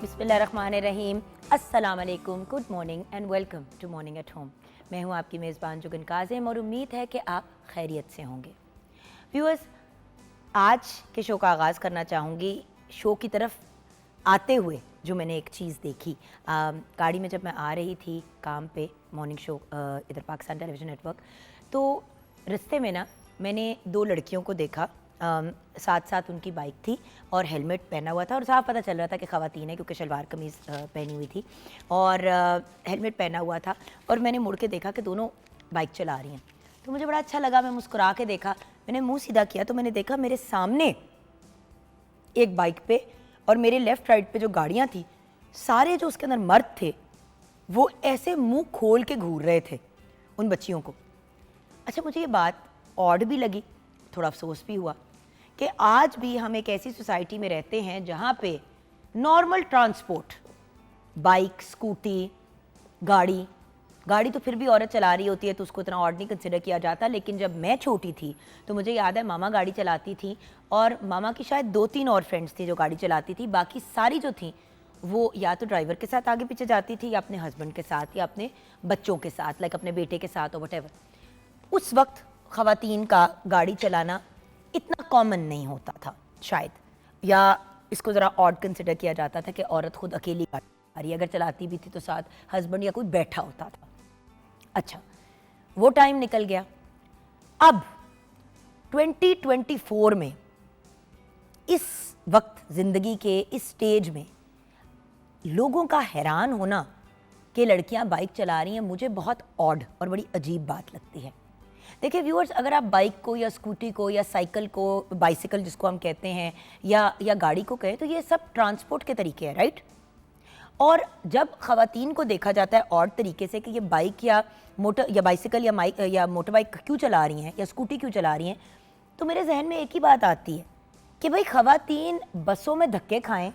बिस्मिल्लाहिर्रहमानिर्रहीम, अस्सलाम वालेकुम, good morning and welcome to morning at home. मैं हूं आपकी मेज़बान जुगन काज़िम और उम्मीद है कि आप खैरियत से होंगे। व्यूअर्स, आज के शो का आगाज़ करना चाहूँगी शो की तरफ आते हुए जो मैंने एक चीज़ देखी। गाड़ी में जब मैं आ रही थी काम पे, मॉर्निंग शो इधर पाकिस्तान टेलीविज़न नेटवर्क, तो रास्ते में ना मैंने दो लड़कियों को देखा। साथ साथ उनकी बाइक थी और हेलमेट पहना हुआ था और साफ पता चल रहा था कि ख़वातीन है, क्योंकि शलवार कमीज़ पहनी हुई थी और हेलमेट पहना हुआ था। और मैंने मुड़ के देखा कि दोनों बाइक चला रही हैं, तो मुझे बड़ा अच्छा लगा। मैं मुस्कुरा के देखा, मैंने मुंह सीधा किया तो मैंने देखा मेरे सामने एक बाइक पे और मेरे लेफ़्ट राइट पे जो गाड़ियाँ थी, सारे जो उसके अंदर मर्द थे वो ऐसे मुँह खोल के घूर रहे थे उन बच्चियों को। अच्छा, मुझे ये बात ऑड भी लगी, थोड़ा अफसोस भी हुआ कि आज भी हम एक ऐसी सोसाइटी में रहते हैं जहाँ पे नॉर्मल ट्रांसपोर्ट, बाइक, स्कूटी, गाड़ी तो फिर भी औरत चला रही होती है तो उसको इतना ऑड नहीं कंसिडर किया जाता। लेकिन जब मैं छोटी थी तो मुझे याद है मामा गाड़ी चलाती थी और मामा की शायद 2-3 और फ्रेंड्स थी जो गाड़ी चलाती थी। बाकी सारी जो थी वो या तो ड्राइवर के साथ आगे पीछे जाती थी या अपने हस्बैंड के साथ या अपने बच्चों के साथ, लाइक अपने बेटे के साथ और व्हाटएवर। उस वक्त ख़वातीन का गाड़ी चलाना इतना कॉमन नहीं होता था शायद, या इसको ज़रा ऑड कंसिडर किया जाता था कि औरत खुद अकेली गाड़ी अगर चलाती भी थी तो साथ हस्बैंड या कोई बैठा होता था। अच्छा, वो टाइम निकल गया। अब 2024 में इस वक्त ज़िंदगी के इस स्टेज में लोगों का हैरान होना कि लड़कियां बाइक चला रही हैं, मुझे बहुत ऑड और बड़ी अजीब बात लगती है। देखिए व्यूअर्स, अगर आप बाइक को या स्कूटी को या साइकिल को, बाइसिकल जिसको हम कहते हैं, या गाड़ी को कहें, तो ये सब ट्रांसपोर्ट के तरीके हैं, राइट। और जब ख़वातीन को देखा जाता है और तरीके से कि ये बाइक या बाइसिकल या मोटर बाइक क्यों चला रही हैं या स्कूटी क्यों चला रही हैं, तो मेरे जहन में एक ही बात आती है कि भाई ख़वातीन बसों में धक्के खाएँ,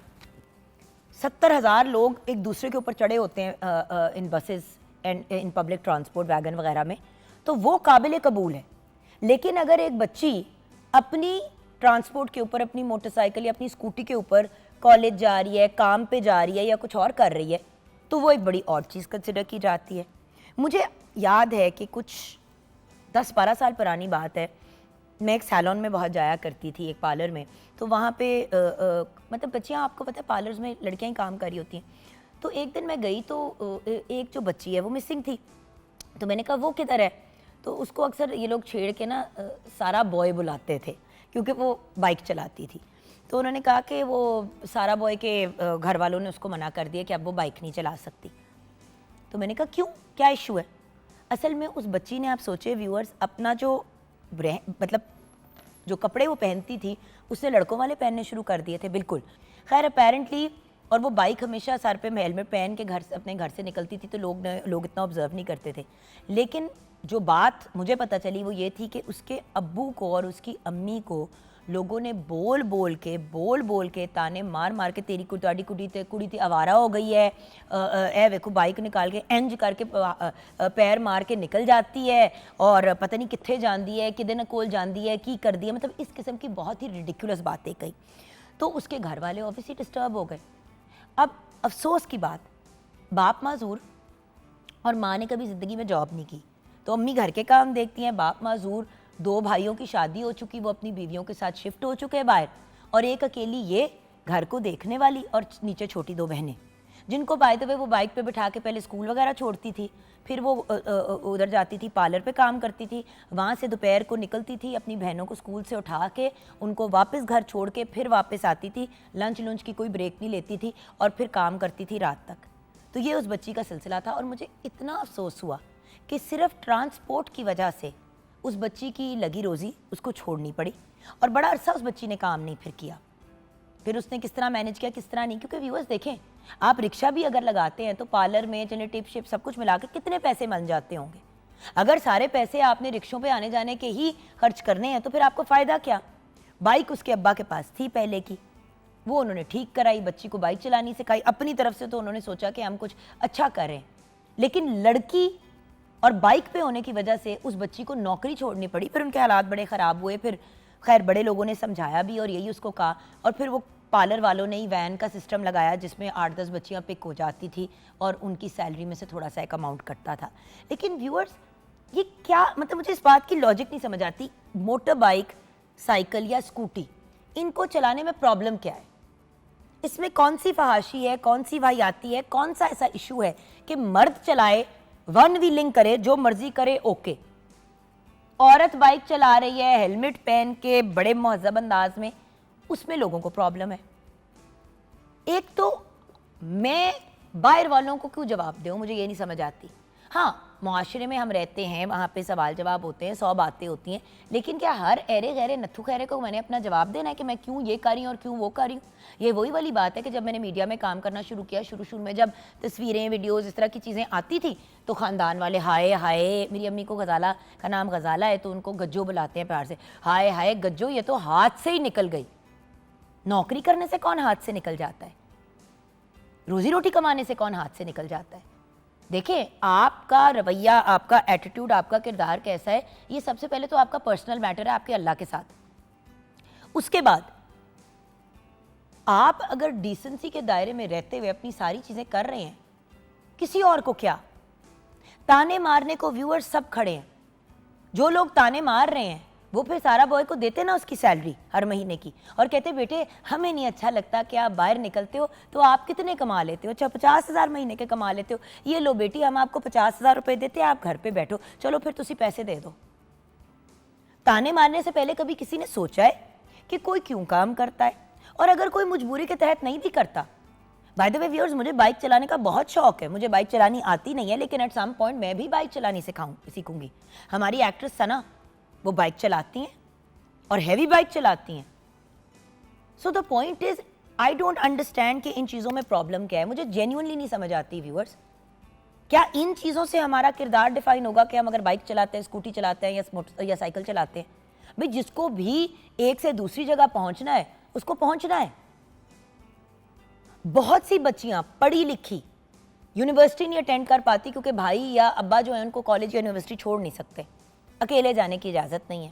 70,000 लोग एक दूसरे के ऊपर चढ़े होते हैं in buses and in public transport wagon वगैरह में, तो वो काबिल कबूल है। लेकिन अगर एक बच्ची अपनी ट्रांसपोर्ट के ऊपर, अपनी मोटरसाइकिल या अपनी स्कूटी के ऊपर कॉलेज जा रही है, काम पे जा रही है या कुछ और कर रही है, तो वो एक बड़ी और चीज़ कंसिडर की जाती है। मुझे याद है कि कुछ 10-12 साल पुरानी बात है, मैं एक सैलून में बहुत जाया करती थी, एक पार्लर में। तो वहाँ पे मतलब बच्चियाँ, आपको पता है पार्लर्स में लड़कियाँ ही काम कर रही होती हैं। तो एक दिन मैं गई तो एक जो बच्ची है वो मिसिंग थी। तो मैंने कहा वो किधर है, तो उसको अक्सर ये लोग छेड़ के ना सारा बॉय बुलाते थे क्योंकि वो बाइक चलाती थी। तो उन्होंने कहा कि वो सारा बॉय के घर वालों ने उसको मना कर दिया कि अब वो बाइक नहीं चला सकती। तो मैंने कहा क्यों, क्या इशू है? असल में उस बच्ची ने, आप सोचे व्यूअर्स, अपना जो मतलब जो कपड़े वो पहनती थी उसने लड़कों वाले पहनने शुरू कर दिए थे, बिल्कुल। खैर अपेरेंटली, और वो बाइक हमेशा सर पे हेलमेट पहन के अपने घर से निकलती थी तो लोग इतना ऑब्जर्व नहीं करते थे। लेकिन जो बात मुझे पता चली वो ये थी कि उसके अब्बू को और उसकी अम्मी को लोगों ने बोल बोल के ताने मार के, तेरी कुड़ी थी आवारा हो गई है, ए देखो बाइक निकाल के इंज करके पैर मार के निकल जाती है और पता नहीं कित्थे जाती है, किदे कोल जाती है, की कर दी है, मतलब इस किस्म की बहुत ही रिडिकुलस बातें कही। तो उसके घर वाले ऑब्वियसली डिस्टर्ब हो गए। अब अफसोस की बात, बाप माजूर और माँ ने कभी ज़िंदगी में जॉब नहीं की, तो अम्मी घर के काम देखती हैं, बाप माजूर, 2 भाइयों की शादी हो चुकी, वो अपनी बीवियों के साथ शिफ्ट हो चुके हैं बाहर, और एक अकेली ये घर को देखने वाली, और नीचे छोटी 2 बहनें जिनको बाय द वे वो बाइक पे बिठा के पहले स्कूल वगैरह छोड़ती थी, फिर वो उधर जाती थी, पार्लर पे काम करती थी, वहाँ से दोपहर को निकलती थी, अपनी बहनों को स्कूल से उठा के उनको वापस घर छोड़ के फिर वापस आती थी, लंच की कोई ब्रेक नहीं लेती थी और फिर काम करती थी रात तक। तो ये उस बच्ची का सिलसिला था और मुझे इतना अफसोस हुआ कि सिर्फ ट्रांसपोर्ट की वजह से उस बच्ची की लगी रोज़ी उसको छोड़नी पड़ी और बड़ा अरसा उस बच्ची ने काम नहीं फिर किया। फिर उसने किस तरह मैनेज किया, किस तरह नहीं, क्योंकि व्यूअर्स देखें, आप रिक्शा भी अगर लगाते हैं तो पार्लर में चलिए टिप शिप सब कुछ मिला के कितने पैसे बन जाते होंगे। अगर सारे पैसे आपने रिक्शों पे आने जाने के ही खर्च करने हैं तो फिर आपको फ़ायदा क्या? बाइक उसके अब्बा के पास थी पहले की, वो उन्होंने ठीक कराई, बच्ची को बाइक चलानी सिखाई, अपनी तरफ से तो उन्होंने सोचा कि हम कुछ अच्छा करें। लेकिन लड़की और बाइक पे होने की वजह से उस बच्ची को नौकरी छोड़नी पड़ी। फिर उनके हालात बड़े ख़राब हुए, फिर खैर बड़े लोगों ने समझाया भी और यही उसको कहा, और फिर वो पार्लर वालों ने ही वैन का सिस्टम लगाया जिसमें 8-10 बच्चियाँ पिक हो जाती थी और उनकी सैलरी में से थोड़ा सा एक अमाउंट कटता था। लेकिन व्यूअर्स, ये क्या मतलब, मुझे इस बात की लॉजिक नहीं समझ आती। मोटर बाइक, साइकिल या स्कूटी, इनको चलाने में प्रॉब्लम क्या है? इसमें कौन सी फहाशी है, कौन सी वाहियाती है, कौन सा ऐसा इशू है कि मर्द चलाए, वन व्हीलिंग करे, जो मर्जी करे, ओके, औरत बाइक चला रही है हेलमेट पहन के बड़े महज़ब अंदाज में, उसमें लोगों को प्रॉब्लम है। एक तो मैं बाहर वालों को क्यों जवाब दूं, मुझे ये नहीं समझ आती। हाँ, मुआशरे में हम रहते हैं, वहाँ पे सवाल जवाब होते हैं, 100 बातें होती हैं, लेकिन क्या हर एरे गहरे नत्थु खैरे को मैंने अपना जवाब देना है कि मैं क्यों ये कर रही हूँ और क्यों वो कर रही हूँ? ये वही वाली बात है कि जब मैंने मीडिया में काम करना शुरू किया, शुरू में जब तस्वीरें, वीडियोज़, इस तरह की चीज़ें आती थी तो ख़ानदान वाले हाय हाय, मेरी अम्मी को गज़ाला का नाम गज़ाला है तो उनको गज्जो बुलाते हैं प्यार से, हाय हाय गज्जो, ये तो हाथ से ही निकल गई। नौकरी करने से कौन हाथ से निकल जाता है? रोजी रोटी कमाने से कौन हाथ से निकल जाता है? देखिए, आपका रवैया, आपका एटीट्यूड, आपका किरदार कैसा है, ये सबसे पहले तो आपका पर्सनल मैटर है आपके अल्लाह के साथ। उसके बाद आप अगर डिसेंसी के दायरे में रहते हुए अपनी सारी चीज़ें कर रहे हैं, किसी और को क्या? ताने मारने को व्यूअर्स सब खड़े हैं। जो लोग ताने मार रहे हैं वो फिर सारा बॉय को देते ना उसकी सैलरी हर महीने की, और कहते बेटे हमें नहीं अच्छा लगता कि आप बाहर निकलते हो तो आप कितने कमा लेते हो? अच्छा, 50,000 महीने के कमा लेते हो, ये लो बेटी हम आपको 50,000 रुपए देते हैं, आप घर पे बैठो, चलो फिर तुसी पैसे दे दो। ताने मारने से पहले कभी किसी ने सोचा है कि कोई क्यों काम करता है? और अगर कोई मजबूरी के तहत नहीं भी करता, बाय द वे व्यूअर्स, मुझे बाइक चलाने का बहुत शौक है, मुझे बाइक चलानी आती नहीं है, लेकिन एट सम पॉइंट मैं भी बाइक चलानी सीखूंगी। हमारी एक्ट्रेस सना, वो बाइक चलाती हैं और हैवी बाइक चलाती हैं। So the point is, I don't understand कि इन चीज़ों में प्रॉब्लम क्या है। मुझे जेन्युइनली नहीं समझ आती व्यूअर्स, क्या इन चीज़ों से हमारा किरदार डिफाइन होगा कि हम अगर बाइक चलाते हैं, स्कूटी चलाते हैं या साइकिल चलाते हैं? भाई, जिसको भी एक से दूसरी जगह पहुंचना है उसको पहुंचना है। बहुत सी बच्चियां पढ़ी लिखी यूनिवर्सिटी नहीं अटेंड कर पाती क्योंकि भाई या अब्बा जो है उनको कॉलेज या यूनिवर्सिटी छोड़ नहीं सकते, अकेले जाने की इजाज़त नहीं है।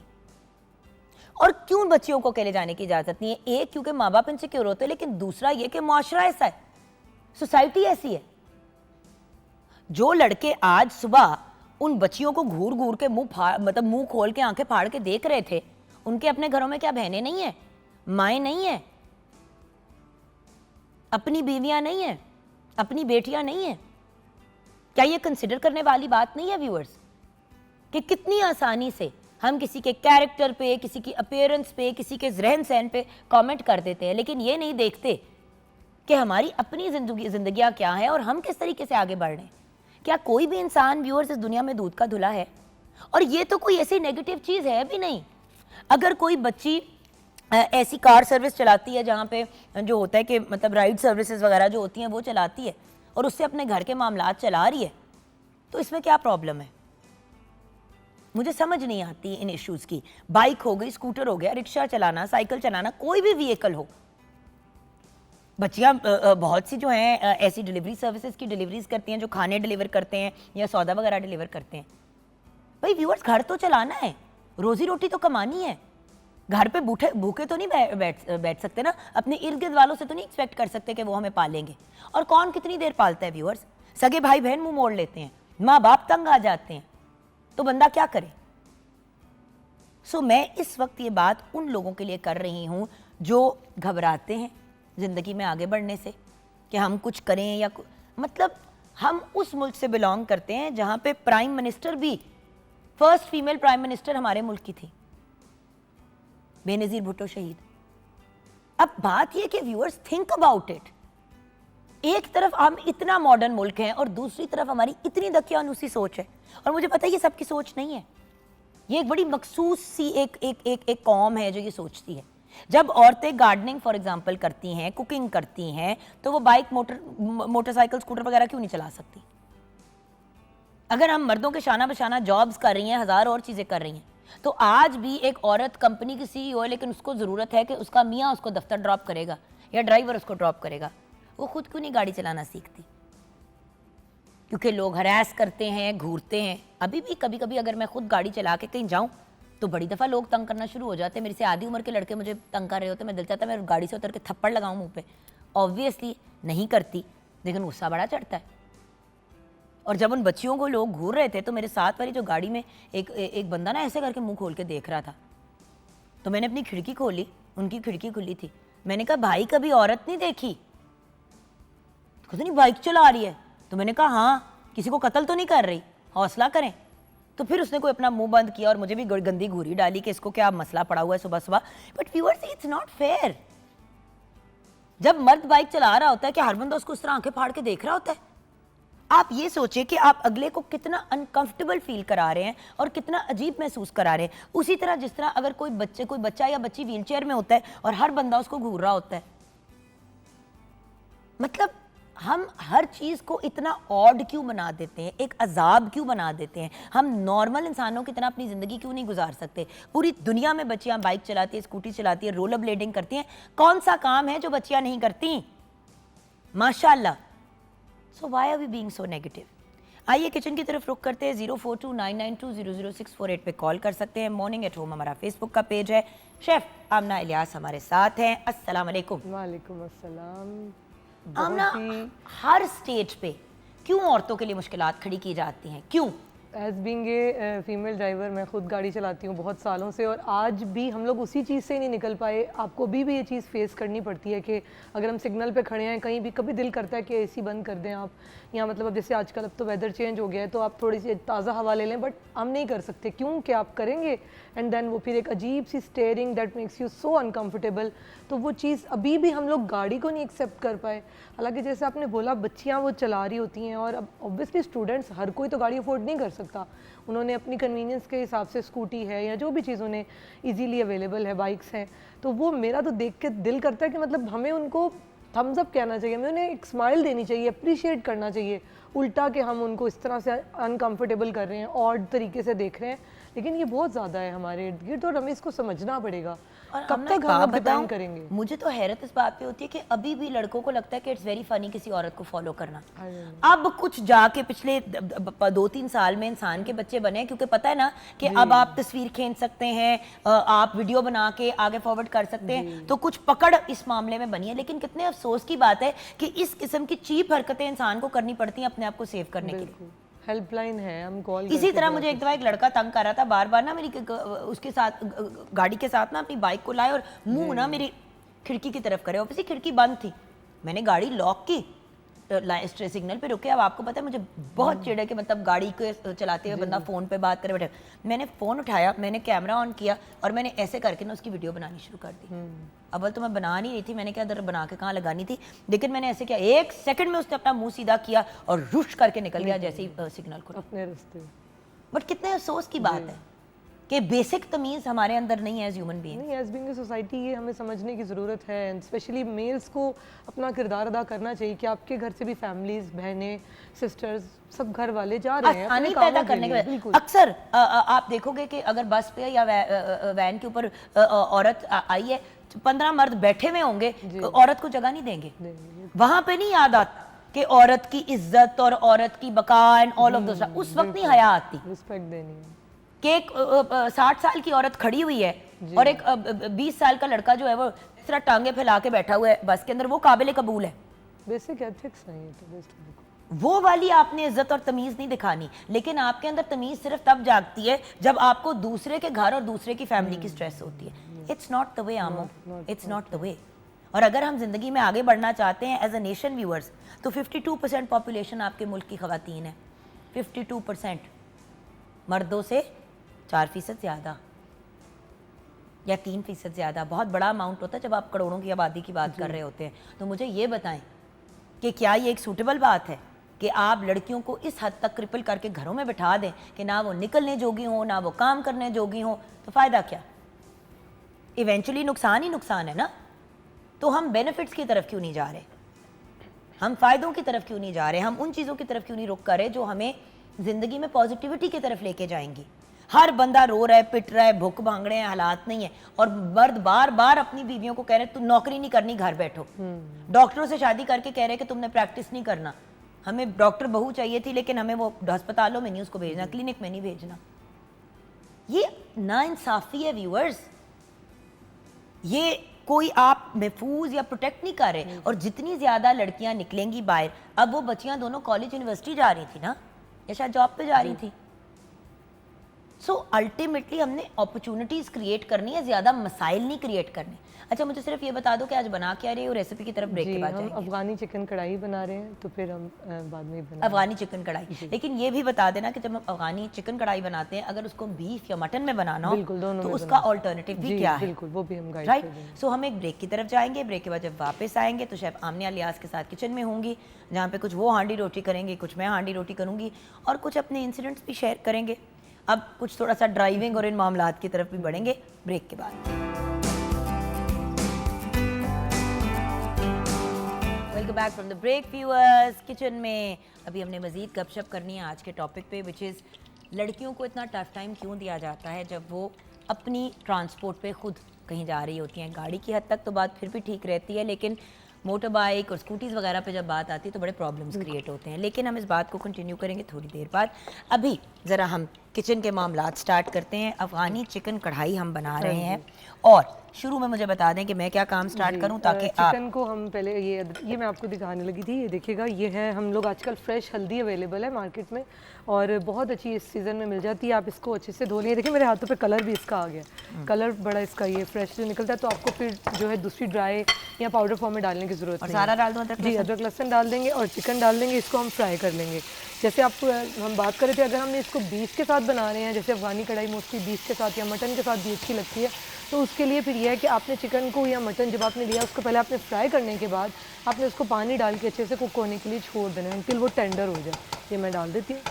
और क्यों बच्चियों को अकेले जाने की इजाज़त नहीं है? एक, क्योंकि माँ बाप इनसिक्योर होते हैं, लेकिन दूसरा ये कि मुआशरा ऐसा है, सोसाइटी ऐसी है। जो लड़के आज सुबह उन बच्चियों को घूर घूर के मुंह खोल के आंखें फाड़ के देख रहे थे, उनके अपने घरों में क्या बहनें नहीं है, माएँ नहीं है, अपनी बीवियां नहीं है, अपनी बेटियां नहीं है? क्या ये कंसिडर करने वाली बात नहीं है व्यूअर्स कि कितनी आसानी से हम किसी के कैरेक्टर पे, किसी की अपीयरेंस पे, किसी के रहन सहन पे कमेंट कर देते हैं, लेकिन ये नहीं देखते कि हमारी अपनी जिंदगियां क्या है और हम किस तरीके से आगे बढ़ रहे हैं। क्या कोई भी इंसान व्यूअर्स इस दुनिया में दूध का धुला है? और ये तो कोई ऐसी नेगेटिव चीज़ है भी नहीं। अगर कोई बच्ची ऐसी कार सर्विस चलाती है जहाँ पे जो होता है कि मतलब राइड सर्विसेज वगैरह जो होती हैं वो चलाती है और उससे अपने घर के मामलात चला रही है, तो इसमें क्या प्रॉब्लम है? मुझे समझ नहीं आती इन इश्यूज़ की। बाइक हो गई, स्कूटर हो गया, रिक्शा चलाना, साइकिल चलाना, कोई भी व्हीकल हो, बच्चियाँ बहुत सी जो हैं ऐसी डिलीवरी सर्विसेज की डिलीवरीज करती हैं, जो खाने डिलीवर करते हैं या सौदा वगैरह डिलीवर करते हैं। भाई व्यूअर्स, घर तो चलाना है, रोजी रोटी तो कमानी है। घर पे भूखे तो नहीं बैठ सकते ना, अपने इर्द गिर्द वालों से तो नहीं एक्सपेक्ट कर सकते कि वो हमें पालेंगे। और कौन कितनी देर पालता है व्यूअर्स? सगे भाई बहन मुंह मोड़ लेते हैं, माँ बाप तंग आ जाते हैं, तो बंदा क्या करे? सो मैं इस वक्त ये बात उन लोगों के लिए कर रही हूँ जो घबराते हैं ज़िंदगी में आगे बढ़ने से कि हम कुछ करें या मतलब हम उस मुल्क से बिलोंग करते हैं जहाँ पे प्राइम मिनिस्टर भी फर्स्ट फीमेल प्राइम मिनिस्टर हमारे मुल्क की थी, बेनज़ीर भुट्टो शहीद। अब बात यह कि व्यूअर्स, थिंक अबाउट इट। एक तरफ हम इतना मॉडर्न मुल्क हैं और दूसरी तरफ हमारी इतनी दकियानूसी सोच है। और मुझे पता है ये सबकी सोच नहीं है, ये एक बड़ी मखसूस सी एक कौम है जो ये सोचती है। जब औरतें गार्डनिंग फॉर एग्जांपल करती हैं, कुकिंग करती हैं, तो वो बाइक, मोटरसाइकिल, स्कूटर वगैरह क्यों नहीं चला सकती? अगर हम मर्दों के शाना बशाना जॉब्स कर रही हैं, हज़ार और चीज़ें कर रही हैं, तो आज भी एक औरत कंपनी की सीईओ है, लेकिन उसको ज़रूरत है कि उसका मियाँ उसको दफ्तर ड्रॉप करेगा या ड्राइवर उसको ड्रॉप करेगा। वो खुद क्यों नहीं गाड़ी चलाना सीखती? क्योंकि लोग हरास करते हैं, घूरते हैं। अभी भी कभी कभी अगर मैं खुद गाड़ी चला के कहीं जाऊँ तो बड़ी दफ़ा लोग तंग करना शुरू हो जाते हैं। मेरे से आधी उम्र के लड़के मुझे तंग कर रहे होते, मैं दिल चाहता है मैं गाड़ी से उतर के थप्पड़ लगाऊं मुंह पे। ऑब्वियसली नहीं करती, लेकिन गुस्सा बड़ा चढ़ता है। और जब उन बच्चियों को लोग घूर रहे थे तो मेरे साथ वाली जो गाड़ी में एक बंदा ना ऐसे करके मुंह खोल के देख रहा था, तो मैंने अपनी खिड़की खोली, उनकी खिड़की खुली थी। मैंने कहा भाई कभी औरत नहीं देखी? कहते नहीं बाइक चला रही है। तो मैंने कहा हाँ, किसी को कत्ल तो नहीं कर रही, हौसला करें। तो फिर उसने कोई अपना मुंह बंद किया और मुझे भी गंदी घूरी डाली कि इसको क्या मसला पड़ा हुआ है सुबह सुबह। But viewers, it's not fair. जब मर्द बाइक चला रहा होता है, क्या हर बंदा उसको उस तरह आंखें फाड़ के देख रहा होता है? आप ये सोचिए कि आप अगले को कितना अनकंफर्टेबल फील करा रहे हैं और कितना अजीब महसूस करा रहे हैं। उसी तरह जिस तरह अगर कोई बच्चा या बच्ची व्हीलचेयर में होता है और हर बंदा उसको घूर रहा होता है, मतलब हम हर चीज़ को इतना ऑड क्यों बना देते हैं, एक अजाब क्यों बना देते हैं? हम नॉर्मल इंसानों की तरह अपनी ज़िंदगी क्यों नहीं गुजार सकते? पूरी दुनिया में बच्चियां बाइक चलाती है, स्कूटी चलाती है, रोलर ब्लेडिंग करती हैं। कौन सा काम है जो बच्चियां नहीं करती? माशाल्लाह। So why are we being so negative? आइए किचन की तरफ रुख करते हैं। 042992000648 पे कॉल कर सकते हैं। मॉर्निंग एट होम हमारा फेसबुक का पेज है। शेफ आमना इलियास हमारे साथ हैं। अस्सलाम वालेकुम। वालेकुम अस्सलाम। आमना, हर स्टेज पे क्यों औरतों के लिए मुश्किलात खड़ी की जाती हैं? क्यों? As being a female driver, मैं खुद गाड़ी चलाती हूँ बहुत सालों से, और आज भी हम लोग उसी चीज़ से ही नहीं निकल पाए। आपको भी ये चीज़ फेस करनी पड़ती है कि अगर हम सिग्नल पे खड़े हैं कहीं भी, कभी दिल करता है कि एसी बंद कर दें आप, या मतलब अब जैसे आजकल अब तो वेदर चेंज हो गया है तो आप थोड़ी सी ताज़ा हवा ले लें, बट हम नहीं कर सकते। क्यों कि आप करेंगे एंड देन वो फिर एक अजीब सी staring that makes you so uncomfortable. तो वो चीज़ अभी भी हम लोग गाड़ी को नहीं एक्सेप्ट कर पाए। हालांकि जैसे आपने बोला बच्चियाँ वो चला रही होती हैं, और अब ऑब्वियसली स्टूडेंट्स, हर कोई तो गाड़ी अफोर्ड नहीं कर सकता। उन्होंने अपनी कन्वीनियंस के हिसाब से स्कूटी है या जो भी चीज़ उन्हें ईजीली अवेलेबल है, बाइक्स हैं, तो वो मेरा तो देख के दिल करता है कि मतलब हमें उनको थम्स अप कहना चाहिए, हमें उन्हें एक स्माइल देनी चाहिए, अप्रिशिएट करना चाहिए। उल्टा कि हम उनको इस तरह से अनकंफर्टेबल कर रहे हैं, ऑड तरीके से देख रहे हैं। लेकिन ये बहुत ज़्यादा है हमारे इर्द गिर्द और हमें इसको समझना पड़ेगा। कब तक हम डिपेंड करेंगे? मुझे तो हैरत इस बात पे होती है कि अभी भी लड़कों को लगता है कि इट्स वेरी फनी किसी औरत को फॉलो करना। अब कुछ जाके पिछले 2-3 साल में इंसान के बच्चे बने, क्योंकि पता है ना कि अब आप तस्वीर खींच सकते हैं, आप वीडियो बना के आगे फॉरवर्ड कर सकते हैं, तो कुछ पकड़ इस मामले में बनी है। लेकिन कितने अफसोस की बात है कि इस किस्म की चीप हरकतें इंसान को करनी पड़ती हैं अपने आप को सेव करने के लिए। हेल्पलाइन है, हम कॉल। इसी तरह मुझे एक दफा एक लड़का तंग कर रहा था बार बार ना, मेरी उसके साथ गाड़ी के साथ ना अपनी बाइक को लाए और मुंह ना मेरी खिड़की की तरफ करे। ऑब्वियसली खिड़की बंद थी, मैंने गाड़ी लॉक की, सिग्नल पे रुके। अब आपको पता है मुझे बहुत चिढ़ है कि मतलब गाड़ी को चलाते हुए बंदा फ़ोन पे बात करे बैठे। मैंने फ़ोन उठाया, मैंने कैमरा ऑन किया और मैंने ऐसे करके ना उसकी वीडियो बनानी शुरू कर दी। अव्वल तो मैं बना नहीं रही थी, मैंने क्या दर बना के कहाँ लगानी थी, लेकिन मैंने ऐसे किया, 1 सेकंड में उसने अपना मुंह सीधा किया और रुश करके निकल गया जैसे ही सिग्नल खुला अपने रास्ते। बट कितने अफसोस की बात है कि बेसिक तमीज़ हमारे अंदर नहीं है एज ह्यूमन बीइंग। नहीं, एज बीइंग ए सोसाइटी ये हमें समझने की ज़रूरत है, एंड स्पेशली मेल्स को अपना किरदार अदा करना चाहिए कि आपके घर से भी फैमिलीज, बहनें, सिस्टर्स, सब घर वाले जा रहे हैं आसानी पैदा करने के लिए। अक्सर आप देखोगे कि अगर बस पे या वैन के ऊपर औरत आई है, 15 मर्द बैठे हुए होंगे, औरत को जगह नहीं देंगे। वहां पे नहीं याद आता कि औरत की इज्जत और औरत की बका एंड ऑल ऑफ दोस, उस वक्त नहीं हया आती। रिस्पेक्ट देनी है कि एक 60 साल की औरत खड़ी हुई है और एक 20 साल का लड़का जो है वो इस तरह टांगे फैला के बैठा हुआ है बस के अंदर, वो काबिल कबूल है? बेसिक एथिक्स नहीं है तो वो वाली आपने इज्जत और तमीज नहीं दिखानी। लेकिन आपके अंदर तमीज सिर्फ तब जागती है जब आपको दूसरे के घर और दूसरे की फैमिली की स्ट्रेस होती है। It's not the way Amo, it's not the way. और अगर हम जिंदगी में आगे बढ़ना चाहते हैं एज अ नेशन व्यूअर्स, तो 52% पॉपुलेशन आपके मुल्क की खवातीन है। 52% मर्दों से 4% ज़्यादा या 3% ज़्यादा। बहुत बड़ा अमाउंट होता है जब आप करोड़ों की आबादी की बात कर रहे होते हैं। तो मुझे ये बताएं कि क्या ये एक सूटेबल बात है कि आप लड़कियों को इस हद तक क्रिपल करके घरों में बिठा दें कि ना वो निकलने जोगी हो, ना वो काम करने जोगी हो, तो फ़ायदा क्या? इवेंचुअली नुकसान ही नुकसान है ना। तो हम बेनिफिट्स की तरफ क्यों नहीं जा रहे, हम फ़ायदों की तरफ क्यों नहीं जा रहे, हम उन चीज़ों की तरफ क्यों नहीं रुख कर रहे जो हमें जिंदगी में पॉजिटिविटी की तरफ लेके जाएंगी। हर बंदा रो रहा है, पिट रहा है, भूख भांग रहे हैं, हालात नहीं है, और मर्द बार बार अपनी बीवियों को कह रहे तू नौकरी नहीं करनी, घर बैठो। डॉक्टरों से शादी करके कह रहे कि तुमने प्रैक्टिस नहीं करना। हमें डॉक्टर बहू चाहिए थी, लेकिन हमें वो अस्पतालों में नहीं उसको भेजना, क्लिनिक में नहीं भेजना। ये नाइंसाफी है व्यूअर्स। ये कोई आप महफूज या प्रोटेक्ट नहीं कर रहे। और जितनी ज्यादा लड़कियां निकलेंगी बाहर, अब वो बच्चियां दोनों कॉलेज यूनिवर्सिटी जा रही थी ना, या शायद जॉब पे जा रही थी। सो अल्टीमेटली हमने अपॉर्चुनिटीज क्रिएट करनी है, ज्यादा मसाइल नहीं क्रिएट करने। अच्छा, मुझे सिर्फ ये बता दो कि आज बना क्या रही हो, रेसिपी की तरफ ब्रेक के बाद हम अफगानी चिकन कढ़ाई बना रहे हैं, तो फिर हम बाद में बना अफगानी चिकन कढ़ाई। लेकिन ये भी बता देना कि जब हम अफगानी चिकन कढ़ाई बनाते हैं, अगर उसको बीफ या मटन में बनाना हो तो उसका ऑल्टरनेटिव भी क्या है, बिल्कुल वो भी हम गाइड राइट। सो हम एक ब्रेक की तरफ जाएंगे। ब्रेक के बाद जब वापस आएंगे तो शेफ आमना लियाज के साथ किचन में होंगी, जहाँ पे कुछ वो हांडी रोटी करेंगे, कुछ मैं हांडी रोटी करूँगी, और कुछ अपने इंसिडेंट्स भी शेयर करेंगे। अब कुछ थोड़ा सा ड्राइविंग और इन मामलात की तरफ भी बढ़ेंगे ब्रेक के बाद। Welcome back from the break viewers. Kitchen में अभी हमने मज़ीद गपशप करनी है आज के टॉपिक पे, विच इज़ लड़कियों को इतना टफ टाइम क्यों दिया जाता है जब वो अपनी ट्रांसपोर्ट पे खुद कहीं जा रही होती हैं। गाड़ी की हद तक तो बात फिर भी ठीक रहती है, लेकिन मोटर बाइक और स्कूटीज़ वगैरह पे जब बात आती है तो बड़े प्रॉब्लम्स क्रिएट होते हैं। लेकिन हम इस बात को कंटिन्यू करेंगे थोड़ी देर बाद। अभी ज़रा हम किचन के मामलात स्टार्ट करते हैं। अफ़गानी चिकन कढ़ाई हम बना रहे हैं, और शुरू में मुझे बता दें कि मैं क्या काम स्टार्ट करूं ताकि चिकन को हम पहले ये मैं आपको दिखाने लगी थी। ये देखिएगा, ये है हम लोग आजकल फ्रेश हल्दी अवेलेबल है मार्केट में, और बहुत अच्छी इस सीज़न में मिल जाती है। आप इसको अच्छे से धो लिए। देखिए मेरे हाथों पे कलर भी इसका आ गया, कलर बड़ा इसका ये फ्रेश जो निकलता है, तो आपको फिर जो है दूसरी ड्राई या पाउडर फॉर्म में डालने की ज़रूरत नहीं। सारा डाल दूं अदरक? जी, अदरक लहसुन डाल देंगे और चिकन डाल देंगे। इसको हम फ्राई कर लेंगे। जैसे आपको हम बात कर रहे थे, अगर हमने इसको बीफ के साथ बना रहे हैं, जैसे अफगानी कढ़ाई मोस्टली बीफ के साथ या मटन के साथ भी अच्छी लगती है, तो उसके लिए फिर यह है कि आपने चिकन को या मटन जब आपने लिया, उसको पहले आपने फ्राई करने के बाद आपने उसको पानी डाल के अच्छे से कुक होने के लिए छोड़ देना है until वो टेंडर हो जाए। ये मैं डाल देती हूँ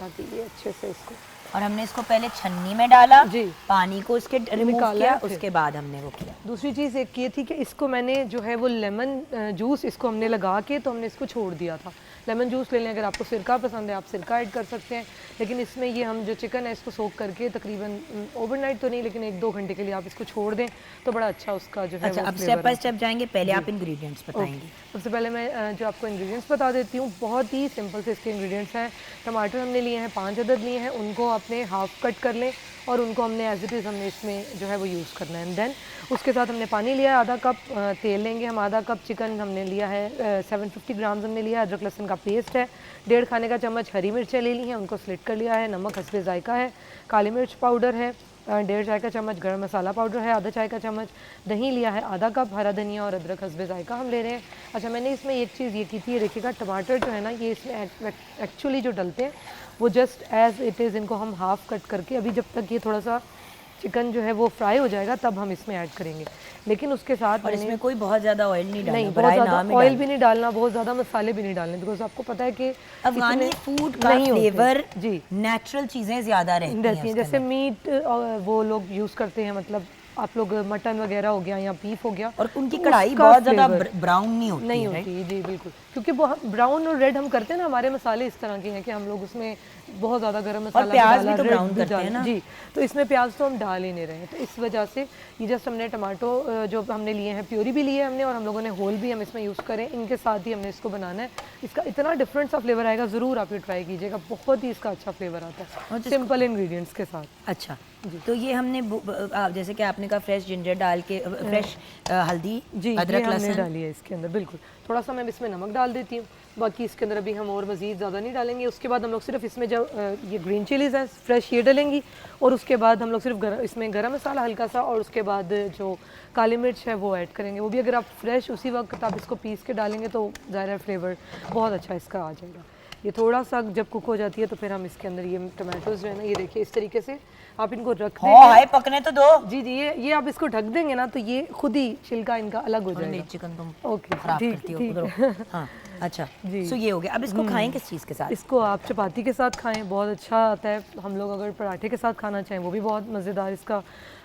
ताकि ये अच्छे से इसको, और हमने इसको पहले छन्नी में डाला जी, पानी को इसके रिमूव किया, उसके बाद हमने वो किया। दूसरी चीज़ एक ये थी कि इसको मैंने जो है वो लेमन जूस इसको हमने लगा के तो हमने इसको छोड़ दिया था। लेमन जूस ले लें, अगर आपको सिरका पसंद है आप सिरका ऐड कर सकते हैं, लेकिन इसमें ये हम जो चिकन है इसको सोक करके तकरीबन ओवरनाइट तो नहीं, लेकिन 1-2 घंटे के लिए आप इसको छोड़ दें तो बड़ा अच्छा उसका जो है। अच्छा, अब स्टेप बाय स्टेप जाएंगे। पहले आप इंग्रेडिएंट्स बताएंगे। सबसे पहले मैं जो आपको इंग्रेडिएंट्स बता देती हूँ, बहुत ही सिंपल से इसके इंग्रेडिएंट्स हैं। टमाटर हमने लिए हैं 5 अदद लिए हैं, उनको आपने हाफ कट कर लें और उनको हमने एज इट इज़ हमने इसमें जो है वो यूज़ करना है। एंड देन उसके साथ हमने पानी लिया है, आधा कप तेल लेंगे हम, आधा कप चिकन हमने लिया है, 750 ग्राम्स हमने लिया है, अदरक लहसुन का पेस्ट है, 1.5 खाने का चम्मच हरी मिर्चें ले ली हैं, उनको स्लिट कर लिया है, नमक हस्बे जायका है, काली मिर्च पाउडर है, 1.5 चाय का चम्मच गरम मसाला पाउडर है, आधा चाय का चम्मच दही लिया है, आधा कप हरा धनिया और अदरक हस्बे जायका हम ले रहे हैं। अच्छा, मैंने इसमें एक चीज़ ये की थी, ये देखिएगा टमाटर जो है ना, ये इसमें एक्चुअली जो डलते हैं वो जस्ट एज इट इज़, इनको हम हाफ कट करके अभी जब तक ये थोड़ा सा चिकन जो है वो फ्राई हो जाएगा तब हम इसमें ऐड करेंगे। लेकिन उसके साथ और इसमें कोई बहुत ज़्यादा ऑयल नहीं डालना, नहीं, बहुत ज़्यादा ऑयल भी नहीं डालना, बहुत ज़्यादा मसाले भी नहीं डालने, बिकॉज आपको पता है कि अफगानी फूड का फ्लेवर जी नेचुरल चीज़ें ज़्यादा रहती हैं। जैसे मीट वो लोग यूज़ करते हैं, मतलब आप लोग मटन वगैरह हो गया या बीफ हो गया, और उनकी कढ़ाई बहुत ज़्यादा ब्राउन नहीं होती, जी बिल्कुल, क्योंकि ब्राउन और रेड हम करते हैं ना, हमारे मसाले इस तरह के हैं कि हम लोग उसमें बहुत ज़्यादा गरम मसाला और प्याज भी तो ब्राउन करते हैं ना जी, तो इसमें प्याज तो हम डाल ही नहीं रहे हैं, तो इस वजह से ये जस्ट हमने टमाटो जो हमने लिए हैं प्योरी भी लिए हमने, और हम लोगों ने होल भी हम इसमें यूज़ करें, इनके साथ ही हमने इसको बनाना है। इसका इतना डिफरेंट सा फ्लेवर आएगा, ज़रूर आप ये ट्राई कीजिएगा, बहुत ही इसका अच्छा फ्लेवर आता है सिंपल इंग्रेडिएंट्स के साथ। अच्छा, तो ये हमने जैसे कि आपने कहा फ्रेश जिंजर डाल के, फ्रेश हल्दी जी, अदरक लहसुन डाली है इसके अंदर, बिल्कुल थोड़ा सा मैं इसमें नमक डाल देती हूँ, बाकी इसके अंदर अभी हम और मज़ीद ज़्यादा नहीं डालेंगे। उसके बाद हम लोग सिर्फ इसमें जो ये ग्रीन चिलीज़ हैं फ्रेश ये डालेंगी, और उसके बाद हम लोग सिर्फ इसमें गरम मसाला हल्का सा, और उसके बाद जो काली मिर्च है वो ऐड करेंगे, वो भी अगर आप फ्रेश उसी वक्त आप इसको पीस के डालेंगे तो ज़ाहिर फ्लेवर बहुत अच्छा इसका आ जाएगा। ये थोड़ा सा जब कुक हो जाती है तो फिर हम इसके अंदर ये टमाटोज जो है ना, ये देखिए इस तरीके से आप इनको रख देंगे। हाय पकने तो दो। जी जी, ये आप इसको ढक देंगे ना तो ये खुद ही छिलका इनका अलग हो जाएगा। चिकन तुम ओके, खराब करती हो। हाँ, अच्छा जी। सो ये हो गया। अब इसको खाएं किस चीज़ के साथ? इसको आप चपाती के साथ खाएं, बहुत अच्छा आता है। हम लोग अगर पराठे के साथ खाना चाहें वो भी बहुत मज़ेदार इसका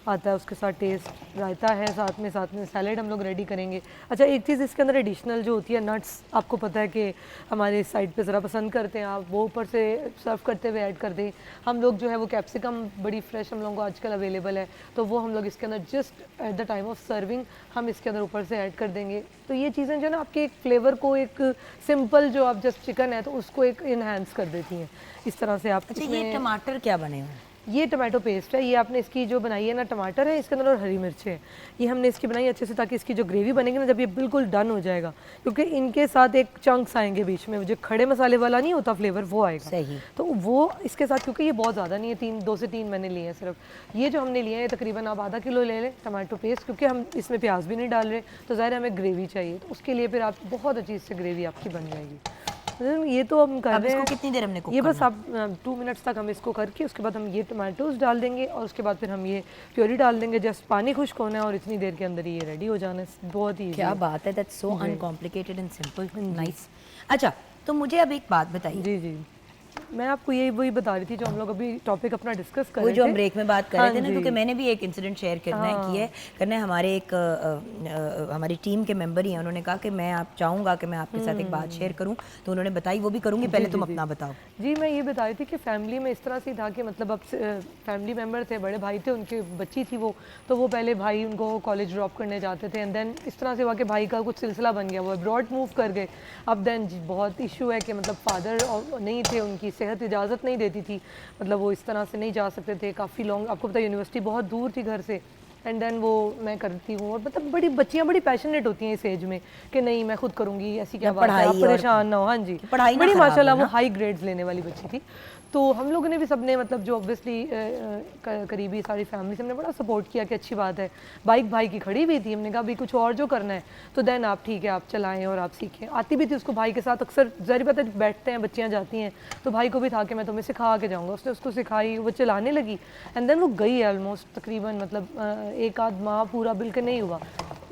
आता है, उसके साथ टेस्ट। रायता है साथ में सैलेड हम लोग रेडी करेंगे। अच्छा, एक चीज़ इसके अंदर एडिशनल जो होती है नट्स, आपको पता है कि हमारे साइड पे ज़रा पसंद करते हैं, आप वो ऊपर से सर्व करते हुए ऐड कर दें। हम लोग जो है वो कैप्सिकम बड़ी फ्रेश हम लोगों को आजकल अवेलेबल है, तो वो हम लोग इसके अंदर just at the time of serving हम इसके अंदर ऊपर से ऐड कर देंगे। तो ये चीज़ें जो है ना आपके एक फ्लेवर को, एक सिंपल जो आप जस्ट चिकन है तो उसको एक इन्हांस कर देती हैं। इस तरह से आप अच्छा, ये टमाटर क्या बने हुए हैं? ये टमाटो पेस्ट है, ये आपने इसकी जो बनाई है ना, टमाटर है इसके अंदर और हरी मिर्च है, ये हमने इसकी बनाई अच्छे से ताकि इसकी जो ग्रेवी बनेगी ना, जब ये बिल्कुल डन हो जाएगा, क्योंकि इनके साथ एक चंक्स आएंगे बीच में, जो खड़े मसाले वाला नहीं होता फ्लेवर, वो आएगा। सही। तो वो इसके साथ, क्योंकि ये बहुत ज़्यादा नहीं है, 2 से 3 मैंने लिए हैं सिर्फ। ये जो हमने लिए हैं तकरीबन आप आधा किलो ले लें टमाटो पेस्ट, क्योंकि हम इसमें प्याज भी नहीं डाल रहे, तो ज़ाहिर हमें ग्रेवी चाहिए, तो उसके लिए फिर आप बहुत अच्छी इससे ग्रेवी आपकी बन जाएगी। ये तो हम कर रहे हैं। इसको कितनी देर हमने कुक ये बस करना आप 2 मिनट्स तक हम इसको करके उसके बाद हम ये टमाटोज डाल देंगे और उसके बाद फिर हम ये प्योरी डाल देंगे। जस्ट पानी खुश्क होना है और इतनी देर के अंदर ये रेडी हो जाना है। बहुत ही क्या बात है, that's so uncomplicated and simple, nice. अच्छा, तो मुझे अब एक बात बताइए। जी जी, मैं आपको यही वही बता रही थी जो हम लोग अभी टॉपिक अपना डिस्कस कर वो रहे थे, जो हम ब्रेक में बात कर रहे थे ना, हाँ क्योंकि मैंने भी एक इंसिडेंट शेयर करना है हमारे एक हमारी टीम के मेंबर ही हैं, उन्होंने कहा कि मैं आप चाहूँगा कि मैं आपके साथ एक बात शेयर करूँ, तो उन्होंने बताई, वो भी करूँगी, पहले तुम अपना बताओ। जी, मैं ये बता रही थी कि फैमिली में इस तरह से था कि मतलब अब फैमिली मेम्बर थे, बड़े भाई थे, उनके बच्ची थी वो, तो वो पहले भाई उनको कॉलेज ड्रॉप करने जाते थे, एंड देन इस तरह से हुआ कि भाई का कुछ सिलसिला बन गया, वो अब्रॉड मूव कर गए। अब देन बहुत इशू है कि मतलब फादर नहीं थे, उनकी सेहत इजाज़त नहीं देती थी, मतलब वो इस तरह से नहीं जा सकते थे, काफ़ी लॉन्ग, आपको पता है यूनिवर्सिटी बहुत दूर थी घर से। एंड देन वो मैं करती हूँ, और मतलब बड़ी बच्चियाँ बड़ी पैशनेट होती हैं इस एज में कि नहीं मैं खुद करूँगी, ऐसी क्या बात है, आप परेशान ना हो। हाँ जी, पढ़ाई बड़ी माशाल्लाह वो हाई ग्रेड्स लेने वाली बच्ची थी। तो हम लोगों ने भी सबने मतलब जो ऑब्वियसली करीबी सारी फैमिली से हमने बड़ा सपोर्ट किया कि अच्छी बात है। बाइक भाई की खड़ी हुई थी, हमने कहा अभी कुछ और जो करना है तो देन आप ठीक है आप चलाएं और आप सीखें। आती भी थी उसको भाई के साथ, अक्सर ज़ाहिर बात है बैठते हैं बच्चियाँ जाती हैं, तो भाई को भी था कि मैं तुम्हें सिखा के जाऊँगा, उसने उसको सिखाई, वो चलाने लगी, एंड देन वो गई ऑलमोस्ट तकरीबन मतलब एक आध माह पूरा बिल्कुल नहीं हुआ,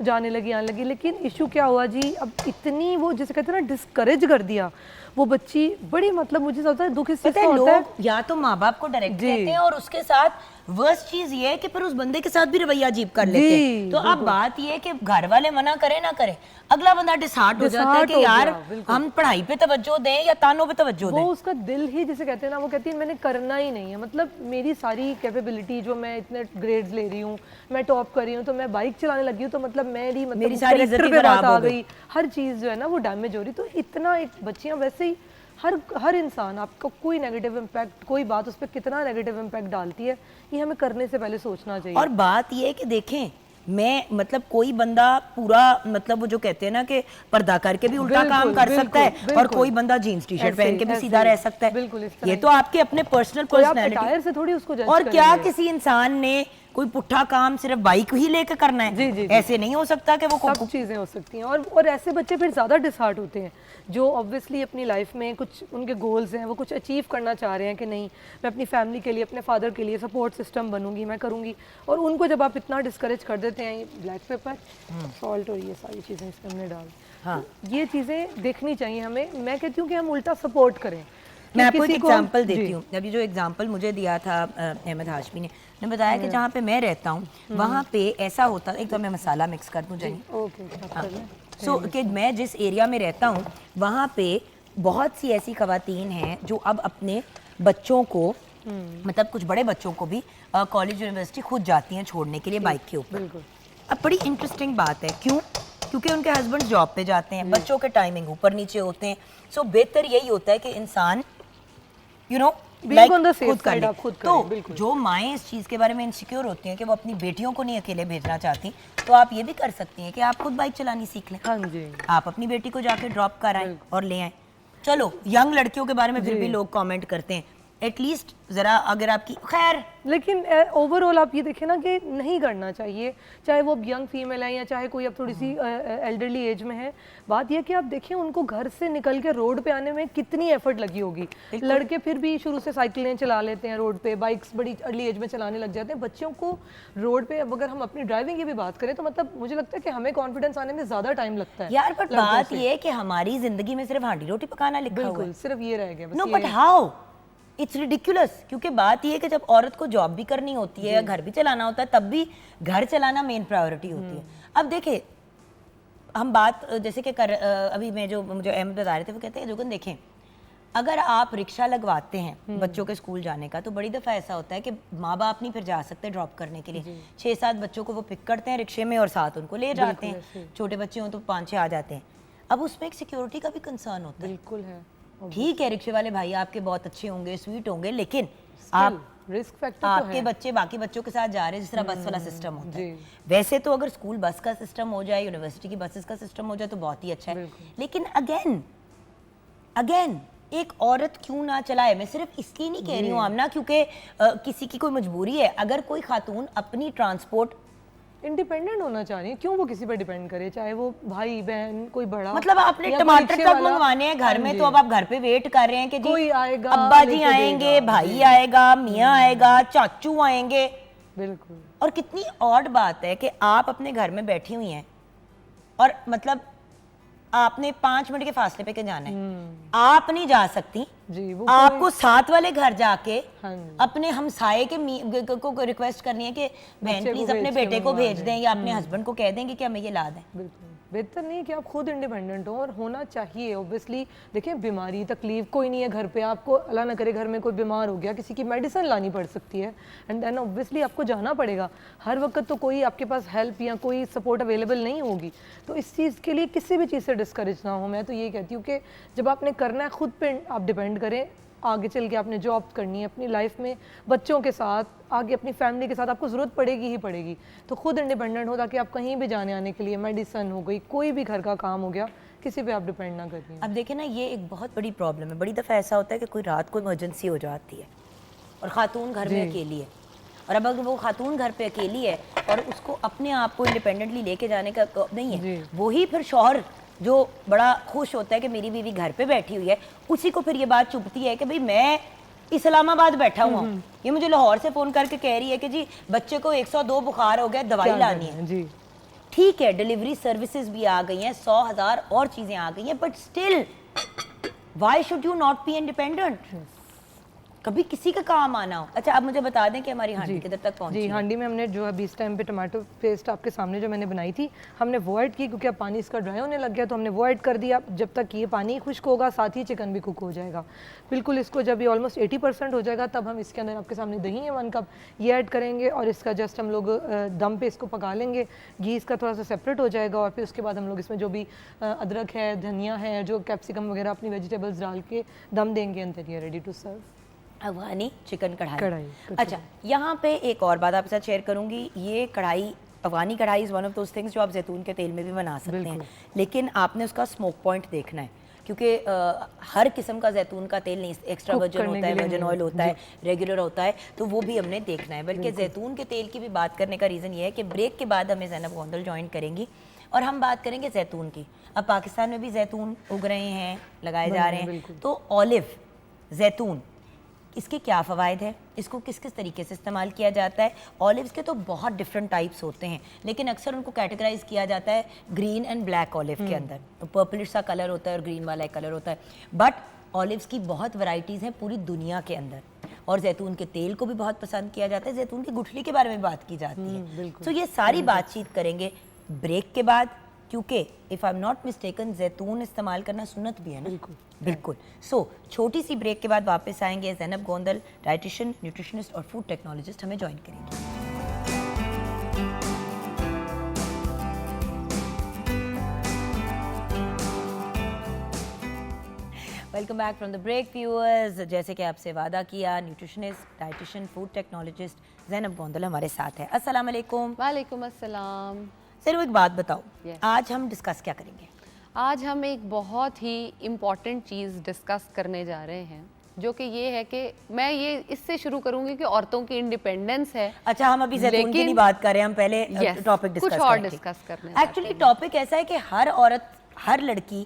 जाने लगी आने लगी। लेकिन इशू क्या हुआ जी, अब इतनी वो जिसे कहते हैं ना डिस्करेज कर दिया वो बच्ची, बड़ी मतलब मुझे लगता है दुख इस चीज़ का होता है, या तो माँ बाप को डायरेक्ट कहते हैं और उसके साथ वर्स्ट चीज ये है कि फिर उस बंदे के साथ भी रवैया अजीब कर लेते हैं। तो अब बात ये है कि घर वाले मना करें ना करें, अगला बंदा डिसहार्ट हो जाता है कि यार हम पढ़ाई पे तवज्जो दें या तानों पे तवज्जो दें। वो उसका दिल ही जिसे कहते हैं ना, वो कहती है मैंने करना ही नहीं है, मतलब मेरी सारी कैपेबिलिटी जो मैं इतने ग्रेड्स ले रही हूँ, मैं टॉप कर रही हूँ, तो मैं बाइक चलाने लगी हूँ, तो मतलब मेरी सारी इज्जत खराब हो गई, हर चीज़ जो है ना वो डैमेज हो रही। तो इतना एक बच्चियाँ वैसे ही हर इंसान आपको कोई नेगेटिव इम्पैक्ट, कोई बात उस पर कितना नेगेटिव इम्पैक्ट डालती है, ये हमें करने से पहले सोचना चाहिए। और बात ये है कि देखें, मैं मतलब कोई बंदा पूरा मतलब वो जो कहते हैं ना कि पर्दा करके भी उल्टा काम कर सकता है और कोई बंदा जीन्स टी शर्ट पहन के भी सीधा रह सकता है। बिल्कुल, ये तो आपके अपने पर्सनल पर्सनैलिटी से थोड़ी उसको जज और क्या किसी इंसान ने कोई पुट्ठा काम सिर्फ बाइक ही लेकर करना है? जी, ऐसे नहीं हो सकता कि वो सब चीज़ें हो सकती हैं। और ऐसे बच्चे फिर ज़्यादा डिसहार्ट होते हैं जो ऑब्वियसली अपनी लाइफ में कुछ उनके गोल्स हैं, वो कुछ अचीव करना चाह रहे हैं कि नहीं मैं अपनी फैमिली के लिए, अपने फादर के लिए सपोर्ट सिस्टम बनूंगी, मैं करूंगी, और उनको जब आप इतना डिस्करेज कर देते हैं, ब्लैक पेपर, सॉल्ट और ये सारी चीज़ें इसके अंदर डाल, हाँ, ये चीज़ें देखनी चाहिए हमें। मैं कहती हूँ कि हम उल्टा सपोर्ट करें। मैं आपको एक एग्जांपल देती हूँ। अभी जो एग्जांपल मुझे दिया था अहमद हाशमी ने बताया कि जहाँ पे मैं रहता हूँ वहाँ पे ऐसा होता है, एक तो मैं मसाला मिक्स कर दूँ जानी, सो कि मैं जिस एरिया में रहता हूँ वहाँ पे बहुत सी ऐसी खवातीन हैं जो अब अपने बच्चों को मतलब कुछ बड़े बच्चों को भी कॉलेज यूनिवर्सिटी खुद जाती हैं छोड़ने के लिए बाइक के ऊपर। अब बड़ी इंटरेस्टिंग बात है, क्यों? क्योंकि उनके हस्बैंड जॉब पे जाते हैं, बच्चों के टाइमिंग ऊपर नीचे होते हैं, सो बेहतर यही होता है कि इंसान खुद कर ले। तो जो माएँ इस चीज़ के बारे में इनसिक्योर होती हैं कि वो अपनी बेटियों को नहीं अकेले भेजना चाहती, तो आप ये भी कर सकती हैं कि आप खुद बाइक चलानी सीख लें। हाँ जी, आप अपनी बेटी को जाके ड्रॉप कराएं और ले आएं। चलो, यंग लड़कियों के बारे में फिर भी लोग कमेंट करते हैं एटलीस्ट ज़रा अगर आपकी खैर लेकिन ओवरऑल आप ये देखें ना कि नहीं करना चाहिए, चाहे वो यंग फीमेल है या चाहे कोई अब थोड़ी सी एल्डरली एज में है। बात यह कि आप देखें उनको घर से निकल के रोड पे आने में कितनी एफर्ट लगी होगी। लड़के फिर भी शुरू से साइकिलें चला लेते हैं रोड पे, बाइक्स बड़ी अर्ली एज में चलाने लग जाते हैं। बच्चों को रोड पे अगर हम अपनी ड्राइविंग की भी बात करें तो मतलब मुझे लगता है कि हमें कॉन्फिडेंस आने में ज़्यादा टाइम लगता है यार। बट बात ये है कि हमारी ज़िंदगी में सिर्फ हांडी रोटी पकाना लिखा हुआ है। बिल्कुल, सिर्फ ये रह गया बस। No but how, it's ridiculous. क्योंकि बात ये है कि जब औरत को जॉब भी करनी होती है या घर भी चलाना होता है, तब भी घर चलाना मेन प्रायोरिटी होती है। अब देखें, हम बात जैसे कि अभी मैं जो मुझे अहमद बता रहे थे, वो कहते हैं जोगन देखें, अगर आप रिक्शा लगवाते हैं बच्चों के स्कूल जाने का, तो बड़ी दफ़ा ऐसा होता है कि माँ बाप नहीं फिर जा सकते ड्रॉप करने के लिए। 6-7 बच्चों को वो पिक करते हैं रिक्शे में और साथ उनको ले जाते हैं। छोटे बच्चे हों तो 5-6 आ जाते हैं। अब उसमें एक सिक्योरिटी का भी कंसर्न होता है। बिल्कुल है। ठीक है, रिक्शे वाले भाई आपके बहुत अच्छे होंगे, स्वीट होंगे, लेकिन आप रिस्क फैक्टर आपके बच्चे बाकी बच्चों के साथ जा रहे हैं, जिस तरह बस वाला सिस्टम होता है। वैसे तो अगर स्कूल बस का सिस्टम हो जाए, यूनिवर्सिटी की बसेस का सिस्टम हो जाए तो बहुत ही अच्छा है। लेकिन अगेन एक औरत क्यों ना चलाए? मैं सिर्फ इसलिए नहीं कह रही हूँ आमना क्योंकि किसी की कोई मजबूरी है। अगर कोई खातून अपनी ट्रांसपोर्ट इंडिपेंडेंट होना चाह रही है, क्यों वो किसी पर डिपेंड करे, चाहे वो भाई बहन कोई बड़ा, मतलब आपने टमाटर तक मंगवाने हैं घर में, तो अब आप घर पे वेट कर रहे हैं कि जी कोई आएगा, अब्बा जी आएंगे, भाई आएगा, मियाँ आएगा, चाचू आएंगे। बिल्कुल। और कितनी ऑड बात है कि आप अपने घर में बैठी हुई हैं और मतलब आपने 5 मिनट के फासले पे के जाना है, आप नहीं जा सकती जी, वो आपको साथ वाले घर जाके हाँ, अपने हमसाये के को रिक्वेस्ट करनी है कि बहन प्लीज अपने बेटे को भेज दें या अपने हस्बैंड को कह देंगे कि हमें ये ला दें। बिल्कुल बेहतर नहीं है कि आप खुद इंडिपेंडेंट हो, और होना चाहिए ऑब्वियसली। देखिए बीमारी तकलीफ कोई नहीं है घर पे, आपको अल्लाह ना करे घर में कोई बीमार हो गया, किसी की मेडिसिन लानी पड़ सकती है, एंड देन ऑब्वियसली आपको जाना पड़ेगा। हर वक्त तो कोई आपके पास हेल्प या कोई सपोर्ट अवेलेबल नहीं होगी। तो इस चीज़ के लिए किसी भी चीज़ से डिस्करेज ना हो। मैं तो ये कहती हूँ कि जब आपने करना है खुद पे आप डिपेंड करें। आगे चल के आपने जॉब करनी है अपनी लाइफ में, बच्चों के साथ, आगे अपनी फैमिली के साथ आपको ज़रूरत पड़ेगी ही पड़ेगी। तो खुद इंडिपेंडेंट हो ताकि आप कहीं भी जाने आने के लिए, मेडिसिन हो गई, कोई भी घर का काम हो गया, किसी पे आप डिपेंड ना करिए। अब देखें ना, ये एक बहुत बड़ी प्रॉब्लम है। बड़ी दफ़ा ऐसा होता है कि कोई रात को इमरजेंसी हो जाती है और ख़ातून घर में अकेली है, और अब अगर वो खातून घर पे अकेली है और उसको अपने आप को इंडिपेंडेंटली लेके जाने का नहीं है, वही फिर शौहर जो बड़ा खुश होता है कि मेरी बीवी घर पे बैठी हुई है, उसी को फिर ये बात चुभती है कि भाई मैं इस्लामाबाद बैठा हुआ हूँ, ये मुझे लाहौर से फ़ोन करके कह रही है कि जी बच्चे को 102 बुखार हो गया, दवाई लानी है जी। ठीक है, डिलीवरी सर्विसेज भी आ गई हैं, 100,000 और चीज़ें आ गई हैं, but still why should you not be independent? कभी किसी का काम आना हो। अच्छा, आप मुझे बता दें कि हमारी हांडी किधर तक पहुंची? जी, हांडी में हमने जो अभी इस टाइम पे टमाटो पेस्ट आपके सामने जो मैंने बनाई थी, हमने वो ऐड की क्योंकि अब पानी इसका ड्राई होने लग गया, तो हमने वो ऐड कर दिया। जब तक ये पानी खुश्क होगा साथ ही चिकन भी कुक हो जाएगा। बिल्कुल इसको जब ये ऑलमोस्ट 80% हो जाएगा तब हम इसके अंदर आपके सामने दही है 1 कप ये ऐड करेंगे और इसका जस्ट हम लोग दम पे इसको पका लेंगे। घी इसका थोड़ा सा सेपरेट हो जाएगा और फिर उसके बाद हम लोग इसमें जो भी अदरक है, धनिया है, जो कैप्सिकम वगैरह अपनी वेजिटेबल्स डाल के दम देंगे एंड देन ये ready to serve. Afghani chicken kadhai. अच्छा, यहाँ पे एक और बात आपके साथ शेयर करूँगी। ये कढ़ाई, अफगानी कढ़ाई is one of those things जो आप जैतून के तेल में भी बना सकते हैं, लेकिन आपने उसका स्मोक पॉइंट देखना है क्योंकि हर किस्म का जैतून का तेल नहीं, एक्स्ट्रा वर्जिन होता है, वर्जिन ऑयल होता है, रेगुलर होता है, तो वो भी हमने देखना है। बल्कि जैतून के तेल की भी बात करने का रीज़न ये है कि ब्रेक के बाद हमें ज़ैनब गोंदल ज्वाइन करेंगी और हम बात करेंगे जैतून की। अब पाकिस्तान में भी जैतून उग रहे हैं, लगाए जा रहे हैं, तो ऑलिव जैतून इसके क्या फ़वाइद है, इसको किस किस तरीके से इस्तेमाल किया जाता है। ऑलिव्स के तो बहुत डिफरेंट टाइप्स होते हैं, लेकिन अक्सर उनको कैटेगराइज किया जाता है ग्रीन एंड ब्लैक ऑलिव के अंदर। तो पर्पलिश सा कलर होता है और ग्रीन वाला एक कलर होता है, बट ऑलिव्स की बहुत वैरायटीज़ हैं पूरी दुनिया के अंदर। और जैतून के तेल को भी बहुत पसंद किया जाता है, जैतून की गुठली के बारे में बात की जाती है। तो ये सारी बातचीत करेंगे ब्रेक के बाद, क्योंकि if I am not mistaken जैतून इस्तेमाल करना सुन्नत भी है ना। बिल्कुल। सो छोटी सी ब्रेक के बाद वापस आएंगे। ज़ैनब गोंदल डाइटिशियन, न्यूट्रिशनिस्ट और फूड टेक्नोलॉजिस्ट हमें ज्वाइन करेंगे। Welcome back from the break viewers. जैसे कि आपसे वादा किया, nutritionist, dietitian, food technologist Zainab Gondal हमारे साथ है। अस्सलाम वालेकुम। वालेकुम अस्सलाम। सर, वो एक बात बताओ, आज हम डिस्कस क्या करेंगे? आज हम एक बहुत ही इम्पॉर्टेंट चीज़ डिस्कस करने जा रहे हैं जो कि ये है कि मैं ये इससे शुरू करूंगी कि औरतों की इंडिपेंडेंस है। अच्छा, हम अभी जैतून की नहीं बात कर रहे हैं, हम पहले टॉपिक डिस्कस कुछ और डिस्कस करने। एक्चुअली टॉपिक ऐसा है कि हर औरत, हर लड़की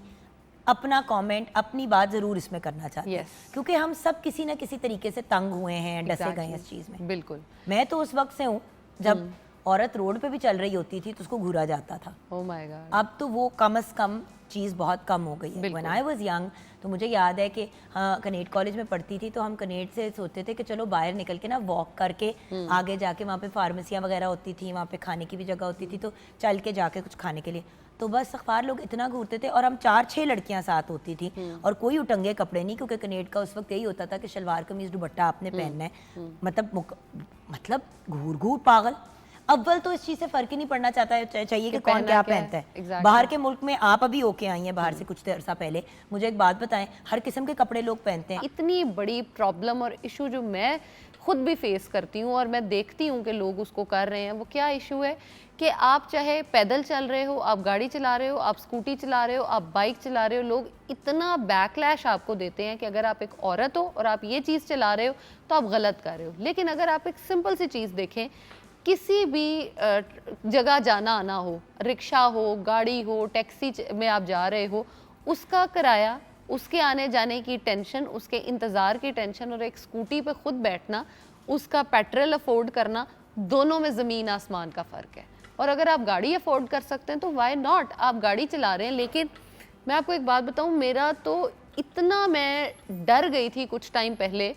अपना कमेंट, अपनी बात जरूर इसमें करना चाहती है, क्योंकि हम सब किसी ना किसी तरीके से तंग हुए हैं, डसे गए हैं इस चीज में। बिल्कुल। मैं तो उस वक्त से हूँ जब औरत रोड पे भी चल रही होती थी तो उसको घूरा जाता था। Oh my God. अब तो वो कम से कम चीज़ बहुत कम हो गई है। व्हेन आई वाज यंग तो मुझे याद है कि हाँ, कनेट कॉलेज में पढ़ती थी तो हम कनेट से सोचते थे कि चलो बाहर निकल के ना वॉक करके आगे जाके वहाँ पे फार्मेसियाँ वगैरह होती थी, वहाँ पे खाने की भी जगह होती थी, तो चल के जाके कुछ खाने के लिए तो बस अखबार लोग इतना घूरते थे और हम 4-6 लड़कियां साथ होती थी और कोई उटंगे कपड़े नहीं, क्योंकि कनेट का उस वक्त यही होता था कि शलवार कमीज दुपट्टा आपने पहनना है, मतलब घूर घूर पागल। अव्वल तो इस चीज से फर्क ही नहीं पड़ना चाहता है, चाहिए कि कौन क्या पहनता है। बाहर के मुल्क में आप अभी होके आई हैं बाहर से कुछ अर्सा पहले, मुझे एक बात बताएं, हर किस्म के कपड़े लोग पहनते हैं। इतनी बड़ी प्रॉब्लम और इशू जो मैं खुद भी फेस करती हूँ और मैं देखती हूँ कि लोग उसको कर रहे हैं, वो क्या इशू है कि आप चाहे पैदल चल रहे हो, आप गाड़ी चला रहे हो, आप स्कूटी चला रहे हो, आप बाइक चला रहे हो, लोग इतना बैकलैश आपको देते हैं कि अगर आप एक औरत हो और आप ये चीज़ चला रहे हो तो आप गलत कर रहे हो। लेकिन अगर आप एक सिंपल सी चीज़ देखें, किसी भी जगह जाना आना हो, रिक्शा हो, गाड़ी हो, टैक्सी में आप जा रहे हो, उसका किराया, उसके आने जाने की टेंशन, उसके इंतज़ार की टेंशन और एक स्कूटी पे खुद बैठना, उसका पेट्रोल अफोर्ड करना, दोनों में ज़मीन आसमान का फ़र्क है। और अगर आप गाड़ी अफोर्ड कर सकते हैं तो वाई नॉट, आप गाड़ी चला रहे हैं। लेकिन मैं आपको एक बात बताऊं, मेरा तो इतना, मैं डर गई थी कुछ टाइम पहले।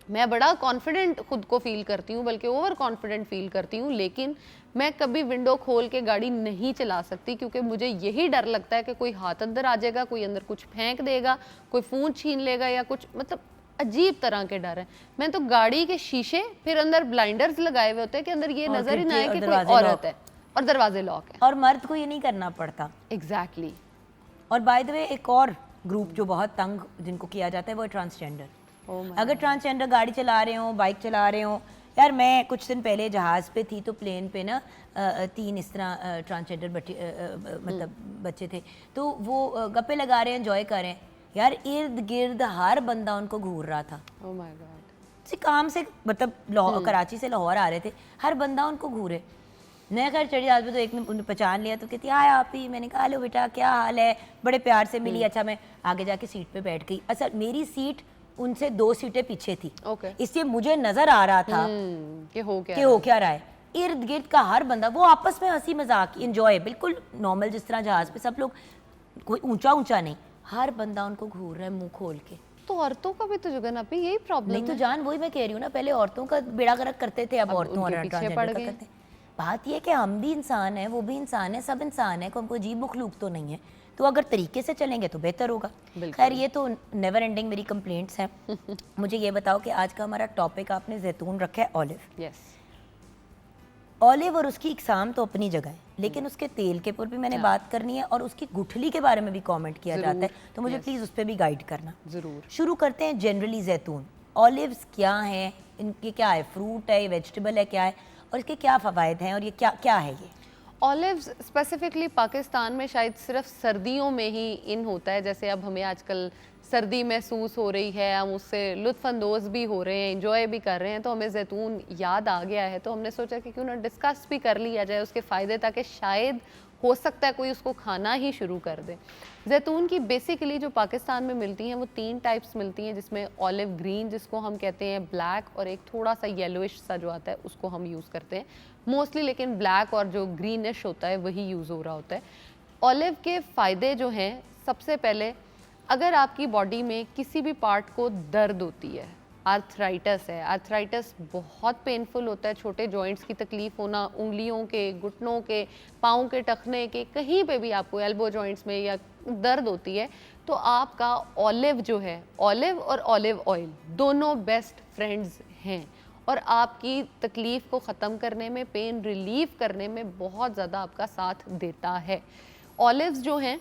मैं बड़ा कॉन्फिडेंट खुद को फील करती हूँ, बल्कि ओवर कॉन्फिडेंट फील करती हूँ, लेकिन मैं कभी विंडो खोल के गाड़ी नहीं चला सकती, क्योंकि मुझे यही डर लगता है कि कोई हाथ अंदर आ जाएगा, कोई अंदर कुछ फेंक देगा, कोई फ़ोन छीन लेगा या कुछ, मतलब अजीब तरह के डर है। मैं तो गाड़ी के शीशे, फिर अंदर ब्लाइंडर्स लगाए हुए होते हैं कि अंदर ये नजर ही ना आए कि कोई औरत है, और दरवाजे लॉक है। और मर्द को ये नहीं करना पड़ता। एग्जैक्टली। और बाय द वे एक और ग्रुप जो बहुत तंग जिनको किया जाता है वो ट्रांसजेंडर। अगर ट्रांसजेंडर गाड़ी चला रहे हो, बाइक चला रहे हो, यार मैं कुछ दिन पहले जहाज़ पे थी तो प्लेन पे ना 3 इस तरह ट्रांसजेंडर मतलब बच्चे थे, तो वो गप्पे लगा रहे हैं, एंजॉय कर रहे हैं, यार इर्द गिर्द हर बंदा उनको घूर रहा था। Oh my God. से काम से, मतलब कराची से लाहौर आ रहे थे, हर बंदा उनको घूरे। मैं खैर चढ़ी जहाज पे तो एक ने उन्हें पहचान लिया तो कहती हाय आप ही। मैंने कहा हेलो बेटा क्या हाल है, बड़े प्यार से मिली। अच्छा मैं आगे जाके सीट पे बैठ गई। अच्छा मेरी सीट उनसे 2 सीटें पीछे थी, इसलिए मुझे नजर आ रहा था कि हो क्या रहा है। इर्द गिर्द का हर बंदा, वो आपस में हंसी मजाक एंजॉय, बिल्कुल नॉर्मल जिस तरह जहाज पे सब लोग, कोई ऊंचा ऊंचा नहीं, हर बंदा उनको घूर रहा है मुंह खोल के। तो औरतों का भी तो जुगन आप यही प्रॉब्लम नहीं तो जान, वही मैं कह रही हूँ ना, पहले औरतों का बेड़ा गर्क करते थे, अब औरतों और ट्रांसजेंडर का करते हैं। बात यह कि हम भी इंसान हैं, वो भी इंसान है, सब इंसान है, कोई अजीब मखलूक तो नहीं है। तो अगर तरीके से चलेंगे तो बेहतर होगा। खैर ये तो नेवर एंडिंग मेरी कंप्लेंट्स हैं। मुझे ये बताओ कि आज का हमारा टॉपिक आपने जैतून रखा है ऑलिव। यस। ऑलिव और उसकी इकसाम तो अपनी जगह है, लेकिन उसके तेल के ऊपर भी मैंने बात करनी है और उसकी गुठली के बारे में भी कमेंट किया जाता है, तो मुझे प्लीज़ उस पर भी गाइड करना। ज़रूर। शुरू करते हैं जनरली जैतून। ऑलिव्स क्या हैं, इनके क्या है, फ्रूट है, वेजिटेबल है, क्या है, और इसके क्या फ़वाइद हैं, और ये क्या क्या है ये ऑलिव्स? स्पेसिफिकली पाकिस्तान में शायद सिर्फ सर्दियों में ही इन होता है। जैसे अब हमें आजकल सर्दी महसूस हो रही है, हम उससे लुत्फ़अंदोज़ भी हो रहे हैं, इंजॉय भी कर रहे हैं, तो हमें जैतून याद आ गया है, तो हमने सोचा कि क्यों ना डिस्कस भी कर लिया जाए उसके फ़ायदे, ताकि शायद हो सकता है कोई उसको खाना ही शुरू कर दे। जैतून की बेसिकली जो पाकिस्तान में मिलती हैं वो 3 टाइप्स मिलती हैं, जिसमें ऑलिव ग्रीन जिसको हम कहते हैं, ब्लैक, और एक थोड़ा सा येलोइश सा जो आता है उसको हम यूज़ करते हैं मोस्टली, लेकिन ब्लैक और जो ग्रीनिश होता है वही यूज़ हो रहा होता है। ऑलिव के फ़ायदे जो हैं, सबसे पहले अगर आपकी बॉडी में किसी भी पार्ट को दर्द होती है, आर्थराइटिस है, आर्थराइटिस बहुत पेनफुल होता है, छोटे जॉइंट्स की तकलीफ़ होना, उंगलियों के, घुटनों के, पाँव के टखने के, कहीं पे भी आपको एल्बो जॉइंट्स में या दर्द होती है, तो आपका ऑलिव जो है, ऑलिव और ऑलिव ऑयल दोनों बेस्ट फ्रेंड्स हैं और आपकी तकलीफ़ को ख़त्म करने में, पेन रिलीफ करने में बहुत ज़्यादा आपका साथ देता है। ऑलिव्स जो हैं,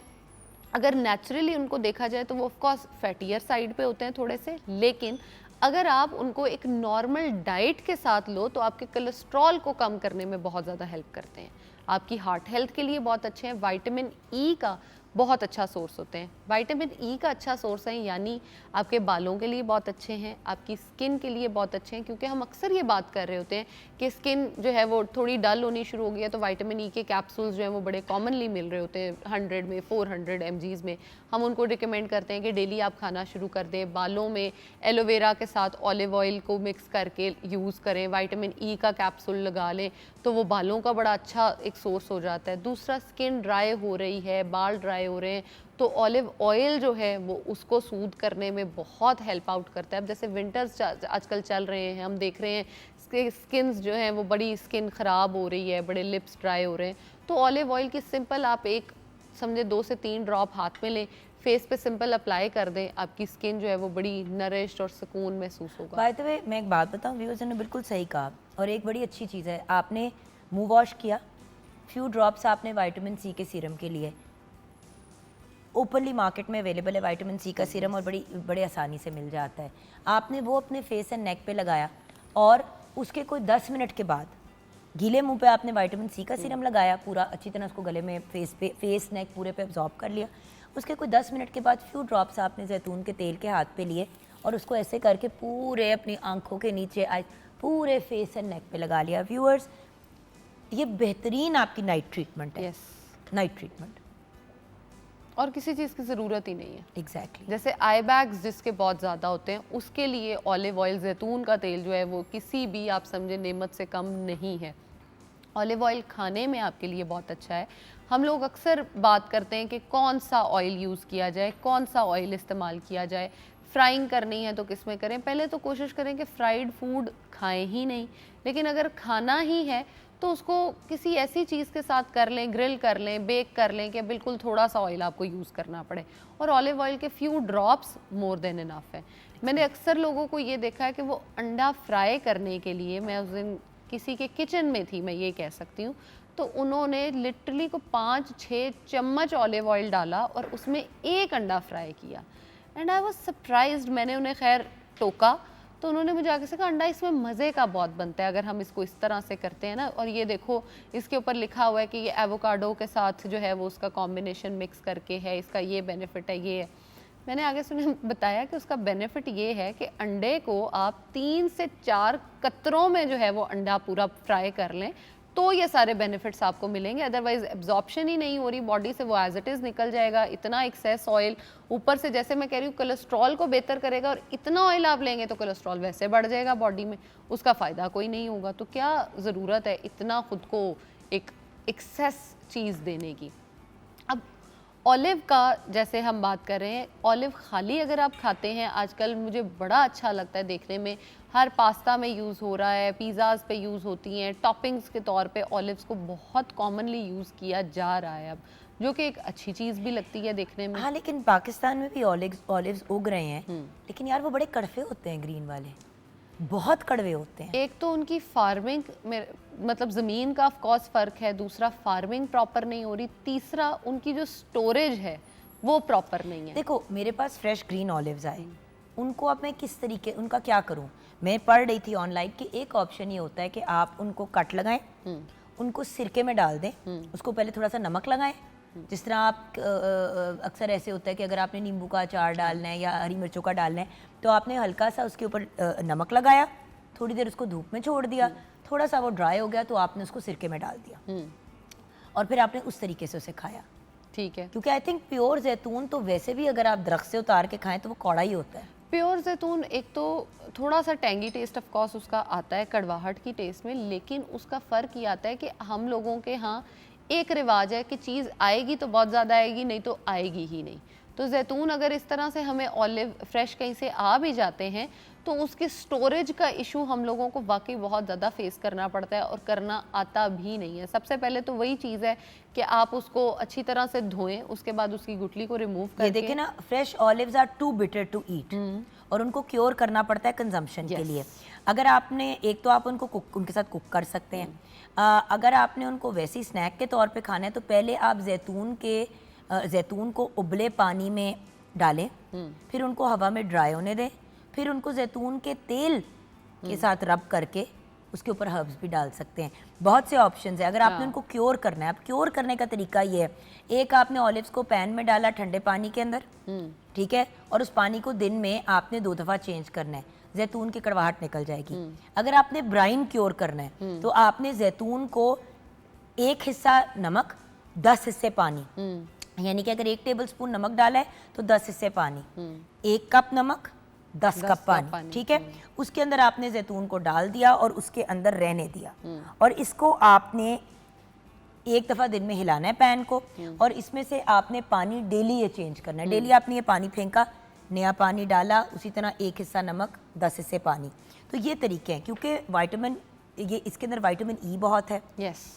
अगर नेचुरली उनको देखा जाए तो वो ऑफकोर्स फैटियर साइड पे होते हैं थोड़े से, लेकिन अगर आप उनको एक नॉर्मल डाइट के साथ लो तो आपके कोलेस्ट्रॉल को कम करने में बहुत ज़्यादा हेल्प करते हैं, आपकी हार्ट हेल्थ के लिए बहुत अच्छे हैं। विटामिन ई का बहुत अच्छा सोर्स होते हैं। विटामिन ई का अच्छा सोर्स है, यानी आपके बालों के लिए बहुत अच्छे हैं, आपकी स्किन के लिए बहुत अच्छे हैं, क्योंकि हम अक्सर ये बात कर रहे होते हैं कि स्किन जो है वो थोड़ी डल होनी शुरू हो गई है, तो विटामिन ई के कैप्सूल्स जो हैं वो बड़े कॉमनली मिल रहे होते हैं 100 में 400 mg में। हम उनको रिकमेंड करते हैं कि डेली आप खाना शुरू कर दें। बालों में एलोवेरा के साथ ऑलिव ऑयल को मिक्स करके यूज़ करें, विटामिन ई का कैप्सूल लगा लें, तो वो बालों का बड़ा अच्छा एक सोर्स हो जाता है। दूसरा, स्किन ड्राई हो रही है, बाल ड्राई हो रहे हैं, तो ऑलिव ऑयल जो है वो उसको सूद करने में बहुत हेल्प आउट करता है। अब जैसे विंटर्स आजकल चल रहे हैं, हम देख रहे हैं स्किन्स जो हैं वो बड़ी स्किन ख़राब हो रही है, बड़े लिप्स ड्राई हो रहे हैं, तो ऑलिव ऑयल की सिंपल आप एक समझे 2 से 3 ड्रॉप हाथ में लें, फेस पे सिंपल अप्लाई कर दें, आपकी स्किन जो है वो बड़ी नरिश्ड और सुकून महसूस होगा। बाय द वे मैं एक बात बताऊं, व्यूअर्स ने बिल्कुल सही कहा, और एक बड़ी अच्छी चीज़ है, आपने मुंह वॉश किया, फ्यू ड्रॉप्स आपने विटामिन सी के सीरम के लिए, ओपनली मार्केट में अवेलेबल है विटामिन सी का सीरम और बड़े आसानी से मिल जाता है। आपने वो अपने फेस एंड नेक पे लगाया और उसके कोई 10 मिनट के बाद गीले मुंह पे आपने विटामिन सी का सीरम लगाया, पूरा अच्छी तरह उसको गले में फेस नेक पूरे पे अब्जॉर्ब कर लिया। उसके कोई 10 मिनट के बाद फ्यू ड्रॉप्स आपने जैतून के तेल के हाथ पे लिए और उसको ऐसे करके पूरे अपनी आंखों के नीचे पूरे फेस एंड नेक पे लगा लिया। व्यूअर्स, ये बेहतरीन आपकी नाइट ट्रीटमेंट है। नाइट ट्रीटमेंट, और किसी चीज़ की ज़रूरत ही नहीं है। एग्जैक्टली। जैसे आई बैग्स जिसके बहुत ज़्यादा होते हैं, उसके लिए ऑलिव ऑयल, जैतून का तेल जो है वो किसी भी आप समझे नेमत से कम नहीं है। ऑलिव ऑयल खाने में आपके लिए बहुत अच्छा है। हम लोग अक्सर बात करते हैं कि कौन सा ऑयल यूज़ किया जाए, कौन सा ऑयल इस्तेमाल किया जाए। फ्राइंग करनी है तो किस में करें? पहले तो कोशिश करें कि फ्राइड फूड खाएं ही नहीं, लेकिन अगर खाना ही है तो उसको किसी ऐसी चीज़ के साथ कर लें, ग्रिल कर लें, बेक कर लें कि बिल्कुल थोड़ा सा ऑयल आपको यूज़ करना पड़े। और ऑलिव ऑयल के few drops more than enough है। मैंने अक्सर लोगों को ये देखा है कि वो अंडा फ्राई करने के लिए, मैं उस दिन किसी के किचन में थी, मैं ये कह सकती हूँ, तो उन्होंने लिटरली को 5-6 चम्मच ऑलिव ऑयल डाला और उसमें एक अंडा फ्राई किया। And I was surprised. मैंने उन्हें खैर टोका तो उन्होंने मुझे आगे से कहा अंडा इसमें मज़े का बहुत बनता है अगर हम इसको इस तरह से करते हैं ना। और ये देखो, इसके ऊपर लिखा हुआ है कि ये एवोकाडो के साथ जो है वो उसका कॉम्बिनेशन मिक्स करके है, इसका ये बेनिफिट है, ये है। मैंने आगे से उन्हें बताया कि उसका बेनिफिट ये है कि अंडे को आप 3 से 4 कतरों में जो है वो अंडा पूरा फ्राई कर लें तो ये सारे बेनिफिट्स आपको मिलेंगे। अदरवाइज एब्जॉर्प्शन ही नहीं हो रही बॉडी से, वो एज इट इज़ निकल जाएगा। इतना एक्सेस ऑयल ऊपर से, जैसे मैं कह रही हूँ, कोलेस्ट्रॉल को बेहतर करेगा, और इतना ऑयल आप लेंगे तो कोलेस्ट्रॉल वैसे बढ़ जाएगा बॉडी में, उसका फ़ायदा कोई नहीं होगा। तो क्या ज़रूरत है इतना ख़ुद को एक एक्सेस चीज़ देने की। अब ऑलिव का जैसे हम बात कर रहे हैं, ऑलिव खाली अगर आप खाते हैं, आजकल मुझे बड़ा अच्छा लगता है देखने में, हर पास्ता में यूज़ हो रहा है, पिज़्ज़ाज़ पे यूज़ होती हैं, टॉपिंग्स के तौर पे ऑलिव्स को बहुत कॉमनली यूज़ किया जा रहा है अब, जो कि एक अच्छी चीज़ भी लगती है देखने में। हाँ, लेकिन पाकिस्तान में भी ऑलिव्स उग रहे हैं, लेकिन यार वो बड़े कड़वे होते हैं, ग्रीन वाले बहुत कड़वे होते हैं। एक तो उनकी फार्मिंग में मतलब ज़मीन का ऑफ कोर्स फ़र्क है, दूसरा फार्मिंग प्रॉपर नहीं हो रही, तीसरा उनकी जो स्टोरेज है वो प्रॉपर नहीं है। देखो, मेरे पास फ्रेश ग्रीन ऑलिव्स आए, उनको अब मैं किस तरीके, उनका क्या करूं? मैं पढ़ रही थी ऑनलाइन कि एक ऑप्शन ये होता है कि आप उनको कट लगाएं, उनको सिरके में डाल दें, उसको पहले थोड़ा सा नमक लगाएं। जिस तरह आप अक्सर ऐसे होता है कि अगर आपने नींबू का अचार डालना है या हरी मिर्चों का डालना है, तो आपने हल्का सा उसके ऊपर नमक लगाया, थोड़ी देर उसको धूप में छोड़ दिया, थोड़ा सा वो ड्राई हो गया तो आपने उसको सिरके में डाल दिया और फिर आपने उस तरीके से उसे खाया। ठीक है, क्योंकि आई थिंक प्योर जैतून तो वैसे भी अगर आप दरख्त से उतार के खाएं तो वो कौड़ा ही होता है। प्योर जैतून एक तो थोड़ा सा टेंगी टेस्ट ऑफ कोर्स उसका आता है, कड़वाहट की टेस्ट में, लेकिन उसका फ़र्क ये आता है कि हम लोगों के यहाँ एक रिवाज है कि चीज़ आएगी तो बहुत ज़्यादा आएगी, नहीं तो आएगी ही नहीं। तो जैतून अगर इस तरह से हमें ऑलिव फ्रेश कहीं से आ भी जाते हैं तो उसकी स्टोरेज का इशू हम लोगों को वाकई बहुत ज़्यादा फेस करना पड़ता है और करना आता भी नहीं है। सबसे पहले तो वही चीज़ है कि आप उसको अच्छी तरह से धोएं, उसके बाद उसकी गुठली को रिमूव करके। ये देखिए ना, fresh olives are too bitter to eat और उनको क्योर करना पड़ता है कंजम्पशन के लिए। अगर आपने एक तो आप उनको उनके साथ कुक कर सकते हैं, अगर आपने उनको वैसे ही स्नैक के तौर पे खाना है तो पहले आप जैतून को उबले पानी में डालें, फिर उनको हवा में ड्राई होने दें, फिर उनको जैतून के तेल के साथ रब करके उसके ऊपर हर्ब्स भी डाल सकते हैं, बहुत से ऑप्शंस है। अगर आपने उनको क्योर करना है, अब क्योर करने का तरीका ये है, एक आपने ऑलिव्स को पैन में डाला ठंडे पानी के अंदर, ठीक है, और उस पानी को दिन में आपने 2 दफ़ा चेंज करना है, जैतून की कड़वाहट निकल जाएगी। अगर आपने ब्राइन क्योर करना है तो आपने जैतून को 1 हिस्सा नमक 10 हिस्से पानी, यानी कि अगर 1 टेबलस्पून नमक डाला है तो 10 हिस्से पानी, 1 कप नमक 10 कप पानी, ठीक है। उसके अंदर आपने जैतून को डाल दिया और उसके अंदर रहने दिया, और इसको आपने 1 दफ़ा दिन में हिलाना है पैन को, और इसमें से आपने पानी डेली ये चेंज करना है। डेली आपने ये पानी फेंका, नया पानी डाला, उसी तरह 1 हिस्सा नमक 10 हिस्से पानी। तो ये तरीके हैं, क्योंकि विटामिन, ये इसके अंदर विटामिन ई बहुत है,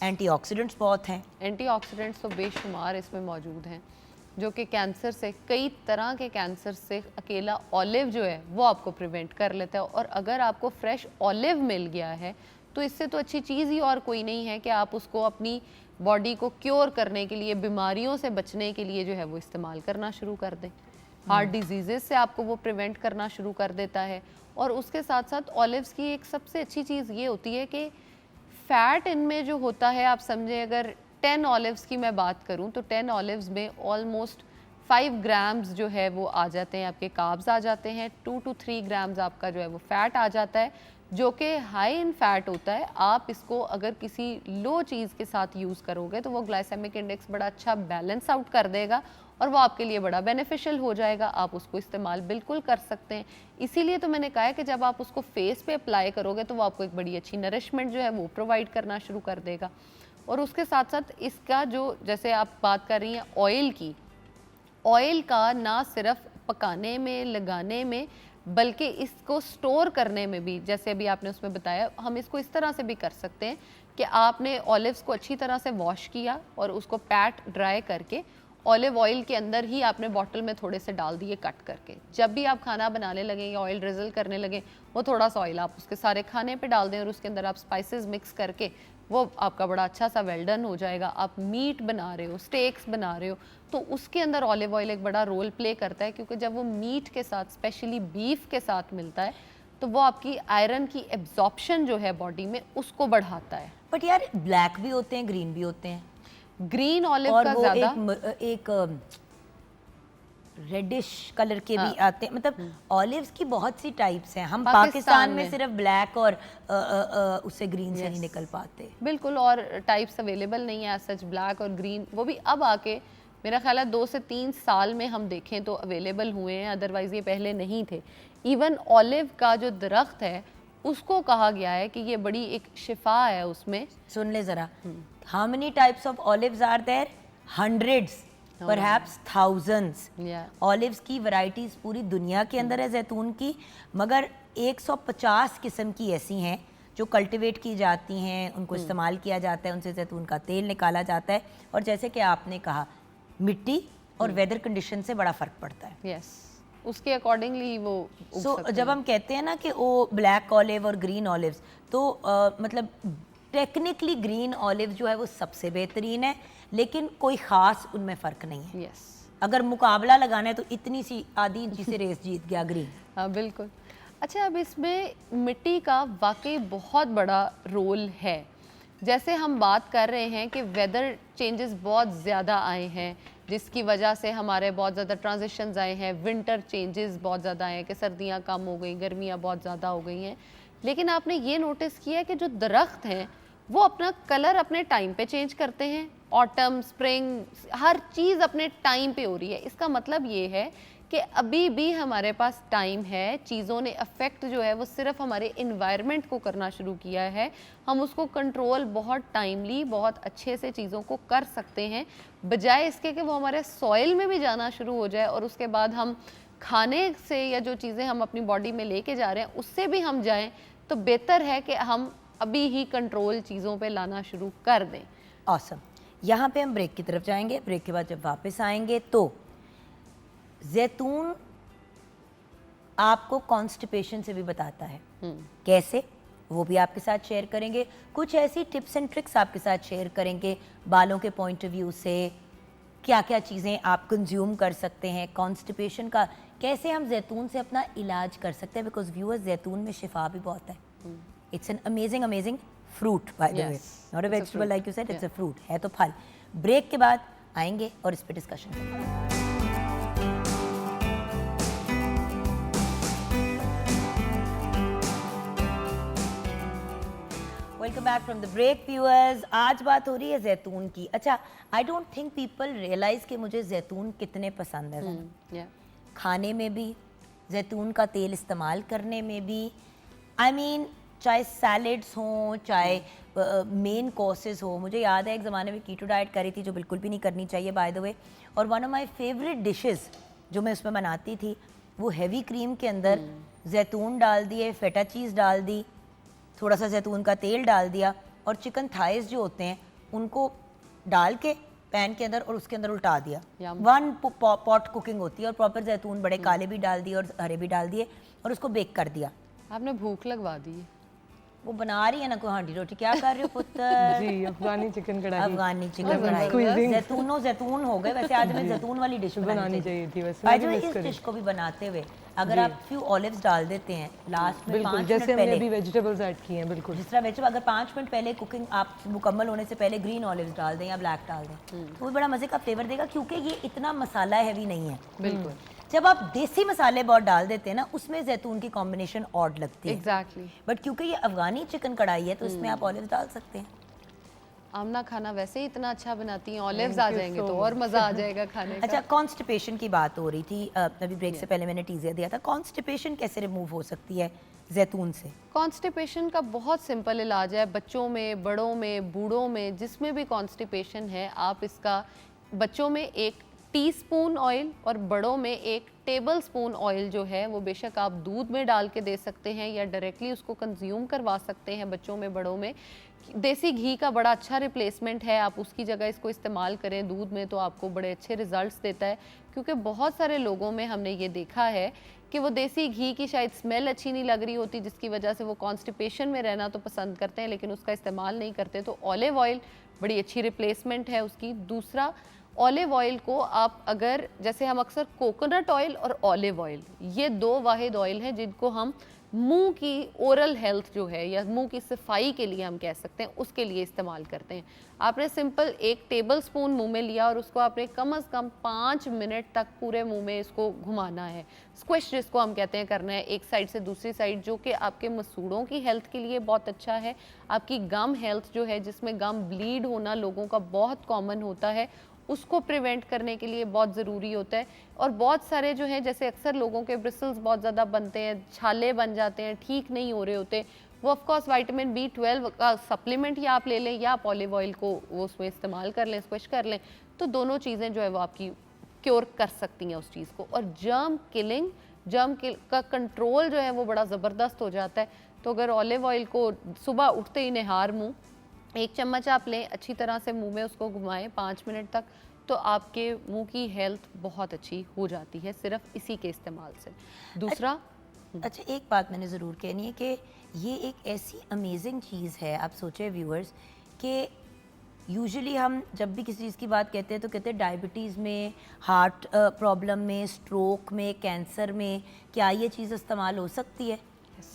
एंटीऑक्सीडेंट्स बहुत हैं। एंटीऑक्सीडेंट्स तो बेशुमार इसमें मौजूद हैं, जो कि कैंसर से, कई तरह के कैंसर से अकेला ऑलिव जो है वो आपको प्रिवेंट कर लेता है। और अगर आपको फ्रेश ऑलिव मिल गया है तो इससे तो अच्छी चीज़ ही और कोई नहीं है कि आप उसको अपनी बॉडी को क्योर करने के लिए, बीमारियों से बचने के लिए जो है वो इस्तेमाल करना शुरू कर दें। हार्ट डिजीज़ से आपको वो प्रिवेंट करना शुरू कर देता है। और उसके साथ साथ ऑलिव्स की एक सबसे अच्छी चीज़ ये होती है कि फ़ैट इनमें जो होता है, आप समझें अगर 10 ऑलिव्स की मैं बात करूं तो 10 ऑलिव्स में ऑलमोस्ट 5 ग्राम्स जो है वो आ जाते हैं, आपके कार्ब्स आ जाते हैं, 2 to 3 ग्राम्स आपका जो है वो फ़ैट आ जाता है, जो कि हाई इन फैट होता है। आप इसको अगर किसी लो चीज़ के साथ यूज़ करोगे तो वो ग्लाइसेमिक इंडेक्स बड़ा अच्छा बैलेंस आउट कर देगा और वो आपके लिए बड़ा बेनिफिशियल हो जाएगा। आप उसको इस्तेमाल बिल्कुल कर सकते हैं। इसीलिए तो मैंने कहा है कि जब आप उसको फेस पे अप्लाई करोगे तो वो आपको एक बड़ी अच्छी नरिशमेंट जो है वो प्रोवाइड करना शुरू कर देगा। और उसके साथ साथ इसका जो, जैसे आप बात कर रही हैं ऑयल की, ऑयल का ना सिर्फ पकाने में, लगाने में, बल्कि इसको स्टोर करने में भी, जैसे अभी आपने उसमें बताया, हम इसको इस तरह से भी कर सकते हैं कि आपने ऑलिव्स को अच्छी तरह से वॉश किया और उसको पैट ड्राई करके ऑलिव ऑयल के अंदर ही आपने बॉटल में थोड़े से डाल दिए कट करके। जब भी आप खाना बनाने लगें या ऑयल ड्रिजल करने लगें, वो थोड़ा सा ऑयल आप उसके सारे खाने पे डाल दें और उसके अंदर आप स्पाइसेस मिक्स करके वो आपका बड़ा अच्छा सा वेल डन हो जाएगा। आप मीट बना रहे हो, स्टेक्स बना रहे हो, तो उसके अंदर ऑलिव ऑयल एक बड़ा रोल प्ले करता है, क्योंकि जब वो मीट के साथ, स्पेशली बीफ के साथ मिलता है, तो वो आपकी आयरन की एब्जॉर्प्शन जो है बॉडी में उसको बढ़ाता है। बट यार ब्लैक भी होते हैं, ग्रीन भी होते हैं। ग्रीन ऑलिव का ज्यादा, एक रेडिश कलर के भी आते हैं। मतलब ऑलिव्स की बहुत सी टाइप्स हैं। हम पाकिस्तान में सिर्फ ब्लैक और उससे ग्रीन से नहीं निकल पाते। बिल्कुल, और टाइप्स अवेलेबल नहीं है सच ब्लैक और ग्रीन। वो भी अब आके मेरा ख्याल है 2 से 3 साल में हम देखें तो अवेलेबल हुए हैं, अदरवाइज ये पहले नहीं थे। इवन ऑलिव का जो दरख्त है उसको कहा गया है कि ये बड़ी एक शिफा है उसमें। सुन ले जरा, how many types of olives are there? Hundreds, perhaps thousands. Olives की वैरायटीज पूरी दुनिया के अंदर है जैतून की, मगर 150 किस्म की ऐसी हैं जो कल्टीवेट की जाती हैं, उनको इस्तेमाल किया जाता है, उनसे जैतून का तेल निकाला जाता है। और जैसे कि आपने कहा, मिट्टी और वेदर कंडीशन से बड़ा फ़र्क पड़ता है। यस, उसके अकॉर्डिंगली वो जब हम कहते हैं ना कि वो ब्लैक ऑलिव और ग्रीन ऑलिव्स, तो मतलब टेक्निकली ग्रीन ऑलिव जो है वो सबसे बेहतरीन है, लेकिन कोई ख़ास उनमें फ़र्क नहीं है। यस, अगर मुकाबला लगाना है तो इतनी सी आधी इंची से रेस जीत गया ग्रीन। हाँ बिल्कुल। अच्छा, अब इसमें मिट्टी का वाकई बहुत बड़ा रोल है। जैसे हम बात कर रहे हैं कि वेदर चेंजेस बहुत ज़्यादा आए हैं, जिसकी वजह से हमारे बहुत ज़्यादा ट्रांजिशंस आए हैं, विंटर चेंजेस बहुत ज़्यादा आए हैं कि सर्दियाँ कम हो गई, गर्मियाँ बहुत ज़्यादा हो गई हैं। लेकिन आपने ये नोटिस किया है कि जो दरख्त हैं वो अपना कलर अपने टाइम पे चेंज करते हैं। ऑटम, स्प्रिंग, हर चीज़ अपने टाइम पे हो रही है। इसका मतलब ये है कि अभी भी हमारे पास टाइम है। चीज़ों ने अफेक्ट जो है वो सिर्फ हमारे इन्वायरमेंट को करना शुरू किया है। हम उसको कंट्रोल बहुत टाइमली, बहुत अच्छे से चीज़ों को कर सकते हैं, बजाय इसके कि वो हमारे सॉइल में भी जाना शुरू हो जाए और उसके बाद हम खाने से या जो चीज़ें हम अपनी बॉडी में लेके जा रहे हैं उससे भी हम जाएं। तो बेहतर है कि हम अभी ही कंट्रोल चीज़ों पे लाना शुरू कर दें। ऑसम। यहाँ पे हम ब्रेक की तरफ जाएंगे। ब्रेक के बाद जब वापस आएंगे तो जैतून आपको कॉन्स्टिपेशन से भी बताता है। कैसे, वो भी आपके साथ शेयर करेंगे। कुछ ऐसी टिप्स एंड ट्रिक्स आपके साथ शेयर करेंगे बालों के पॉइंट ऑफ व्यू से, क्या क्या चीज़ें आप कंज्यूम कर सकते हैं, कॉन्स्टिपेशन का कैसे हम जैतून से अपना इलाज कर सकते हैं, बिकॉज व्यूअर्स जैतून में शिफा भी बहुत है। It's an amazing amazing fruit by the way, Yes, not a it's a vegetable fruit. Like you said, it's a Yeah. Fruit, है तो फल। ब्रेक के बाद आएंगे और इस पे डिस्कशन करेंगे। Welcome back from the break viewers. आज बात हो रही है जैतून की। अच्छा, I don't think people realise कि मुझे जैतून कितने पसंद है। Yeah. खाने में भी, जैतून का तेल इस्तेमाल करने में भी, आई मीन चाहे सैलड्स हों, चाहे मेन कोर्सेज हो। मुझे याद है एक ज़माने में कीटो डाइट करी थी, जो बिल्कुल भी नहीं करनी चाहिए बाय द वे, और one of my favourite dishes जो मैं उसमें बनाती थी, वो हैवी क्रीम के अंदर जैतून डाल दिए, फेटा चीज़ डाल दी, थोड़ा सा जैतून का तेल डाल दिया, और चिकन थाइस जो होते हैं उनको डाल के पैन के अंदर और उसके अंदर उल्टा दिया। Yum. 1 पॉट कुकिंग होती है, और प्रॉपर जैतून बड़े काले भी डाल दिए और हरे भी डाल दिए, और उसको बेक कर दिया। आपने भूख लगवा दी है। वो बना रही है ना कोई हांडी रोटी, क्या कर रहे हो पुत्र? जी, अफगानी चिकन कढ़ाई अफगानी चिकन Squeezing. कढ़ाई, जैतूनों जैतून हो गए। वैसे आज हमें जैतून वाली डिश बनानी चाहिए थी वैसे, By मैं the भी way, miss इस करी। डिश को भी बनाते हुए अगर आप फ्यू ऑलिव्स डाल देते हैं लास्ट में बिल्कुल, 5 जैसे मिनट हमने पहले, अभी वेजिटेबल्स ऐड किए हैं, बिल्कुल। जिस तरह वेजिटेबल अगर 5 मिनट पहले कुकिंग आप मुकम्मल होने से पहले ग्रीन ऑलिव्स डाल दें या ब्लैक डाल दें, तो वो बड़ा मज़े का फ्लेवर देगा, क्योंकि ये इतना मसाला हैवी नहीं है। बिल्कुल। जब आप देसी मसाले बहुत डाल देते हैं ना, उसमें जैतून की कॉम्बिनेशन ऑड लगती है। एग्जैक्टली। बट क्योंकि ये अफगानी चिकन कढ़ाई है, तो इसमें आप ऑलिव्स डाल सकते हैं। आमना खाना वैसे ही इतना अच्छा बनाती हैं, ऑलिव्स आ Thank you जाएंगे so तो और मज़ा आ जाएगा खाने का। अच्छा, कॉन्स्टिपेशन की बात हो रही थी, अभी ब्रेक से पहले मैंने टीजर दिया था। कॉन्स्टिपेशन कैसे रिमूव हो सकती है जैतून से? कॉन्स्टिपेशन का बहुत सिंपल इलाज है। बच्चों में, बड़ों में, बूढ़ों में, जिसमें भी कॉन्स्टिपेशन है, आप इसका बच्चों में 1 टीस्पून ऑयल और बड़ों में 1 टेबल स्पून ऑयल जो है वो बेशक आप दूध में डाल के दे सकते हैं या डायरेक्टली उसको कंज्यूम करवा सकते हैं बच्चों में, बड़ों में। देसी घी का बड़ा अच्छा रिप्लेसमेंट है, आप उसकी जगह इसको इस्तेमाल करें दूध में तो आपको बड़े अच्छे रिजल्ट्स देता है। क्योंकि बहुत सारे लोगों में हमने ये देखा है कि वो देसी घी की शायद स्मेल अच्छी नहीं लग रही होती, जिसकी वजह से वो कॉन्स्टिपेशन में रहना तो पसंद करते हैं लेकिन उसका इस्तेमाल नहीं करते। तो ऑलिव ऑयल बड़ी अच्छी रिप्लेसमेंट है उसकी। दूसरा, ऑलिव ऑयल को आप अगर, जैसे हम अक्सर कोकोनट ऑयल और ऑलिव ऑयल, ये 2 वाहिद ऑयल हैं जिनको हम मुंह की ओरल हेल्थ जो है या मुंह की सफाई के लिए हम कह सकते हैं, उसके लिए इस्तेमाल करते हैं। आपने सिंपल 1 टेबल स्पून मुँह में लिया और उसको आपने कम से कम 5 मिनट तक पूरे मुंह में इसको घुमाना है, स्क्विश जिसको हम कहते हैं करना है, एक साइड से दूसरी साइड, जो कि आपके मसूड़ों की हेल्थ के लिए बहुत अच्छा है। आपकी गम हेल्थ जो है, जिसमें गम ब्लीड होना लोगों का बहुत कॉमन होता है, उसको प्रिवेंट करने के लिए बहुत ज़रूरी होता है। और बहुत सारे जो है, जैसे अक्सर लोगों के ब्रिसल्स बहुत ज़्यादा बनते हैं, छाले बन जाते हैं, ठीक नहीं हो रहे होते, वो ऑफकोर्स विटामिन B12 का सप्लीमेंट या आप ले लें या आप ऑलिव ऑयल को वो उसमें इस्तेमाल कर लें, स्क्विश कर लें, तो दोनों चीज़ें जो है वो आपकी क्योर कर सकती हैं उस चीज़ को। और जर्म किलिंग, का कंट्रोल जो है वो बड़ा ज़बरदस्त हो जाता है। तो अगर ऑलिव ऑयल को सुबह उठते ही निहार मुँह 1 चम्मच आप लें, अच्छी तरह से मुंह में उसको घुमाएं 5 मिनट तक, तो आपके मुंह की हेल्थ बहुत अच्छी हो जाती है सिर्फ इसी के इस्तेमाल से। दूसरा, अच्छा, एक बात मैंने ज़रूर कहनी है कि ये एक ऐसी अमेजिंग चीज़ है। आप सोचें व्यूअर्स कि यूजुअली हम जब भी किसी चीज़ की बात कहते हैं तो कहते हैं डायबिटीज़ में, हार्ट प्रॉब्लम में, स्ट्रोक में, कैंसर में क्या ये चीज़ इस्तेमाल हो सकती है?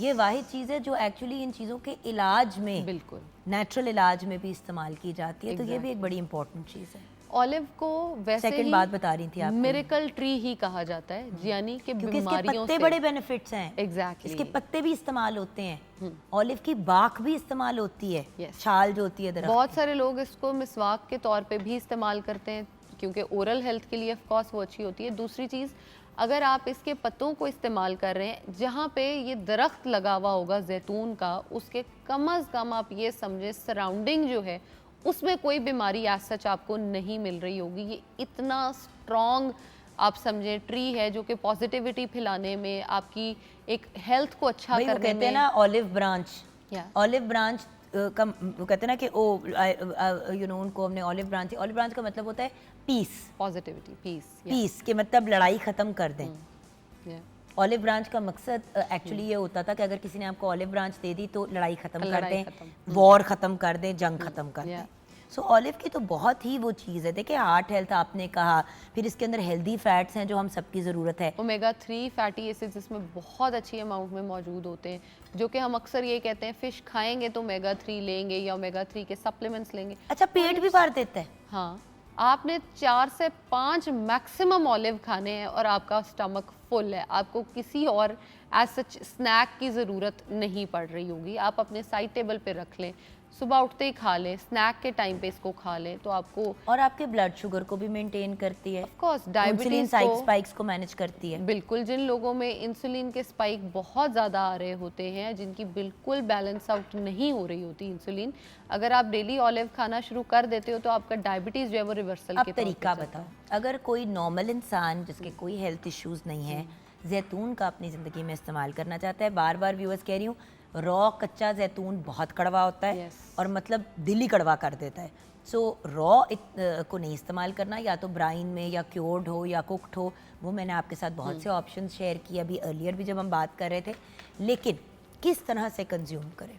ये वाहिद चीज़ है जो एक्चुअली इन चीज़ों के इलाज में, बिल्कुल नेचुरल इलाज में भी इस्तेमाल की जाती है। तो ये भी एक बड़ी इंपॉर्टेंट चीज़ है। ऑलिव को वैसे सेकंड बात बता रही थी आप, मिरेकल ट्री ही कहा जाता है, यानी कि क्योंकि इसके बीमारियों पत्ते से बड़े बेनिफिट्स हैं। एग्जैक्टली इसके पत्ते भी इस्तेमाल होते हैं, ऑलिव की बाख भी इस्तेमाल होती है, Yes. छाल जो होती है दरख्त बहुत की। सारे लोग इसको मिसवाक के तौर पे भी इस्तेमाल करते हैं क्योंकि ओरल हेल्थ के लिए ऑफ कोर्स वो अच्छी होती है। दूसरी चीज़, अगर आप इसके पत्तों को इस्तेमाल कर रहे हैं, जहाँ पे ये दरख्त लगा हुआ होगा जैतून का, उसके कम अज़ कम आप ये समझें सराउंडिंग जो है उसमें कोई बीमारी एज सच आपको नहीं मिल रही होगी। ये इतना स्ट्रॉन्ग आप समझें ट्री है जो कि पॉजिटिविटी फैलाने में, आपकी एक हेल्थ को अच्छा भाई वो करने कहते हैं में। ना olive branch, Yeah. Olive branch का वो कहते हैं ना कि उनको हमने ऑलिव ब्रांच का मतलब होता है पीस, पॉजिटिविटी, पीस, पीस के मतलब लड़ाई ख़त्म कर दें। yeah. ऑलिव ब्रांच का मकसद एक्चुअली ये होता था कि अगर किसी ने आपको ऑलिव ब्रांच दे दी तो लड़ाई ख़त्म कर लड़ाई दें, ख़त्म। वॉर ख़त्म कर दें, जंग ख़त्म कर दें। Yeah. सो ऑलिव की तो बहुत ही वो चीज़ है। देखिए हार्ट हेल्थ आपने कहा, फिर इसके अंदर हेल्दी फैट्स हैं जो हम सबकी ज़रूरत है। ओमेगा 3 फैटी एसिड्स इसमें बहुत अच्छी अमाउंट में मौजूद होते हैं, जो कि हम अक्सर ये कहते हैं फ़िश खाएंगे तो ओमेगा 3 लेंगे या ओमेगा 3 के सप्लीमेंट्स लेंगे। अच्छा, पेट भी भर देता है? हाँ, आपने 4 से 5 मैक्सिमम ऑलिव खाने हैं और आपका स्टमक फुल है। आपको किसी और एज सच स्नैक की ज़रूरत नहीं पड़ रही होगी। आप अपने साइड टेबल पे रख लें, सुबह उठते ही खा लें, स्नैक के टाइम पे इसको खा लें, तो आपको और आपके ब्लड शुगर को भी मेंटेन करती है, of course insulin diabetes spikes को मैनेज करती है। बिल्कुल, जिन लोगों में इंसुलिन के स्पाइक बहुत ज़्यादा आ रहे होते हैं, जिनकी बिल्कुल बैलेंस आउट नहीं हो रही होती इंसुलिन, अगर आप डेली ऑलिव खाना शुरू कर देते हो तो आपका डायबिटीज़ जो है वो रिवर्सल अब के तौर पे तरीका चलता बताओ, है। अगर कोई नॉर्मल इंसान जिसके कोई हेल्थ इश्यूज नहीं है जैतून का अपनी ज़िंदगी में इस्तेमाल करना चाहता है, बार बार व्यूअर्स कह रही हूँ, रॉ कच्चा जैतून बहुत कड़वा होता है Yes. और मतलब दिल ही कड़वा कर देता है। सो रॉ को नहीं इस्तेमाल करना, या तो ब्राइन में या क्योर्ड हो या कुक्ड हो, वो मैंने आपके साथ बहुत से ऑप्शन शेयर किए अभी अर्लियर भी जब हम बात कर रहे थे, लेकिन किस तरह से कंज्यूम करें?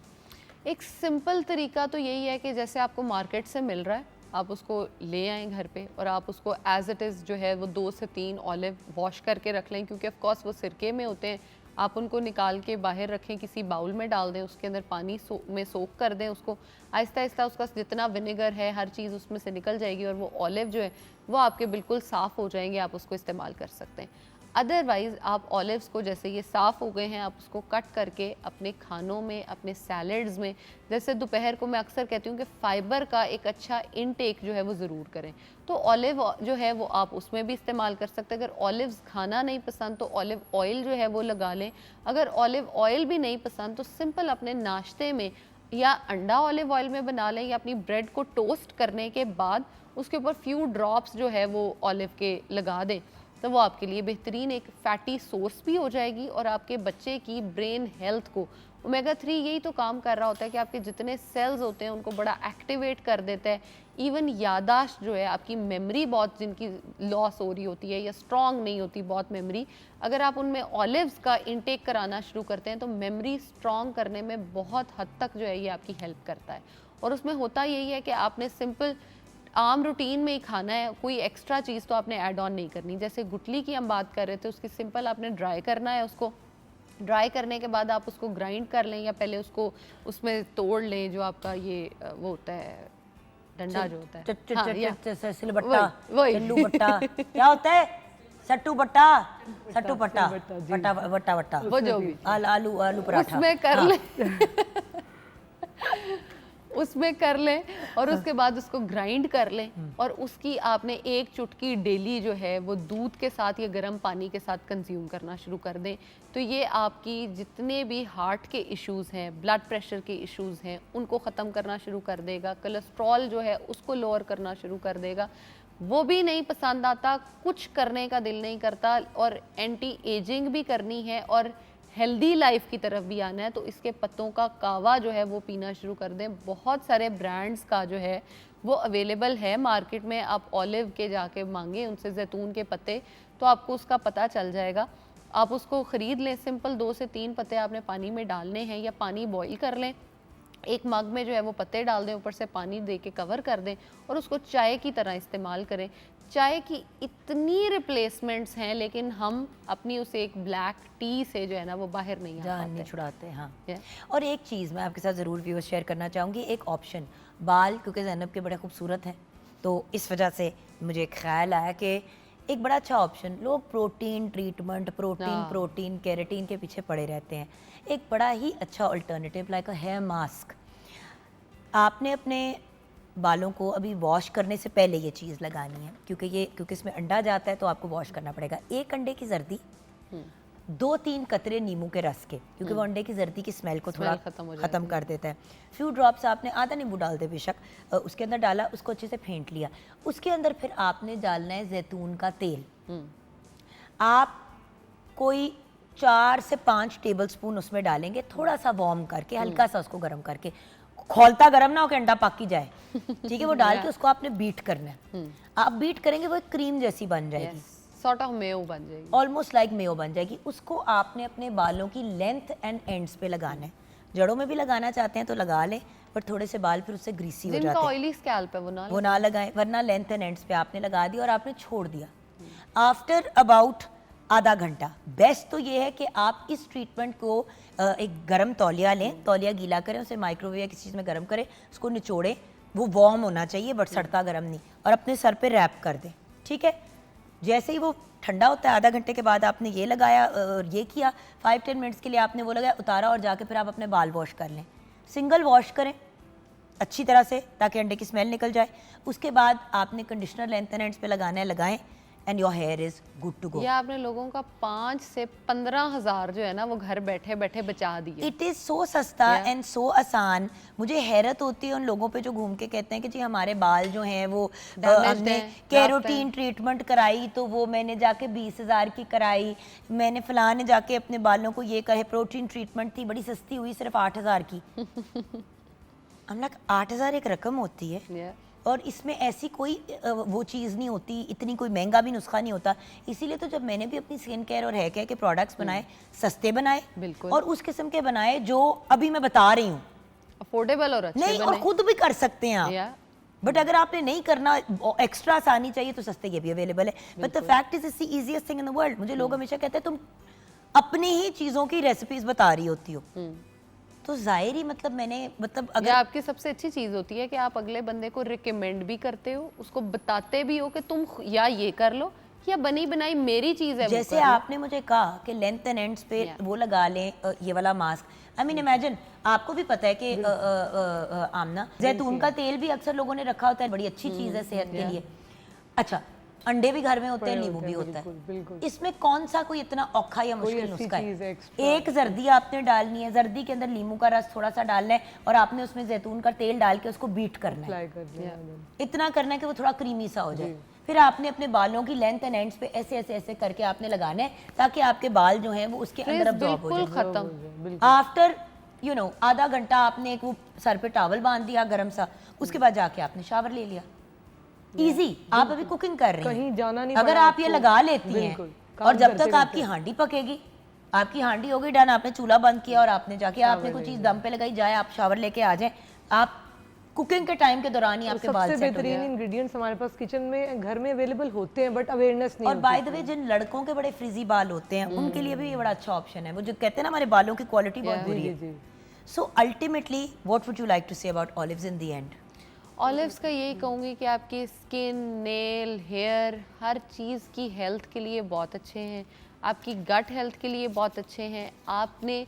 एक सिंपल तरीका तो यही है कि जैसे आपको मार्केट से मिल रहा है, आप उसको ले आएँ घर पे और आप उसको एज इट इज़ जो है वो 2 से 3 ऑलिव वॉश करके रख लें, क्योंकि ऑफ कोर्स वो सिरके में होते हैं। आप उनको निकाल के बाहर रखें, किसी बाउल में डाल दें, उसके अंदर पानी में सोक कर दें उसको। आहिस्ता आहिस्ता उसका जितना विनेगर है हर चीज़ उसमें से निकल जाएगी और वो ऑलिव जो है वो आपके बिल्कुल साफ़ हो जाएंगे, आप उसको इस्तेमाल कर सकते हैं। अदरवाइज़ आप ऑलिव्स को जैसे ये साफ़ हो गए हैं, आप उसको कट करके अपने खानों में, अपने सैलड्स में, जैसे दोपहर को मैं अक्सर कहती हूँ कि फ़ाइबर का एक अच्छा इनटेक जो है वो ज़रूर करें, तो ऑलिव जो है वो आप उसमें भी इस्तेमाल कर सकते हैं। अगर ऑलिव्स खाना नहीं पसंद तो ऑलिव ऑयल जो है वो लगा लें। अगर ऑलिव ऑयल भी नहीं पसंद तो सिंपल अपने नाश्ते में या अंडा ऑलिव ऑयल में बना लें, या अपनी ब्रेड को टोस्ट करने के बाद उसके ऊपर फ्यू ड्रॉप्स जो है वो ऑलिव के लगा दें, तो वो आपके लिए बेहतरीन एक फैटी सोर्स भी हो जाएगी और आपके बच्चे की ब्रेन हेल्थ को, ओमेगा 3 यही तो काम कर रहा होता है कि आपके जितने सेल्स होते हैं उनको बड़ा एक्टिवेट कर देता है। इवन यादाश्त जो है, आपकी मेमोरी बहुत जिनकी लॉस हो रही होती है या स्ट्रॉन्ग नहीं होती बहुत मेमोरी, अगर आप उनमें ऑलिव्स का इंटेक कराना शुरू करते हैं तो मेमोरी स्ट्रॉन्ग करने में बहुत हद तक जो है ये आपकी हेल्प करता है। और उसमें होता यही है कि आपने सिंपल आम रूटीन में ही खाना है, कोई एक्स्ट्रा चीज़ तो आपने ऐड ऑन नहीं करनी। जैसे गुटली की हम बात कर रहे थे, उसकी सिंपल आपने ड्राई करना है, उसको ड्राई करने के बाद आप उसको ग्राइंड कर लें या पहले उसको उसमें तोड़ लें, जो आपका ये वो होता है डंडा जो होता है, हाँ, या सिलबट्टा, वही। चल्लू बट्टा, क्या होता है? सट्टू बट्टा, सट्टू पट्टा, बट्टा बट्टा बट्टा, वो जो भी आलू आलू पराठा, उसमें कर हाँ। लें उसमें कर लें और उसके बाद उसको ग्राइंड कर लें और उसकी आपने एक चुटकी डेली जो है वो दूध के साथ या गर्म पानी के साथ कंज्यूम करना शुरू कर दें, तो ये आपकी जितने भी हार्ट के इश्यूज़ हैं, ब्लड प्रेशर के इश्यूज़ हैं, उनको ख़त्म करना शुरू कर देगा। कोलेस्ट्रॉल जो है उसको लोअर करना शुरू कर देगा। वो भी नहीं पसंद आता, कुछ करने का दिल नहीं करता और एंटी एजिंग भी करनी है और हेल्दी लाइफ की तरफ भी आना है, तो इसके पत्तों का कावा जो है वो पीना शुरू कर दें। बहुत सारे ब्रांड्स का जो है वो अवेलेबल है मार्केट में, आप ऑलिव के जाके मांगे उनसे जैतून के पत्ते, तो आपको उसका पता चल जाएगा। आप उसको ख़रीद लें, सिंपल 2 से 3 पत्ते आपने पानी में डालने हैं या पानी बॉईल कर लें, एक मग में जो है वो पत्ते डाल दें, ऊपर से पानी दे के कवर कर दें और उसको चाय की तरह इस्तेमाल करें। चाय की इतनी रिप्लेसमेंट्स हैं, लेकिन हम अपनी उस एक ब्लैक टी से जो है ना वो बाहर नहीं आ जान नहीं पाते। छुड़ाते, हाँ। Yeah. और एक चीज़ मैं आपके साथ ज़रूर व्यूअर्स शेयर करना चाहूँगी, एक ऑप्शन, बाल क्योंकि ज़ैनब के बड़े खूबसूरत हैं, तो इस वजह से मुझे ख्याल आया कि एक बड़ा अच्छा ऑप्शन, लोग प्रोटीन ट्रीटमेंट, प्रोटीन केराटिन के पीछे पड़े रहते हैं, एक बड़ा ही अच्छा alternative like a hair mask. आपने अपने बालों को अभी वॉश करने से पहले ये चीज़ लगानी है, क्योंकि इसमें अंडा जाता है तो आपको वॉश करना पड़ेगा। एक अंडे की जर्दी, 2-3 कतरे नींबू के रस के, क्योंकि वो अंडे की जर्दी की स्मेल को थोड़ा ख़त्म कर देता है। फ्यू ड्रॉप्स आपने, आधा नींबू डाल दे बेशक, उसके अंदर डाला, उसको अच्छे से फेंट लिया। उसके अंदर फिर आपने डालना है जैतून का तेल। आप कोई 4 से 5 टेबल स्पून उसमें डालेंगे, थोड़ा सा वार्म करके, हल्का सा उसको गर्म करके, खोलता गर्म ना हो कि अंडा पक ही जाए, ठीक है। वो डाल के उसको आपने बीट करना है। आप बीट करेंगे वो एक क्रीम जैसी बन जाएगी, सॉर्ट ऑफ मेयो बन जाएगी, ऑलमोस्ट लाइक मेयो बन जाएगी। उसको आपने अपने बालों की लेंथ एंड एंड्स पे लगाना है, जड़ों में भी लगाना चाहते हैं तो लगा लें, बट थोड़े से बाल फिर उससे ग्रीसी हो जिनका जाते हैं, ऑयली स्कैल्प है वो ना लगाएं, वरना लेंथ एंड एंड्स पे आपने लगा दिया और आपने छोड़ दिया। आफ्टर अबाउट आधा घंटा बेस्ट तो ये है कि आप इस ट्रीटमेंट को एक गरम तौलिया लें, तौलिया गीला करें, उसे माइक्रोवेव या किसी चीज़ में गरम करें, उसको निचोड़ें, वो वार्म होना चाहिए बट सड़ता गरम नहीं, और अपने सर पे रैप कर दें, ठीक है। जैसे ही वो ठंडा होता है, आधा घंटे के बाद आपने ये लगाया, ये किया 5-10 मिनट्स के लिए आपने वो लगाया, उतारा और जाके फिर आप अपने बाल वॉश कर लें। सिंगल वॉश करें अच्छी तरह से ताकि अंडे की स्मेल निकल जाए। उसके बाद आपने कंडीशनर लेंथ एंड एंड्स पे लगाना है, लगाएं, and your hair is good to go. या आपने लोगों का 5 से 15,000 जो है ना वो घर बैठे बैठे बचा दिए। इट इज़ सो सस्ता एंड सो आसान। मुझे हैरत होती है उन लोगों पे जो घूम के कहते हैं कि जी हमारे बाल जो हैं वो हमने केरोटीन ट्रीटमेंट कराई तो वो मैंने जाके 20,000 की कराई, मैंने फलां ने जाके अपने बालों को ये करे, प्रोटीन ट्रीटमेंट थी बड़ी सस्ती हुई सिर्फ 8,000 की। हम लाइक 8,000 एक रकम होती है Yeah. और इसमें ऐसी कोई वो चीज़ नहीं होती, इतनी कोई महंगा भी नुस्खा नहीं होता। इसीलिए तो जब मैंने भी अपनी स्किन केयर और हेयर केयर के प्रोडक्ट्स बनाए, सस्ते बनाए बिल्कुल। और उस किस्म के बनाए जो अभी मैं बता रही हूँ, अफोर्डेबल और अच्छे नहीं बने। और खुद भी कर सकते हैं आप। Yeah. बट अगर आपने नहीं करना, एक्स्ट्रा आसानी चाहिए तो सस्ते ये भी अवेलेबल है। But the fact is it's the easiest thing in the world. मुझे लोग हमेशा कहते हैं तुम अपनी ही चीज़ों की रेसिपीज बता रही होती हो, तो जाहिर ही मतलब मैंने मतलब ये अगर आपकी सबसे अच्छी चीज होती है कि आप अगले बंदे को रिकमेंड भी करते हो, उसको बताते भी हो कि तुम या ये कर लो या बनी बनाई मेरी चीज है वो जैसे कर लो। आपने मुझे कहा कि लेंथ एंड एंड्स पे वो लगा लें, ये वाला मास्क। आई मीन इमेजिन, आपको भी पता है कि आमना जैतून का तेल भी अक्सर लोगों ने रखा होता है, बड़ी अच्छी चीज़ है सेहत के लिए। अच्छा, अंडे भी घर में होते हैं, नींबू भी होता है, इसमें कौन सा कोई इतना औखा या मुश्किल नुस्खा है? एक जर्दी आपने डालनी है, जर्दी के अंदर नींबू का रस थोड़ा सा डालना है और आपने उसमें जैतून का तेल डाल के उसको बीट करना है, इतना करना है कि वो थोड़ा क्रीमी सा हो जाए। फिर आपने अपने बालों की लेंथ एंड एंड्स पे ऐसे ऐसे ऐसे करके आपने लगाना है ताकि आपके बाल जो हैं वो उसके अंदर अब्जॉर्ब हो बिल्कुल जाए। खत्म। आफ्टर यू नो आधा घंटा आपने एक वो सर पे टॉवल बांध दिया गरम सा, उसके बाद जाके आपने शावर ले लिया। इजी। आप अभी कुकिंग कर रही हैं, कहीं जाना नहीं अगर पड़ा आप ये लगा लेती हैं और जब तक आपकी हांडी पकेगी, आपकी हांडी हो गई डन, आपने चूल्हा बंद किया और आपने जाके आपने कोई चीज दम पे लगाई, जाए आप शावर लेके आ जाए, आप कुकिंग के टाइम के दौरान ही आपके बाल सबसे सेट हो बेहतरीन जाए। इंग्रेडिएंट्स हमारे पास किचन में घर में अवेलेबल होते हैं बट अवेयरनेस नहीं और बाय द वे जिन लड़कों के बड़े फ्रिजी बाल होते हैं उनके लिए भी ये बड़ा अच्छा ऑप्शन है। वो जो कहते हैं ना हमारे बालों की क्वालिटी बहुत बुरी है। So ultimately what would you like to say about olives in the end? Olives का यही कहूँगी कि आपकी स्किन, नेल, हेयर, हर चीज़ की हेल्थ के लिए बहुत अच्छे हैं, आपकी गट हेल्थ के लिए बहुत अच्छे हैं। आपने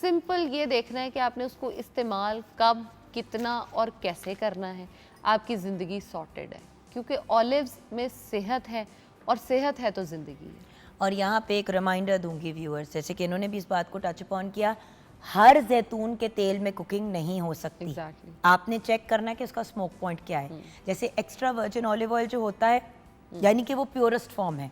सिंपल ये देखना है कि आपने उसको इस्तेमाल कब, कितना और कैसे करना है, आपकी ज़िंदगी सॉर्टेड है, क्योंकि ऑलिव्स में सेहत है और सेहत है तो ज़िंदगी है। और यहाँ पे एक रिमाइंडर दूंगी व्यूअर्स, जैसे कि इन्होंने भी इस बात को टच अपॉन किया, हर जैतून के तेल में कुकिंग नहीं हो सकती। Exactly. आपने चेक करना है कि उसका स्मोक पॉइंट क्या है। जैसे एक्स्ट्रा वर्जिन ऑलिव ऑयल जो होता है, यानी कि वो प्योरेस्ट फॉर्म है,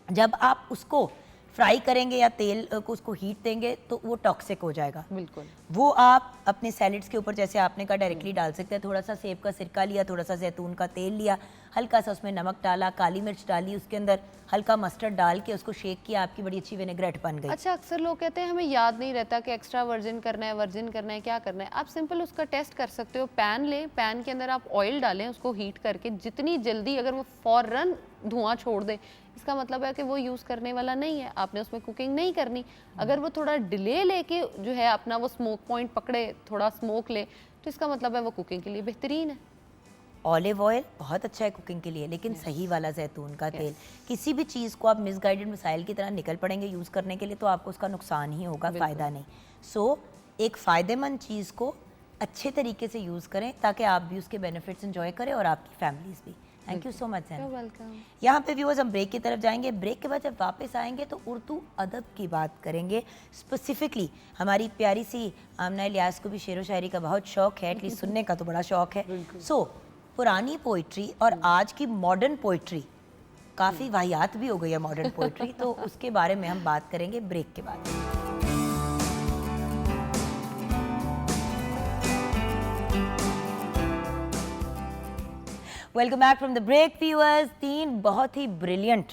जब आप उसको फ्राई करेंगे या तेल को उसको हीट देंगे तो वो टॉक्सिक हो जाएगा। बिल्कुल। वो आप अपने सैलेड्स के ऊपर जैसे आपने कहा डायरेक्टली डाल सकते हैं। थोड़ा सा सेब का सिरका लिया, थोड़ा सा जैतून का तेल लिया, हल्का सा उसमें नमक डाला, काली मिर्च डाली, उसके अंदर हल्का मस्टर्ड डाल के उसको शेक किया, आपकी बड़ी अच्छी विनेग्रेट बन गई। अच्छा, अक्सर लोग कहते हैं हमें याद नहीं रहता कि एक्स्ट्रा वर्जिन करना है, वर्जिन करना है, क्या करना है। आप सिंपल उसका टेस्ट कर सकते हो। पैन लें, पैन के अंदर आप ऑयल डालें, उसको हीट करके जितनी जल्दी अगर वो फौरन धुआं छोड़ दे, इसका मतलब है कि वो यूज़ करने वाला नहीं है, आपने उसमें कुकिंग नहीं करनी। अगर वो थोड़ा डिले लेके जो है अपना वो स्मोक पॉइंट पकड़े, थोड़ा स्मोक ले, तो इसका मतलब है वो कुकिंग के लिए बेहतरीन है। ऑलिव ऑयल बहुत अच्छा है कुकिंग के लिए, लेकिन सही वाला जैतून का तेल। किसी भी चीज़ को आप मिसगाइडेड मिसाइल की तरह निकल पड़ेंगे यूज़ करने के लिए तो आपको उसका नुकसान ही होगा, फ़ायदा नहीं। सो एक फ़ायदेमंद चीज़ को अच्छे तरीके से यूज़ करें ताकि आप भी उसके बेनिफिट्स एंजॉय करें और आपकी फैमिलीज भी। थैंक यू सो मच सैन। वेलकम। यहाँ पे व्यूअर्स हम ब्रेक की तरफ जाएंगे। ब्रेक के बाद जब वापस आएंगे तो उर्दू अदब की बात करेंगे। स्पेसिफिकली हमारी प्यारी सी आमना इलियास को भी शेर व शायरी का बहुत शौक है, एटलीस्ट सुनने का तो बड़ा शौक है। सो पुरानी पोइट्री और आज की मॉडर्न पोइट्री, काफ़ी वाहियात भी हो गई है मॉडर्न पोइट्री, तो उसके बारे में हम बात करेंगे ब्रेक के बाद। Welcome back from the break viewers. 3 बहुत ही ब्रिलियंट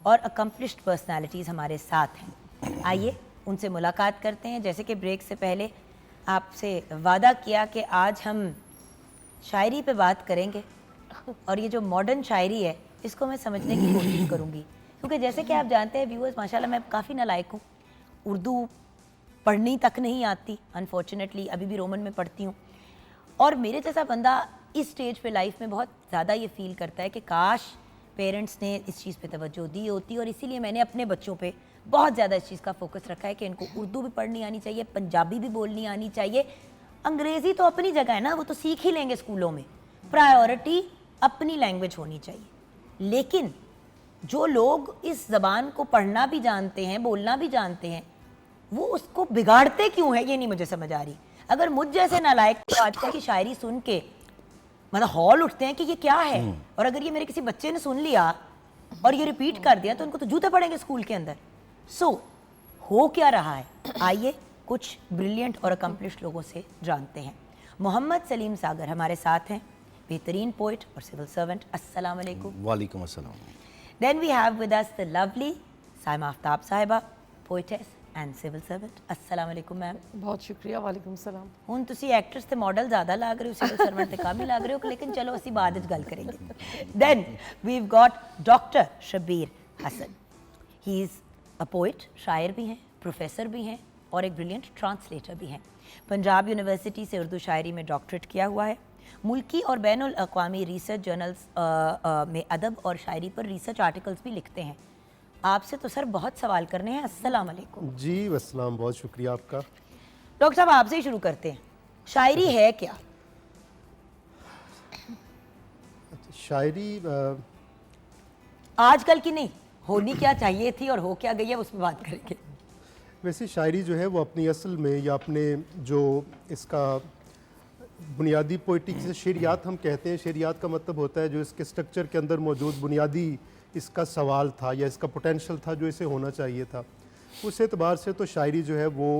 और अकम्पलिश्ड पर्सनालिटीज़ हमारे साथ हैं। आइए उनसे मुलाकात करते हैं। जैसे कि ब्रेक से पहले आपसे वादा किया कि आज हम शायरी पे बात करेंगे और ये जो मॉडर्न शायरी है इसको मैं समझने की कोशिश करूँगी, क्योंकि जैसे कि आप जानते हैं व्यूअर्स, माशाल्लाह मैं काफ़ी नालायक हूँ, उर्दू पढ़नी तक नहीं आती अनफॉर्चुनेटली, अभी भी रोमन में पढ़ती हूँ। और मेरे जैसा बंदा इस स्टेज पे लाइफ में बहुत ज़्यादा ये फील करता है कि काश पेरेंट्स ने इस चीज़ पे तवज्जो दी होती, और इसीलिए मैंने अपने बच्चों पे बहुत ज़्यादा इस चीज़ का फोकस रखा है कि इनको उर्दू भी पढ़नी आनी चाहिए, पंजाबी भी बोलनी आनी चाहिए। अंग्रेज़ी तो अपनी जगह है ना, वो तो सीख ही लेंगे स्कूलों में, प्रायोरिटी अपनी लैंग्वेज होनी चाहिए। लेकिन जो लोग इस ज़बान को पढ़ना भी जानते हैं, बोलना भी जानते हैं, वो उसको बिगाड़ते क्यों है, ये नहीं मुझे समझ आ रही। अगर मुझ जैसे नालायक तो आजकल की शायरी सुन के मतलब हॉल उठते हैं कि ये क्या है, और अगर ये मेरे किसी बच्चे ने सुन लिया और ये रिपीट कर दिया तो उनको तो जूते पड़ेंगे स्कूल के अंदर। सो हो क्या रहा है, आइए कुछ ब्रिलियंट और अकम्पलिश्ड लोगों से जानते हैं। मोहम्मद सलीम सागर हमारे साथ हैं, बेहतरीन पोइट और सिविल सर्वेंट। अस्सलाम वालेकुम। वालेकुम अस्सलाम। Then we have with us the lovely Saima Aftab Sahiba, poetess and civil servant. अस्सलाम वालेकुम मैम। बहुत शुक्रिया। वालेकुम सलाम। ਹੁਣ ਤੁਸੀਂ ਐਕਟਰਸ ਤੇ ਮਾਡਲ ਜ਼ਿਆਦਾ ਲੱਗ ਰਹੇ ਹੋ, ਸਿਵਲ ਸਰਵੈਂਟ ਤੇ ਕਮ ਹੀ ਲੱਗ ਰਹੇ ਹੋ, ਲੇਕਿਨ ਚਲੋ ਅਸੀਂ ਬਾਅਦ ਵਿੱਚ ਗੱਲ ਕਰਾਂਗੇ। Then we've got doctor Shabbir Hasan. He is a poet, शायर भी हैं, प्रोफेसर भी हैं और एक ब्रिलियंट ट्रांसलेटर भी हैं। पंजाब यूनिवर्सिटी से उर्दू शायरी में डॉक्टरेट किया हुआ है। मुल्की और बैनुल अक़वामी रिसर्च जर्नल्स में अदब और शायरी पर रिसर्च आर्टिकल्स भी लिखते हैं। आपसे तो सर बहुत सवाल करने हैं। अस्सलाम वालेकुम। जी वस्सलाम, बहुत शुक्रिया आपका। डॉक्टर साहब आपसे ही शुरू करते हैं, शायरी है क्या? शायरी आजकल की नहीं, होनी क्या चाहिए थी और हो क्या गई है उस पर बात करेंगे। वैसे शायरी जो है वो अपनी असल में या अपने जो इसका बुनियादी पोइटिक से शेरियात हम कहते हैं, शेरियात का मतलब होता है जो इसके स्ट्रक्चर के अंदर मौजूद बुनियादी इसका सवाल था या इसका पोटेंशल था जो इसे होना चाहिए था। उस एतबार से तो शायरी जो है वो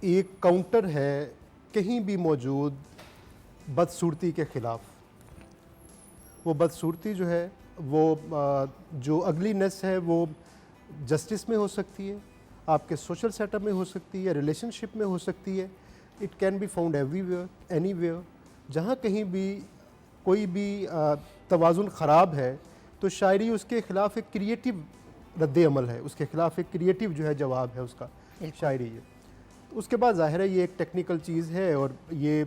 एक काउंटर है कहीं भी मौजूद बदसूरती के ख़िलाफ़। वो बदसूरती जो है वो जो अगलीनेस है वो जस्टिस में हो सकती है, आपके सोशल सेटअप में हो सकती है, रिलेशनशिप में हो सकती है। It can be found everywhere, anywhere. जहाँ कहीं भी कोई भी तवाज़ुन ख़राब है तो शायरी उसके ख़िलाफ़ एक क्रिएटिव रद्द अमल है, उसके ख़िलाफ़ एक क्रिएटिव जो है जवाब है उसका शायरी है। उसके बाद ज़ाहिर है ये एक टेक्निकल चीज़ है और ये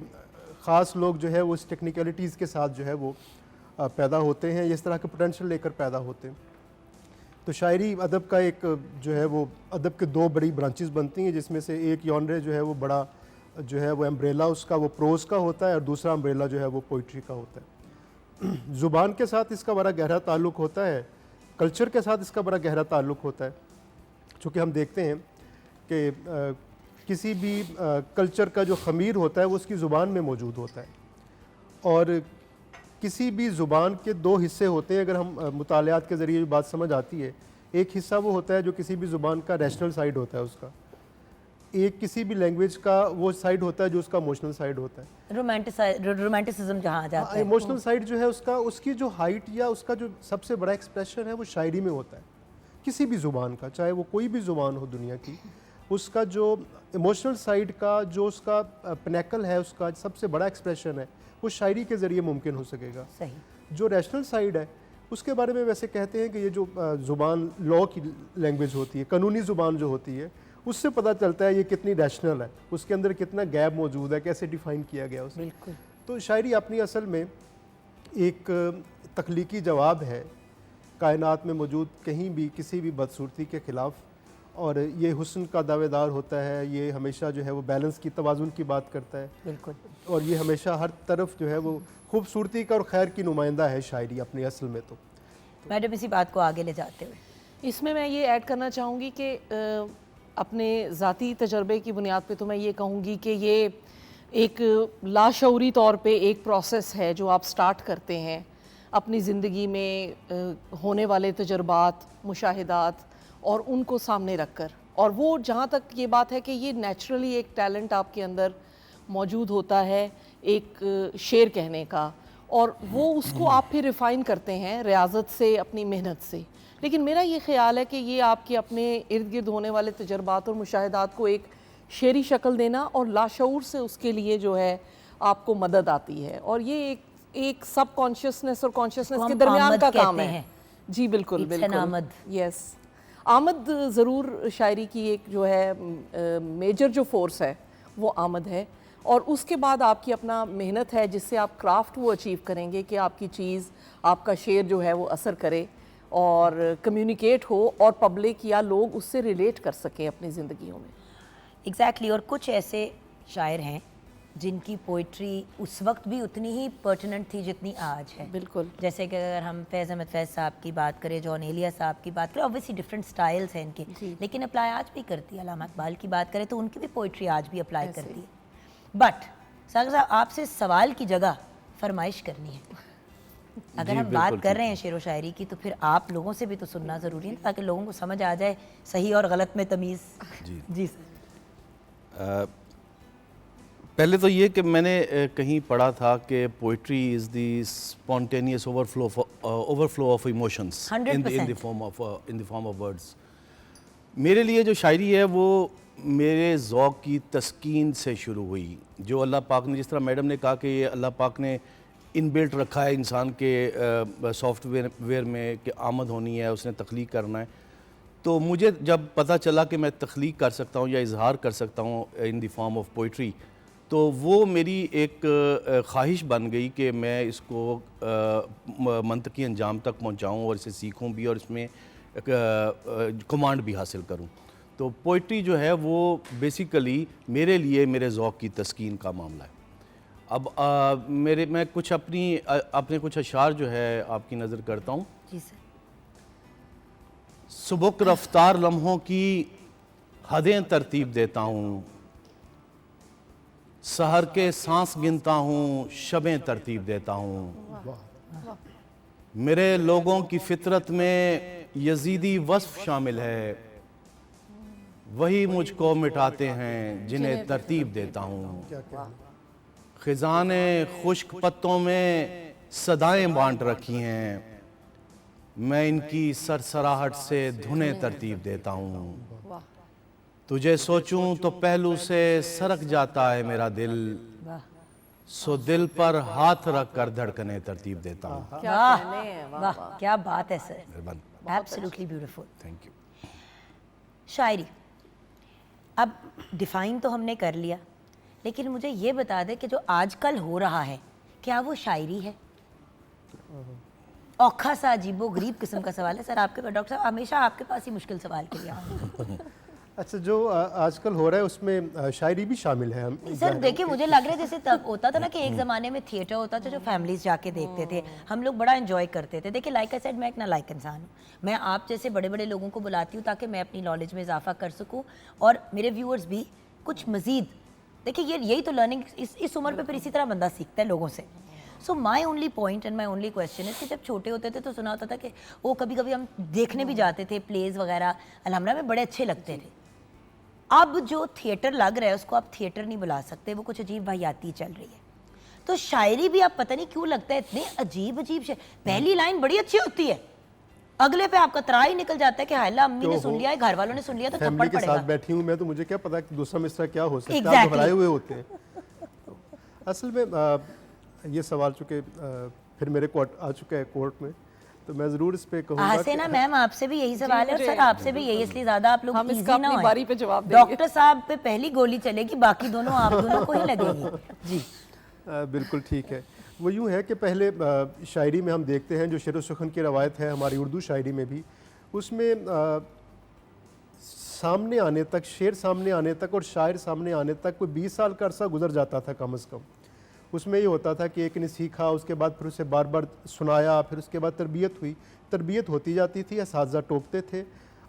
ख़ास लोग जो है वो इस टेक्निकलिटीज़ के साथ जो है वो पैदा होते हैं, इस तरह के पोटेंशल लेकर पैदा होते हैं। तो शायरी अदब का एक जो है वो अदब के दो बड़ी ब्रांचेस बनती हैं, जिसमें से एक जॉनर जो है वो बड़ा जो है वो अम्ब्रेला उसका वो प्रोज़ का होता है और दूसरा अम्ब्रेला जो है वो पोइट्री का होता है। ज़ुबान के साथ इसका बड़ा गहरा ताल्लुक़ होता है, कल्चर के साथ इसका बड़ा गहरा ताल्लुक़ होता है। चूँकि हम देखते हैं कि किसी भी कल्चर का जो ख़मीर होता है वो उसकी ज़ुबान में मौजूद होता है, और किसी भी ज़ुबान के दो हिस्से होते हैं। अगर हम मुतालियात के ज़रिए बात समझ आती है, एक हिस्सा वो होता है जो किसी भी ज़ुबान का रैशनल साइड होता है उसका, एक किसी भी लैंग्वेज का वो साइड होता है जो उसका इमोशनल साइड होता है। रोमांटिसिज्म जहाँ जाता है, इमोशनल साइड जो है उसका, उसकी जो हाइट या उसका जो सबसे बड़ा एक्सप्रेशन है वो शायरी में होता है। किसी भी ज़ुबान का, चाहे वो कोई भी ज़ुबान हो दुनिया की, उसका जो इमोशनल साइड का जो उसका पिनेकल है, उसका सबसे बड़ा एक्सप्रेशन है, वो शायरी के ज़रिए मुमकिन हो सकेगा। सही। जो रैशनल साइड है उसके बारे में वैसे कहते हैं कि ये जो ज़ुबान लॉ की लैंग्वेज होती है, कानूनी ज़ुबान जो होती है, उससे पता चलता है ये कितनी रैशनल है, उसके अंदर कितना गैप मौजूद है, कैसे डिफ़ाइन किया गया उसे। बिल्कुल। तो शायरी अपनी असल में एक तख्लीकी जवाब है कायनात में मौजूद कहीं भी किसी भी बदसूरती के ख़िलाफ़, और ये हुस्न का दावेदार होता है। ये हमेशा जो है वो बैलेंस की, तवाज़ुन की बात करता है। बिल्कुल। और ये हमेशा हर तरफ जो है वो खूबसूरती का और खैर की नुमाइंदा है शायरी अपनी असल में। तो मैडम इसी बात को आगे ले जाते हुए इसमें मैं ये ऐड करना चाहूँगी कि अपने ज़ाती तजर्बे की बुनियाद पे तो मैं ये कहूँगी कि ये एक लाशऊरी तौर पे एक प्रोसेस है जो आप स्टार्ट करते हैं अपनी ज़िंदगी में होने वाले तजर्बात, मुशाहिदात और उनको सामने रख कर। और वो जहाँ तक ये बात है कि ये नेचुरली एक टैलेंट आपके अंदर मौजूद होता है एक शेर कहने का, और वो उसको आप फिर रिफ़ाइन करते हैं रियाजत से, अपनी मेहनत से। लेकिन मेरा ये ख़्याल है कि ये आपके अपने इर्द गिर्द होने वाले तजर्बात और मुशाहिदात को एक शेरी शक्ल देना और लाशऊर से उसके लिए जो है आपको मदद आती है, और ये एक सब कॉन्शियसनेस और कॉन्शियसनेस इसको के हम दरमियान आमद का कहते काम है। हैं। जी बिल्कुल It's an बिल्कुल, आमद। यस। आमद ज़रूर शायरी की एक जो है मेजर जो फोर्स है वो आमद है, और उसके बाद आपकी अपना मेहनत है जिससे आप क्राफ्ट वो अचीव करेंगे कि आपकी चीज़, आपका शेर जो है वो असर करे और कम्युनिकेट हो और पब्लिक या लोग उससे रिलेट कर सकें अपनी ज़िंदगियों में। एग्जैक्टली और कुछ ऐसे शायर हैं जिनकी पोइट्री उस वक्त भी उतनी ही पर्टिनेंट थी जितनी आज है। बिल्कुल। जैसे कि अगर हम फैज़ अहमद फैज़ साहब की बात करें, जॉन एलिया साहब की बात करें, ऑब्वियसली डिफरेंट स्टाइल्स हैं इनके, लेकिन अप्लाई आज भी करती है। अल्लामा इकबाल की बात करें तो उनकी भी पोइट्री आज भी अप्लाई करती है। बट सागर साहब, आपसे सवाल की जगह फरमाइश करनी है। अगर हम बात कर रहे हैं शेर व शायरी की तो फिर आप लोगों से भी तो सुनना ज़रूरी है ताकि लोगों को समझ आ जाए सही और गलत में तमीज़। जी सर। पहले तो ये कि मैंने कहीं पढ़ा था कि poetry is the spontaneous overflow of emotions in the form of words. मेरे लिए जो शायरी है वो मेरे ज़ौक़ की तस्कीन से शुरू हुई, जो अल्लाह पाक ने, जिस तरह मैडम ने कहा कि ये अल्लाह पाक ने इनबिल्ट रखा है इंसान के सॉफ्टवेयर में कि आमद होनी है, उसने तख्लीक करना है। तो मुझे जब पता चला कि मैं तख्लीक कर सकता हूँ या इजहार कर सकता हूँ in the form of poetry, तो वो मेरी एक ख्वाहिश बन गई कि मैं इसको मंतकी अंजाम तक पहुँचाऊँ और इसे सीखूँ भी और इसमें कमांड भी हासिल करूँ। तो पोइट्री जो है वो बेसिकली मेरे लिए मेरे ज़ौक़ की तस्कीन का मामला है। अब मैं कुछ अपने कुछ अशार जो है आपकी नज़र करता हूँ। जी सर। सुबुक रफ्तार लम्हों की हदें तरतीब देता हूँ, सहर के सांस गिनता हूँ, शबें तरतीब देता हूँ। मेरे लोगों की फितरत में यजीदी वस्फ शामिल है, वही मुझको मिटाते हैं जिन्हें तरतीब देता हूँ। खिजाने खुश्क पत्तों में सदाएं बांट रखी हैं, मैं इनकी सरसराहट से धुनें तरतीब देता हूँ। तुझे सोचूं तो पहलू से सरक जाता है मेरा दिल, सो दिल पर हाथ रख कर धड़कने तरतीब देता हूँ। वाह, क्या बात है sir, absolutely beautiful. Thank you. शायरी अब डिफाइन तो हमने कर लिया, लेकिन मुझे ये बता दें कि जो आजकल हो रहा है क्या वो शायरी है? औखा सा अजीबो गरीब किस्म का सवाल है सर आपके पास। डॉक्टर साहब हमेशा आपके पास ही मुश्किल सवाल के लिए आऊँ। अच्छा, जो आजकल हो रहा है उसमें शायरी भी शामिल है। हम सर देखिए, मुझे लग रहा है जैसे तब होता था ना कि एक ज़माने में थिएटर होता था जो फैमिलीज जाके देखते थे, हम लोग बड़ा एंजॉय करते थे। देखिए लाइक आई सेड, मैं एक नालायक इंसान हूँ, मैं आप जैसे बड़े बड़े लोगों को बुलाती हूँ ताकि मैं अपनी नॉलेज में इजाफा कर सकूँ और मेरे व्यूअर्स भी कुछ मज़ीद। देखिए यही तो लर्निंग इस उम्र पे फिर इसी तरह बंदा सीखता है लोगों से। So my only point and my only question है कि जब छोटे होते थे तो सुना होता था कि वो कभी कभी हम देखने भी जाते थे प्लेज वगैरह, अलहमरा में बड़े अच्छे लगते थे। अब जो थिएटर लग रहा है उसको आप थिएटर नहीं बुला सकते, वो कुछ अजीब वाहियाती चल रही है। तो शायरी भी आप पता नहीं क्यों लगता है इतने अजीब अजीब पहली लाइन बड़ी अच्छी होती है, अगले पे आपका तरा ही निकल जाता है कि हाय अम्मी ने सुन लिया है, घर वालों ने सुन लिया तो थप्पड़ फैमिली के पड़ेगा। साथ बैठी हूँ मैं तो मुझे क्या पता कि दूसरा मिसरा क्या हो सकता है। आप घबराए हुए होते हैं। असल में ये सवाल चूँकि फिर मेरे कोर्ट आ चुका है कोर्ट में, तो मैं जरूर इस पे कहूँगा। हसीना मैम आपसे भी यही सवाल है और सर आपसे भी यही, इसलिए ज्यादा आप लोग हम easy इसका ना अपनी होएं। बारी पे जवाब देंगे। डॉक्टर साहब पे पहली गोली चलेगी, बाकी दोनों आप दोनों को ही लगेगी। जी बिल्कुल ठीक है। वो यूँ है कि पहले शायरी में हम देखते हैं जो शेर व सुखन की रवायत है हमारी उर्दू शायरी में भी, उसमें सामने आने तक, शेर सामने आने तक और शायर सामने आने तक कोई 20 साल का अरसा गुजर जाता था कम अज़ कम। उसमें ये होता था कि एक ने सीखा, उसके बाद फिर उसे बार बार सुनाया, फिर उसके बाद तरबियत हुई, तरबियत होती जाती थी, असातिज़ा टोकते थे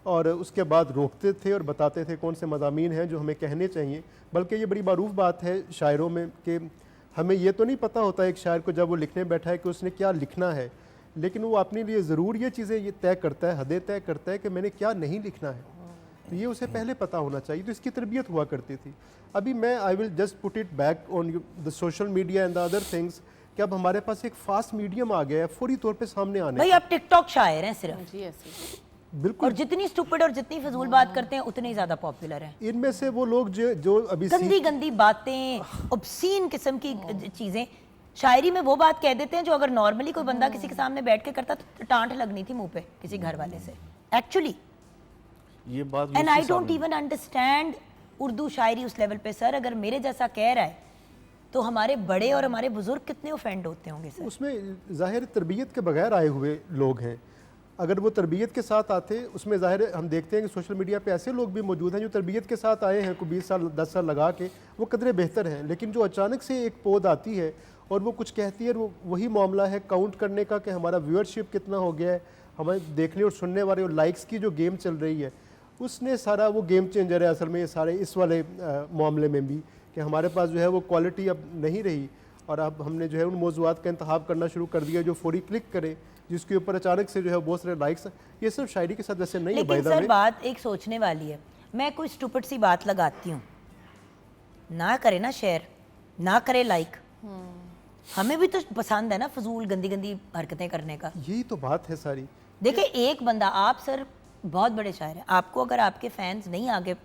और उसके बाद रोकते थे और बताते थे कौन से मज़ामीन हैं जो हमें कहने चाहिए। बल्कि ये बड़ी मारूफ बात है शायरों में कि हमें ये तो नहीं पता होता एक शायर को जब वो लिखने बैठा है कि उसने क्या लिखना है, लेकिन वो अपने लिए ज़रूर ये चीज़ें ये तय करता है, हदें तय करता है कि मैंने क्या नहीं लिखना है, तो ये उसे पहले पता होना चाहिए। तो इसकी तरबियत हुआ करती थी। अभी मैं I will just put it back on the social media and the other things कि अब हमारे पास एक फास्ट मीडियम आ गया है फौरी तौर पे सामने आने भाई, आप टिकटॉक शायर हैं सिर्फ। जी ऐसे बिल्कुल। और जितनी स्टूपिड और जितनी फजूल बात करते हैं उतने ही ज्यादा पॉपुलर हैं। इनमें से वो लोग जो अभी गंदी गंदी बातें, ऑब्सीन किस्म की चीजें शायरी में वो बात कह देते हैं जो अगर नॉर्मली कोई बंदा किसी के सामने बैठ के करता तो टांट लगनी थी मुंह पे किसी घर वाले से एक्चुअली। ये बात and I don't even understand Urdu शायरी उस लेवल पे सर। अगर मेरे जैसा कह रहा है तो हमारे बड़े और हमारे बुजुर्ग कितने ऑफेंड होते होंगे सर। उसमें ज़ाहिर तरबियत के बगैर आए हुए लोग हैं। अगर वो तरबियत के साथ आते, उसमें ज़ाहिर हम देखते हैं कि सोशल मीडिया पे ऐसे लोग भी मौजूद हैं जो तरबियत के साथ आए हैं, को 20 साल 10 साल लगा के, वो कदरे बेहतर हैं। लेकिन जो अचानक से एक पौध आती है और वो कुछ कहती है, वो वही मामला है काउंट करने का कि हमारा व्यूअरशिप कितना हो गया है, हमारे देखने और सुनने वाले और लाइक्स की जो गेम चल रही है, उसने सारा वो गेम चेंजर है असल में ये सारे इस वाले मामले में भी, कि हमारे पास जो है वो क्वालिटी अब नहीं रही और अब हमने जो है उन मौज़ूआत का इंतखाब करना शुरू कर दिया जो फौरी क्लिक करे, जिसके ऊपर अचानक से जो है बहुत सारे लाइक्स। ये सिर्फ शायरी के साथ वैसे नहीं है। लेकिन सर बात एक सोचने वाली है। मैं कोई स्टूपिड सी बात लगाती हूँ, ना करे ना शेयर, ना करे लाइक, हमें भी तो पसंद है ना फजूल गंदी गंदी हरकतें करने का। यही तो बात है सारी। देखिए एक बंदा, आप सर बहुत बड़े शायर हैं, आपको अगर आपके फैंस नहीं आगे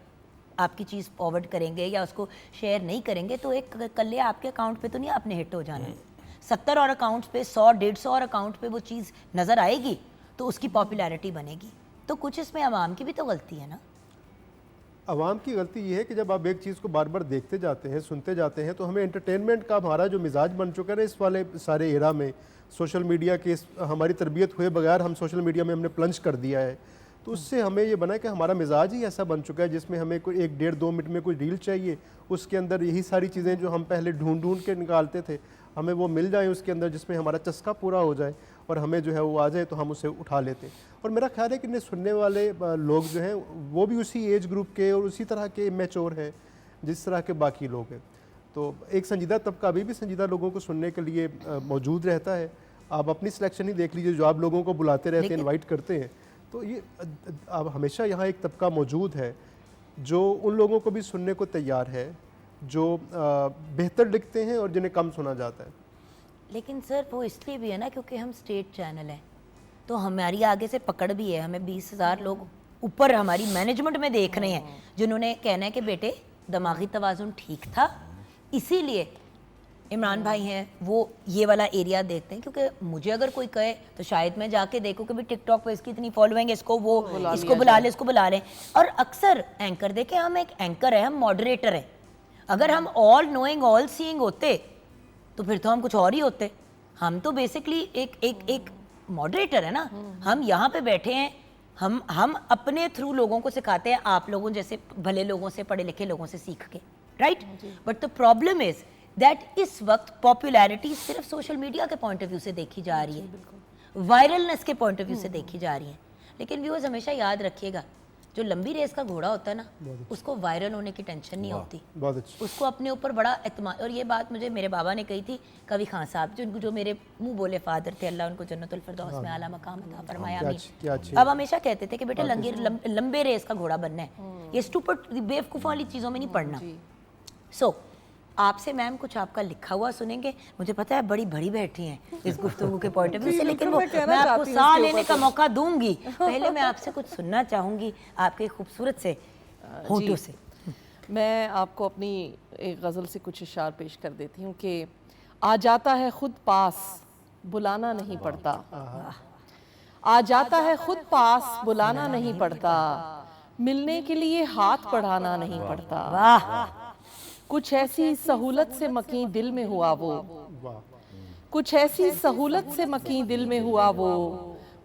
आपकी चीज़ फॉरवर्ड करेंगे या उसको शेयर नहीं करेंगे तो एक कल्ले आपके अकाउंट पे तो नहीं आपने हिट हो जाना है। 70 और अकाउंट्स पे 100-150 और अकाउंट पे वो चीज़ नज़र आएगी तो उसकी पॉपुलैरिटी बनेगी। तो कुछ इसमें आवाम की भी तो गलती है ना। आवाम की गलती ये है कि जब आप एक चीज़ को बार बार देखते जाते हैं, सुनते जाते हैं, तो हमें एंटरटेनमेंट का हमारा जो मिजाज बन चुका है इस वाले सारे एरा में, सोशल मीडिया के हमारी तरबियत हुए बगैर हम सोशल मीडिया में हमने प्लंज कर दिया है। तो उससे हमें ये बना कि हमारा मिजाज ही ऐसा बन चुका है जिसमें हमें कोई 1-1.5-2 मिनट में कोई रील चाहिए, उसके अंदर यही सारी चीज़ें जो हम पहले ढूंढ के निकालते थे हमें वो मिल जाए उसके अंदर, जिसमें हमारा चस्का पूरा हो जाए और हमें जो है वो आ जाए तो हम उसे उठा लेते हैं। और मेरा ख्याल है कि इन्हें सुनने वाले लोग जो हैं वो भी उसी एज ग्रुप के और उसी तरह के मैच्योर हैं जिस तरह के बाकी लोग हैं। तो एक संजीदा तबका अभी भी संजीदा लोगों को सुनने के लिए मौजूद रहता है। आप अपनी सिलेक्शन ही देख लीजिए, जो आप लोगों को बुलाते रहते हैं, इनवाइट करते हैं, तो ये अब हमेशा यहाँ एक तबका मौजूद है जो उन लोगों को भी सुनने को तैयार है जो बेहतर लिखते हैं और जिन्हें कम सुना जाता है। लेकिन सर वो इसलिए भी है ना क्योंकि हम स्टेट चैनल हैं, तो हमारी आगे से पकड़ भी है। हमें 20,000 लोग ऊपर हमारी मैनेजमेंट में देख रहे हैं जिन्होंने कहना है कि बेटे दिमागी तवाज़ुन ठीक था, इसीलिए इमरान भाई हैं वो ये वाला एरिया देखते हैं। क्योंकि मुझे अगर कोई कहे तो शायद मैं जाके देखूं कि भाई टिकटॉक पे इसकी इतनी फॉलोइंग है, इसको बुला ले, इसको बुला लें। और अक्सर एंकर देखे, हम एक एंकर है, हम मॉडरेटर है। अगर हम ऑल नोइंग ऑल सीइंग होते तो फिर तो हम कुछ और ही होते। हम तो बेसिकली एक मॉडरेटर है ना। हम यहाँ पे बैठे हैं, हम अपने थ्रू लोगों को सिखाते हैं, आप लोगों जैसे भले लोगों से, पढ़े लिखे लोगों से सीख के, right. But the problem is that इस वक्त पॉपुलैरिटी सिर्फ सोशल मीडिया के पॉइंट ऑफ व्यू से देखी जा रही है, वायरलनेस के पॉइंट ऑफ व्यू से देखी जा रही है। लेकिन व्यूअर्स हमेशा याद रखिएगा, जो लंबी रेस का घोड़ा होता है ना, उसको वायरल होने की टेंशन नहीं होती, बहुत अच्छी। उसको अपने ऊपर बड़ा एतमाद। और ये बात मुझे मेरे बाबा ने कही थी, कवि खान साहब, जो मेरे मुंह बोले फादर थे, अल्लाह उनको जन्नतुल फिरदौस में आला मकाम अता फरमाए, आमीन। अब हमेशा कहते थे कि बेटे लंबे रेस का घोड़ा बनना है, ये स्टूपिड बेवकूफ़ वाली चीज़ों में नहीं पढ़ना। सो आपसे मैम कुछ आपका लिखा हुआ सुनेंगे। मुझे पता है बड़ी बड़ी बैठी हैं इस गुफ्तगू के पॉइंट ऑफ व्यू से, लेकिन वो मैं आपको साह लेने का मौका दूंगी। पहले मैं आपसे कुछ सुनना चाहूंगी आपके खूबसूरत से होठों से। मैं आपको अपनी एक गज़ल से कुछ इशार पेश कर देती हूँ कि आ जाता है खुद पास, बुलाना नहीं पड़ता। आ जाता है खुद पास, बुलाना नहीं पड़ता। मिलने के लिए हाथ बढ़ाना नहीं पड़ता। वाह, कुछ ऐसी सहूलत से मकीं दिल में हुआ वो, कुछ ऐसी सहूलत से मकीं दिल में हुआ वो,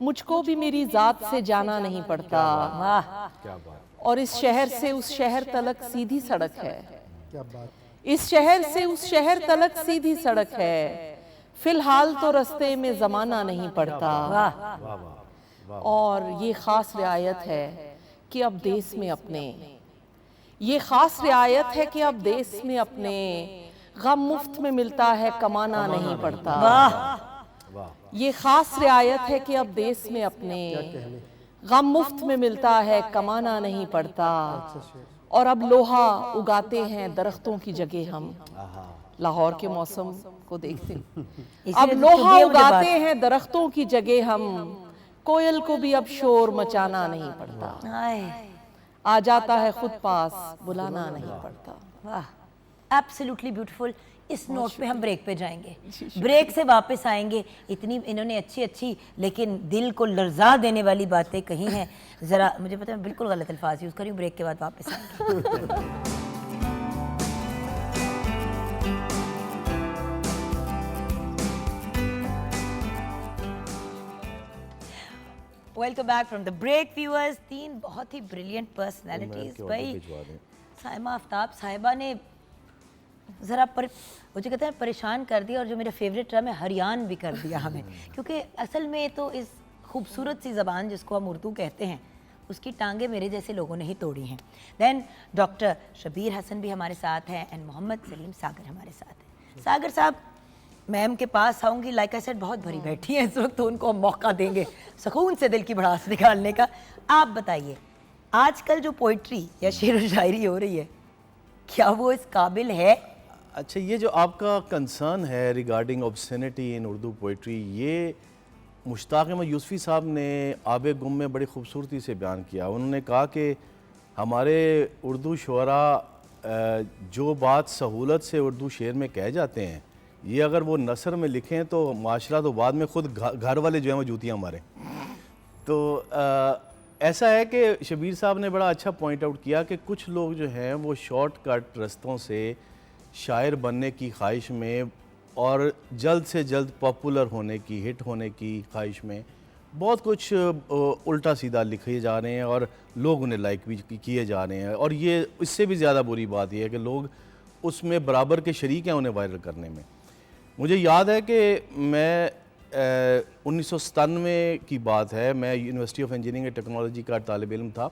मुझको भी मेरी जात से जाना नहीं पड़ता। वाह। और इस शहर से उस शहर तलक सीधी सड़क है, क्या बात। इस शहर से उस शहर तलक सीधी सड़क है। फिलहाल तो रास्ते में जमाना नहीं पड़ता। और ये खास रियायत है कि अब देश में अपने, ये खास रियायत है कि अब देश में अपने गम मुफ्त में मिलता है, कमाना नहीं पड़ता। ये खास रियायत है कि अब देश में अपने गम मुफ्त में मिलता है, कमाना नहीं पड़ता। और अब लोहा उगाते हैं दरख्तों की जगह हम। लाहौर के मौसम को देखते हैं, अब लोहा उगाते हैं दरख्तों की जगह हम। कोयल को भी अब शोर मचाना नहीं पड़ता, आए, आ जाता है खुद पास, बुलाना नहीं पड़ता। वाह, एब्सोल्युटली ब्यूटीफुल। इस नोट पे हम ब्रेक पे जाएंगे, ब्रेक से वापस आएंगे। इतनी इन्होंने अच्छी अच्छी लेकिन दिल को लर्जा देने वाली बातें कही हैं, ज़रा मुझे पता है मैं बिल्कुल गलत अल्फाज यूज़ करी हूँ। ब्रेक के बाद वापस आएंगे। Welcome back from the break viewers. 3 बहुत ही ब्रिलियंट पर्सनैलिटीज़ भाई, साइमा आफ्ताब साहिबा ने ज़रा मुझे कहते हैं परेशान कर दिया, और जो मेरा फेवरेट टर्म है हरियान भी कर दिया हमें, क्योंकि असल में तो इस खूबसूरत सी ज़बान जिसको हम उर्दू कहते हैं उसकी टांगे मेरे जैसे लोगों ने ही तोड़ी हैं। देन डॉक्टर शबीर हसन भी हमारे साथ हैं एंड मोहम्मद सलीम सागर हमारे साथ हैं। सागर साहब, मैम के पास आऊँगी, लाइक आई सेड बहुत भरी बैठी है इस वक्त, तो उनको हम मौका देंगे सुकून से दिल की भड़ास निकालने का। आप बताइए, आजकल जो पोइट्री या शेर व शायरी हो रही है, क्या वो इस काबिल है? अच्छा, ये जो आपका कंसर्न है रिगार्डिंग ऑब्ससेनिटी इन उर्दू पोइट्री, ये मुश्ताक अहमद यूसुफी साहब ने आबे गुम में बड़ी खूबसूरती से बयान किया। उन्होंने कहा कि हमारे उर्दू शुअरा जो बात सहूलत से उर्दू शेर में कह जाते हैं, ये अगर वो नसर में लिखें तो माशरा तो बाद में ख़ुद घर वाले जो हैं वो जूतियाँ मारें। तो ऐसा है कि शबीर साहब ने बड़ा अच्छा पॉइंट आउट किया कि कुछ लोग जो हैं वो शॉर्टकट रस्तों से शायर बनने की ख्वाहिश में और जल्द से जल्द पॉपुलर होने की, हिट होने की ख्वाहिश में बहुत कुछ उल्टा सीधा लिखे जा रहे हैं और लोग उन्हें लाइक भी किए जा रहे हैं। और ये इससे भी ज़्यादा बुरी बात यह है कि लोग उसमें बराबर के शरीक हैं उन्हें वायरल करने में। मुझे याद है कि मैं 1997 की बात है, मैं university of engineering and technology का तालिब इल्म था।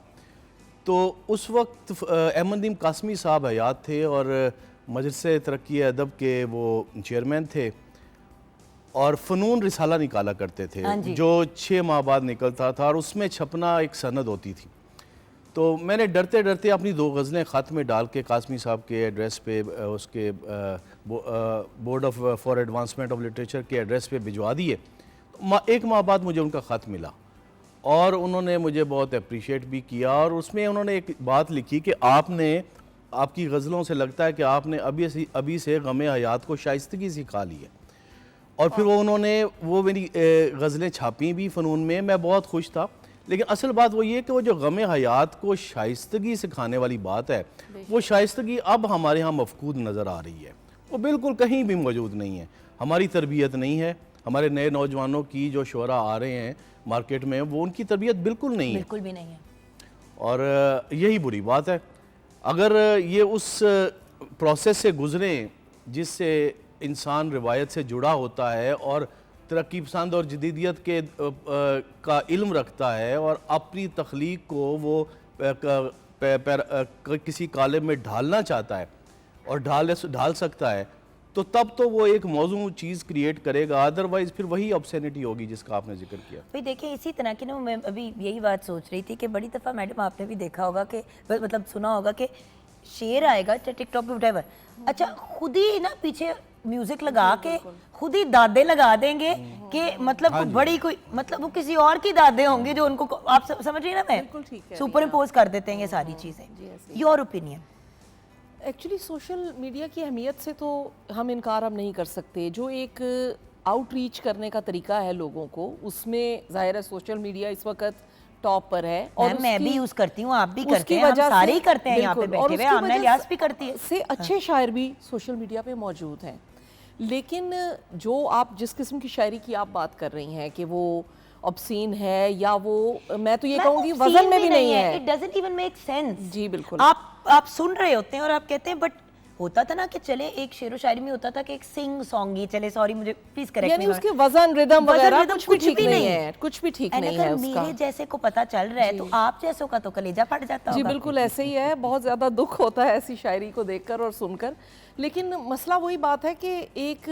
तो उस वक्त अहमद नदीम कासमी साहब हयात थे और मजलिस तरक्की अदब के वो चेयरमैन थे और फ़नून रिसाला निकाला करते थे जो 6 माह बाद निकलता था और उसमें छपना एक सनद होती थी। तो मैंने डरते डरते अपनी 2 गज़लें ख़त में डाल के कासमी साहब के एड्रेस पे, उसके board of for advancement of literature के एड्रेस पे भिजवा दिए। 1 माह बाद मुझे उनका ख़त मिला और उन्होंने मुझे बहुत अप्रिशिएट भी किया और उसमें उन्होंने एक बात लिखी कि आपकी गज़लों से लगता है कि आपने अभी से गमे हयात को शाइस्तगी सिखा ली है। और फिर वो मेरी गज़लें छापी भी फ़नून में, मैं बहुत खुश था। लेकिन असल बात वो ये कि वो जो गमे हयात को शाइस्तगी सिखाने वाली बात है, वो शाइस्तगी अब हमारे यहाँ मफकूद नज़र आ रही है, वो बिल्कुल कहीं भी मौजूद नहीं है। हमारी तरबियत नहीं है, हमारे नए नौजवानों की जो शुअरा आ रहे हैं मार्केट में, वो उनकी तरबियत बिल्कुल नहीं है, बिल्कुल भी नहीं है। और यही बुरी बात है। अगर ये उस प्रोसेस से गुज़रें जिससे इंसान रिवायत से जुड़ा होता है और तरक्की पसंद और जदीदियत के का इल्म रखता है और अपनी तख्लीक को वो किसी कालिब में ढालना चाहता है और ढाल सकता है, तो तब तो वो एक मौजूद चीज़ क्रिएट करेगा। अदरवाइज़ फिर वही ऑब्सेनिटी होगी जिसका आपने जिक्र किया। भाई देखिए, इसी तरह की ना मैं अभी यही बात सोच रही थी कि बड़ी दफ़ा मैडम आपने भी देखा होगा कि मतलब सुना होगा कि शेर आएगा चाहे टिकटॉक पे व्हाटएवर, अच्छा खुद ही ना पीछे म्यूजिक लगा के खुद ही दादे लगा देंगे कि मतलब बड़ी कोई मतलब वो किसी और की दादे होंगे जो उनको, आप समझ रही है ना, मैं सुपर इम्पोज कर देते हैं ये सारी चीज़ें। Your opinion? Actually social media की अहमियत से तो हम इनकार अब नहीं कर सकते। जो एक आउटरीच करने का तरीका है लोगों को, उसमें ज़ाहिर है सोशल मीडिया इस वक्त टॉप पर है। और मैं भी यूज़ करती हूँ, आप भी करते हैं, हम सारे ही करते हैं यहाँ पे बैठे हुए, आमना इलियास भी करती है। से अच्छे शायर भी सोशल मीडिया पे मौजूद हैं, लेकिन जो आप जिस किस्म की शायरी की आप बात कर रही हैं कि वो ऑब्सीन है या वो, मैं तो ये कहूँगी वजन में भी नहीं है, it doesn't even make sense. जी बिल्कुल, आप सुन रहे होते हैं और आप कहते हैं, बट होता था ना कि चले एक शेरो शायरी में होता था कि एक सिंग सॉन्ग ही चले, सॉरी मुझे प्लीज करेक्ट, यानी उसके वजन रिदम वगैरह कुछ भी ठीक नहीं है, कुछ भी ठीक नहीं है उसका। मेरे जैसे को पता चल रहा है तो आप जैसों का तो कलेजा फट जाता होगा। जी बिल्कुल ऐसे ही है, बहुत ज़्यादा दुख होता है ऐसी शायरी को देखकर और सुनकर। लेकिन मसला वही बात है कि एक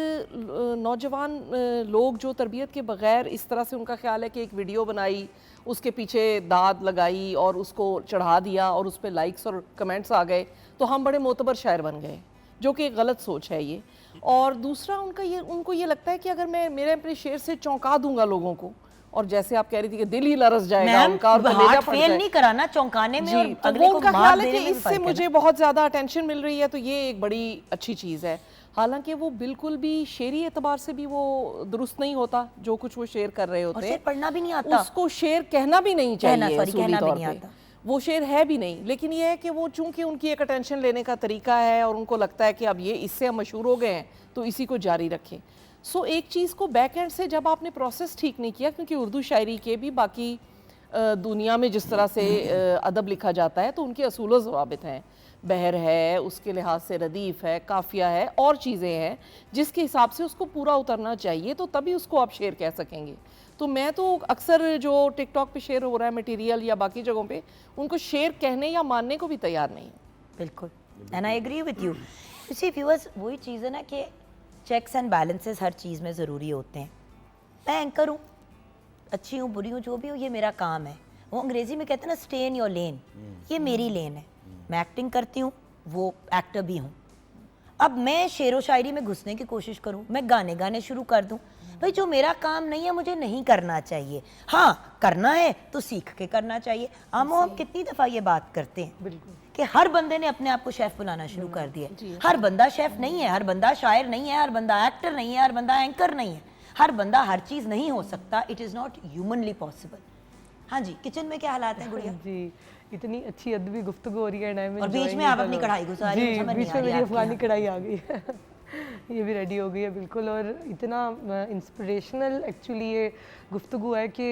नौजवान लोग जो तरबियत के बगैर इस तरह से उनका ख्याल है कि एक वीडियो बनाई, उसके पीछे दाद लगाई और उसको चढ़ा दिया और उस पर लाइक्स और कमेंट्स आ गए तो हम बड़े मोतबर शायर बन गए, जो कि एक गलत सोच है ये। और दूसरा उनको ये लगता है कि अगर मैं मेरे अपने शेर से चौंका दूंगा लोगों को, और जैसे आप कह रही थी कि दिल ही लरस जाएगा मैम, उनका और कलेजा हार्ट फट फेल जाए। नहीं कराना चौंकाने में और जी, तो अगले वो को उनका मार ख्याल है देने कि में भी इससे फर्क है मुझे बहुत ज़्यादा अटेंशन मिल रही है, तो ये एक बड़ी अच्छी चीज़ है। हालांकि वो बिल्कुल भी शेरी एतबार से भी वो दुरुस्त नहीं होता जो कुछ वो शेयर कर रहे और होते शेर हैं। पढ़ना भी नहीं आता। उसको शेर कहना भी नहीं चाहिए, सॉरी, असूली कहना भी तौर नहीं पे। आता। वो शेर है भी नहीं, लेकिन ये है कि वो चूंकि उनकी एक अटेंशन लेने का तरीका है और उनको लगता है कि अब ये इससे हम मशहूर हो गए हैं तो इसी को जारी रखें। सो एक चीज़ को बैक एंड से जब आपने प्रोसेस ठीक नहीं किया, क्योंकि उर्दू शायरी के भी बाकी दुनिया में जिस तरह से अदब लिखा जाता है तो उनके असूल व ज़वाबित हैं, बहर है, उसके लिहाज से रदीफ़ है, काफ़िया है और चीज़ें हैं जिसके हिसाब से उसको पूरा उतरना चाहिए, तो तभी उसको आप शेर कह सकेंगे। तो मैं तो अक्सर जो टिकटॉक पे शेयर हो रहा है मटेरियल या बाकी जगहों पे, उनको शेर कहने या मानने को भी तैयार नहीं हूँ। बिल्कुल, and I agree with you. You see viewers, वही चीज़ है ना कि चेक्स एंड बैलेंसेस हर चीज़ में ज़रूरी होते हैं। मैं एंकर हूँ, अच्छी हूँ बुरी हूँ जो भी हूँ, ये मेरा काम है। वो अंग्रेज़ी में कहते हैं ना स्टे इन योर लेन, ये मेरी लेन है। मैं एक्टिंग करती हूँ, वो एक्टर भी हूँ। अब मैं शेरो शायरी में घुसने की कोशिश करूँ, मैं गाने गाने शुरू कर दूँ, भाई जो मेरा काम नहीं है मुझे नहीं करना चाहिए। हाँ, करना है तो सीख के करना चाहिए। हम कितनी दफ़ा ये बात करते हैं कि हर बंदे ने अपने आप को शेफ़ बुलाना शुरू कर दिया है। हर बंदा शेफ़ नहीं है, हर बंदा शायर नहीं है, हर बंदा एक्टर नहीं है, हर बंदा एंकर नहीं है, हर बंदा हर चीज़ नहीं हो सकता। It is not humanly possible. हाँ जी, किचन में क्या हालात हैं गुड़िया? जी, इतनी अच्छी अदबी गुफ्तगू हो रही है और बीच में आप अपनी कढ़ाई घुसा रही हो, समझ नहीं बीच आ में रही मेरी आपके अफगानी यहाँ। कढ़ाई आ गई है ये भी रेडी हो गई है बिल्कुल। और इतना इंस्पिरेशनल एक्चुअली ये गुफ्तगू है कि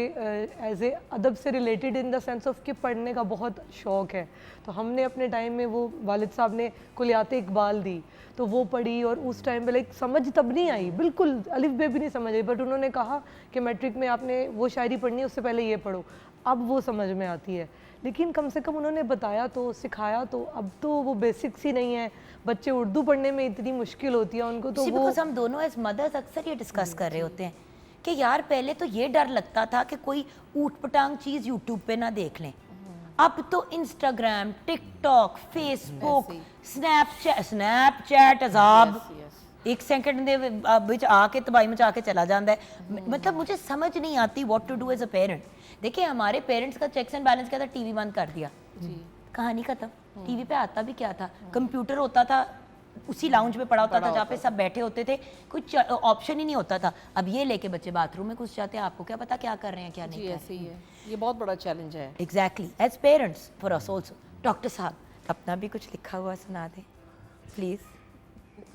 एज ए अदब से related in the sense of कि पढ़ने का बहुत शौक़ है। तो हमने अपने टाइम में वो वालिद साहब ने कुलियात इकबाल दी तो वो पढ़ी, और उस टाइम पे लाइक समझ तब नहीं आई, बिल्कुल अलिफ बे भी नहीं समझ आई, बट उन्होंने कहा कि मैट्रिक में आपने वो शायरी पढ़नी है, उससे पहले ये पढ़ो, अब वो समझ में आती है। लेकिन कम से कम उन्होंने बताया तो, सिखाया तो। अब तो वो बेसिक्स ही नहीं है, बच्चे उर्दू पढ़ने में इतनी मुश्किल होती है उनको, तो वो हम दोनों एज मदर्स अक्सर ये डिस्कस कर रहे होते हैं कि यार पहले तो ये डर लगता था कि कोई ऊट पटांग चीज़ यूट्यूब पे ना देख लें। अब तो इंस्टाग्राम, टिकटॉक, फेसबुक, स्नैपचैट अजाब एक सेकंड दे विच आके तबाही मचा के चला जाता है। मतलब मुझे समझ नहीं आती what to do as a parent. देखिए हमारे पेरेंट्स का चेक्स एंड बैलेंस क्या था, टीवी बंद कर दिया, कहानी खत्म। टीवी पे आता भी क्या था, कंप्यूटर होता था, उसी लाउंज में पड़ा होता था जहाँ पे सब बैठे होते थे, कुछ ऑप्शन ही नहीं होता था। अब ये लेके बच्चे बाथरूम में घुस जाते हैं, आपको क्या पता क्या कर रहे हैं क्या नहीं कर रहे हैं। ऐसे ही है, ये बहुत बड़ा चैलेंज है। Exactly, as parents for us also. Doctor साहब अपना भी कुछ लिखा हुआ सुना दें प्लीज।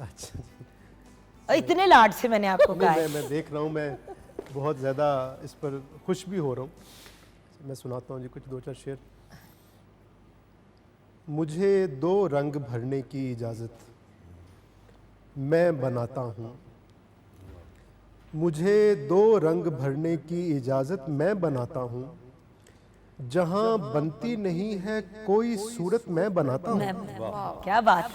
अच्छा, इतने लाड से मैंने आपको कहा है। मैं देख रहा हूँ, मैं बहुत ज़्यादा इस पर खुश भी हो रहा हूँ। मैं सुनाता हूँ जी कुछ दो चार शेर। मुझे दो रंग भरने की इजाज़त मैं बनाता हूँ, मुझे दो रंग भरने की इजाज़त मैं बनाता हूँ, जहाँ बनती नहीं है कोई सूरत मैं बनाता हूँ। क्या बात,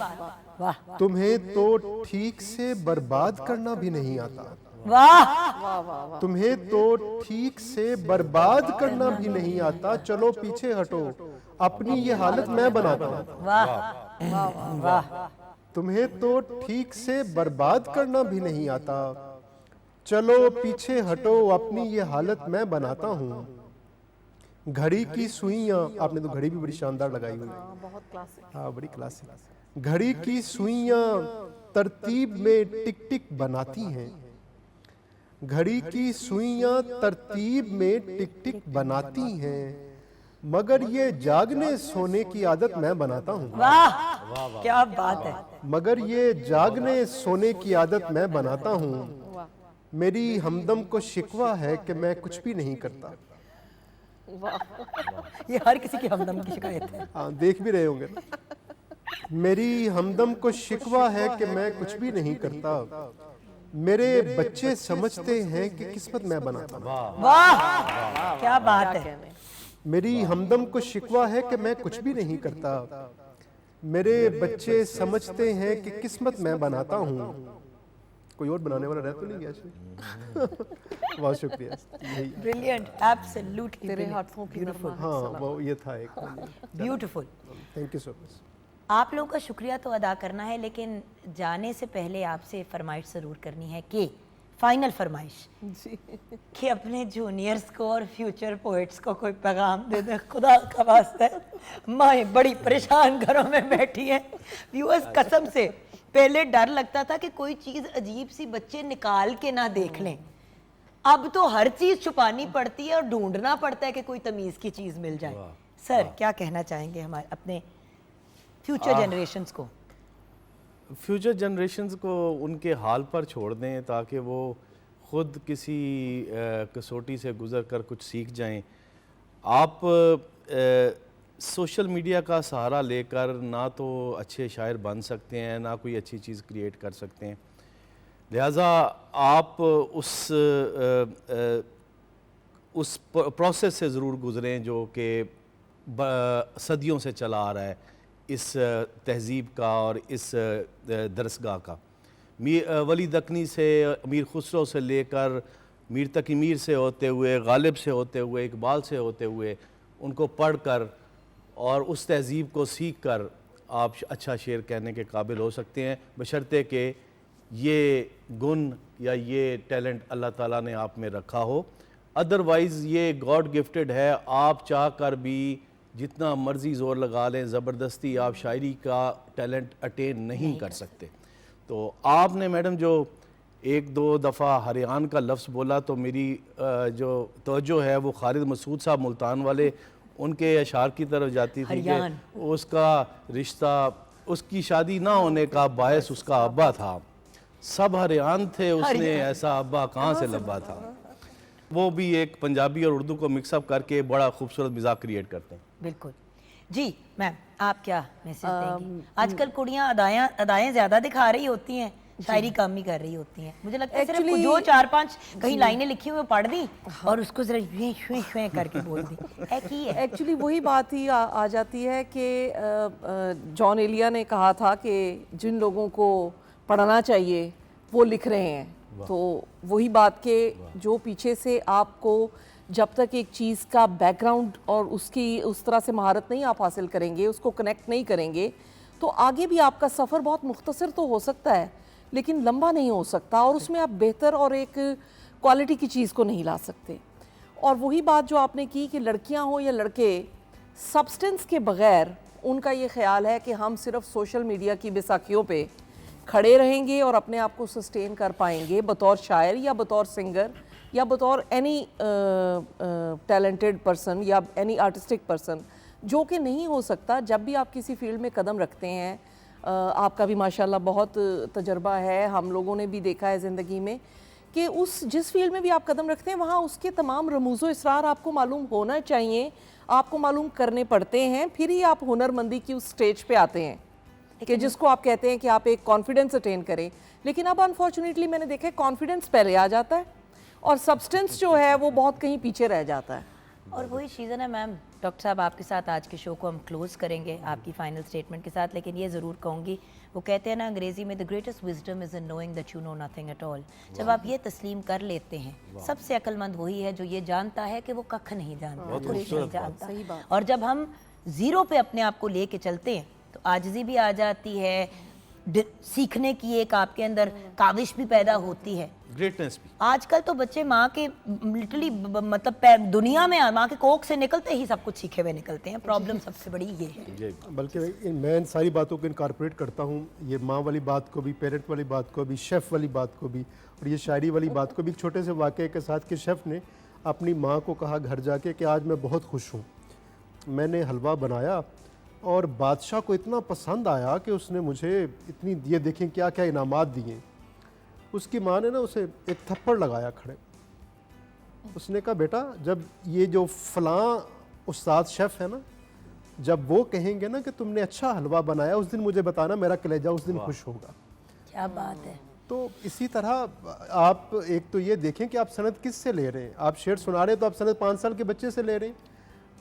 वाह तुम्हें तो ठीक से बर्बाद करना भी नहीं आता, वाह, तुम्हें तो ठीक से बर्बाद करना भी नहीं आता, चलो पीछे हटो अपनी ये हालत मैं बनाता हूँ। वाह वाह, तुम्हें तो ठीक से बर्बाद करना भी नहीं आता, चलो पीछे हटो अपनी ये हालत मैं बनाता हूँ। घड़ी की सुइयां, आपने तो घड़ी भी बड़ी शानदार लगाई हुई है, बहुत क्लासिक। हाँ बड़ी क्लासिक। घड़ी की सुइयां तरतीब में टिक टिक बनाती हैं, घड़ी की सुइयां तरतीब में टिक टिक बनाती हैं, मगर ये जागने सोने की आदत मैं बनाता हूँ। वाह क्या बात है। मगर ये जागने सोने की आदत मैं बनाता हूँ। मेरी हमदम को शिकवा है कि मैं कुछ भी नहीं करता। ये हर किसी की हमदम की शिकायत है। हाँ देख भी रहे होंगे ना। मेरी हमदम को शिकवा है कि मैं कुछ भी नहीं करता, मेरे बच्चे समझते हैं कि किस्मत मैं बनाता हूँ। वाह क्या बात है। मेरी हमदम को शिकवा है कि मैं कुछ भी नहीं करता, मेरे बच्चे समझते हैं कि किस्मत मैं बनाता हूँ। कोई और बनाने वाला रह तो नहीं गया? बहुत शुक्रिया। ब्रिलियंट, एब्सोल्युटली तेरे हाथों की ब्यूटीफुल। हाँ वो ये था एक। Beautiful. Thank you so much. आप लोगों का शुक्रिया तो अदा करना है, लेकिन जाने से पहले आपसे फरमाइश ज़रूर करनी है कि फाइनल फरमाइश कि अपने जूनियर्स को और फ्यूचर पोइट्स को कोई पैगाम दे दे, खुदा का वास्ता है। माएँ बड़ी परेशान घरों में बैठी हैं। व्यूअर्स, कसम से पहले डर लगता था कि कोई चीज़ अजीब सी बच्चे निकाल के ना देख लें, अब तो हर चीज़ छुपानी पड़ती है और ढूंढना पड़ता है कि कोई तमीज़ की चीज़ मिल जाए। सर, क्या कहना चाहेंगे हमारे अपने फ्यूचर जनरेशंस को? फ्यूचर जनरेशन्स को उनके हाल पर छोड़ दें ताकि वो ख़ुद किसी कसौटी से गुज़र कर कुछ सीख जाएं। आप सोशल मीडिया का सहारा लेकर ना तो अच्छे शायर बन सकते हैं, ना कोई अच्छी चीज़ क्रिएट कर सकते हैं। लिहाजा आप उस प्रोसेस से ज़रूर गुज़रें जो कि सदियों से चला आ रहा है, इस तहज़ीब का और इस दरसगाह का। वली दक्नी से, अमीर खुसरो से लेकर मीर तकी मीर से होते हुए, गालिब से होते हुए, इकबाल से होते हुए, उनको पढ़ कर और उस तहज़ीब को सीख कर आप अच्छा शेर कहने के काबिल हो सकते हैं, बशर्ते कि ये गुण या ये टैलेंट अल्लाह ताला ने आप में रखा हो। अदरवाइज़ ये गॉड गिफ्टेड है, आप चाह कर भी जितना मर्ज़ी ज़ोर लगा लें, ज़बरदस्ती आप शायरी का टैलेंट अटेन नहीं कर सकते। तो आपने मैडम जो एक दो दफ़ा हरियाण का लफ्ज़ बोला तो मेरी जो तवज्जो है वो खालिद मसूद साहब मुल्तान वाले, उनके अशार की तरफ जाती थी कि उसका रिश्ता, उसकी शादी ना होने का बायस उसका अब्बा था। सब हरियाण थे, उसने ऐसा अब्बा कहाँ से लब्बा था। वो भी एक पंजाबी और उर्दू को मिक्सअप करके बड़ा खूबसूरत मिजाज क्रिएट करते हैं। बिल्कुल जी। मैम, आप क्या मैसेज देंगी? आजकल कुड़ियाँ अदाएं ज़्यादा दिखा रही होती हैं, शायरी कम ही कर रही होती हैं। मुझे लगता है सिर्फ जो 4-5 कहीं लाइनें लिखी हुई पढ़ दी और उसको जरा यूं करके बोल दी। एक्चुअली वही बात ही आ जाती है कि जॉन एलिया ने कहा था कि जिन लोगों को पढ़ना चाहिए वो लिख रहे हैं। तो वही बात के जो पीछे से आपको जब तक एक चीज़ का बैकग्राउंड और उसकी उस तरह से महारत नहीं आप हासिल करेंगे, उसको कनेक्ट नहीं करेंगे, तो आगे भी आपका सफ़र बहुत मुख्तसर तो हो सकता है लेकिन लंबा नहीं हो सकता, और उसमें आप बेहतर और एक क्वालिटी की चीज़ को नहीं ला सकते। और वही बात जो आपने की कि लड़कियां हो या लड़के, सब्सटेंस के बग़ैर उनका ये ख्याल है कि हम सिर्फ सोशल मीडिया की बैसाखियों पे खड़े रहेंगे और अपने आप को सस्टेन कर पाएंगे बतौर शायर या बतौर सिंगर या बतौर एनी टैलेंटेड पर्सन या एनी आर्टिस्टिक पर्सन, जो कि नहीं हो सकता। जब भी आप किसी फील्ड में कदम रखते हैं, आपका भी माशाल्लाह बहुत तजर्बा है, हम लोगों ने भी देखा है ज़िंदगी में कि उस जिस फील्ड में भी आप कदम रखते हैं वहाँ उसके तमाम रमूज़ व इसरार आपको मालूम होना चाहिए, आपको मालूम करने पड़ते हैं, फिर ही आप हुनरमंदी की उस स्टेज पे आते हैं कि जिसको आप कहते हैं कि आप एक कॉन्फिडेंस अटेन करें। लेकिन अब अनफॉर्चुनेटली मैंने देखा है कॉन्फिडेंस पहले आ जाता है और सब्सटेंस जो है वो बहुत कहीं पीछे रह जाता है। और वही चीज़ है ना मैम। डॉक्टर साहब, आपके साथ आज के शो को हम क्लोज़ करेंगे आपकी फाइनल स्टेटमेंट के साथ, लेकिन ये ज़रूर कहूँगी, वो कहते हैं ना अंग्रेज़ी में, the greatest wisdom is in knowing that you know nothing at all. जब आप ये तस्लीम कर लेते हैं, सबसे अक्लमंद वही है जो ये जानता है कि वो कख नहीं जानता, कुछ नहीं जानता। और जब हम ज़ीरो पे अपने आप को ले कर चलते हैं तो आजिज़ी भी आ जाती है, सीखने की एक आपके अंदर काविश भी पैदा होती है, ग्रेटनेस भी। आजकल तो बच्चे माँ के लिटरली मतलब दुनिया में माँ के कोख से निकलते ही सब कुछ सीखे हुए निकलते हैं। प्रॉब्लम सबसे बड़ी ये है। बल्कि मैं इन सारी बातों को इनकॉर्पोरेट करता हूँ, ये माँ वाली बात को भी, पेरेंट वाली बात को भी, शेफ़ वाली बात को भी, और ये शायरी वाली बात को भी। एक छोटे से वाक़े के साथ कि शेफ़ ने अपनी माँ को कहा घर जाके कि आज मैं बहुत खुश हूँ, मैंने हलवा बनाया और बादशाह को इतना पसंद आया कि उसने मुझे इतनी, ये देखें क्या क्या इनामात दिए। उसकी माँ ने ना उसे एक थप्पड़ लगाया खड़े। उसने कहा बेटा, जब ये जो फ़लाँ उस्ताद शेफ़ है ना, जब वो कहेंगे ना कि तुमने अच्छा हलवा बनाया, उस दिन मुझे बताना, मेरा कलेजा उस दिन खुश होगा। क्या बात है। तो इसी तरह आप एक तो ये देखें कि आप सनद किस से ले रहे हैं। आप शेर सुना रहे हैं तो आप सनद 5 साल के बच्चे से ले रहे हैं,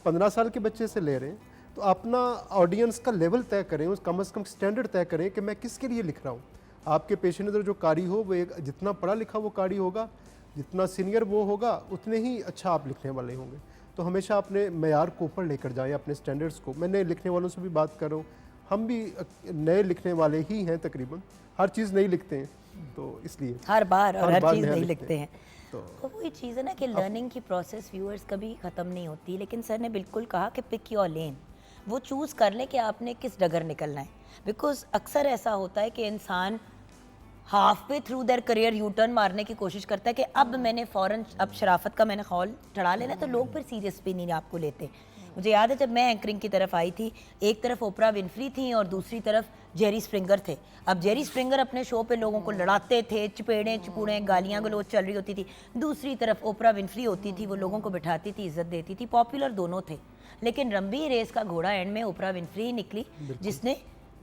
15 साल के बच्चे से ले रहे हैं। तो अपना ऑडियंस का लेवल तय करें, उस कम से कम स्टैंडर्ड तय करें कि मैं किसके लिए लिख रहा हूँ। आपके पेश नज़र जो कारी हो वो एक, जितना पढ़ा लिखा वो कारी होगा, जितना सीनियर वो होगा उतने ही अच्छा आप लिखने वाले होंगे। तो हमेशा अपने मेयार को ऊपर लेकर जाएं, अपने स्टैंडर्ड्स को। मैं नए लिखने वालों से भी बात कर रहा हूँ, हम भी नए लिखने वाले ही हैं, तकरीबन हर चीज़ नहीं लिखते हैं, तो इसलिए हर बार और हर हर बार चीज़ नया नहीं लिखते लिखते हैं। तो तो वही चीज़ है ना कि लर्निंग की प्रोसेस व्यूअर्स कभी ख़त्म नहीं होती, लेकिन सर ने बिल्कुल कहा कि पिक योर लेन, वो चूज़ कर ले कि आपने किस डगर निकलना है। बिकॉज अक्सर ऐसा होता है कि इंसान half way through their career U turn मारने की कोशिश करता है कि अब मैंने फ़ौरन अब शराफत का मैंने खौल चढ़ा लेना, तो लोग फिर सीरियस भी नहीं आपको लेते। मुझे याद है जब मैं एंकरिंग की तरफ आई थी, एक तरफ ओपरा विनफ्री थी और दूसरी तरफ जेरी स्प्रिंगर थे। अब जेरी स्प्रिंगर अपने शो पे लोगों को लड़ाते थे, चपेड़े चपूड़े गालियाँ गलोच चल रही होती थी, दूसरी तरफ ओपरा विनफ्री होती थी, वो लोगों को बिठाती थी, इज्जत देती थी, पॉपुलर दोनों थे। लेकिन लंबी रेस का घोड़ा एंड में ओपरा विनफ्री ही निकली जिसने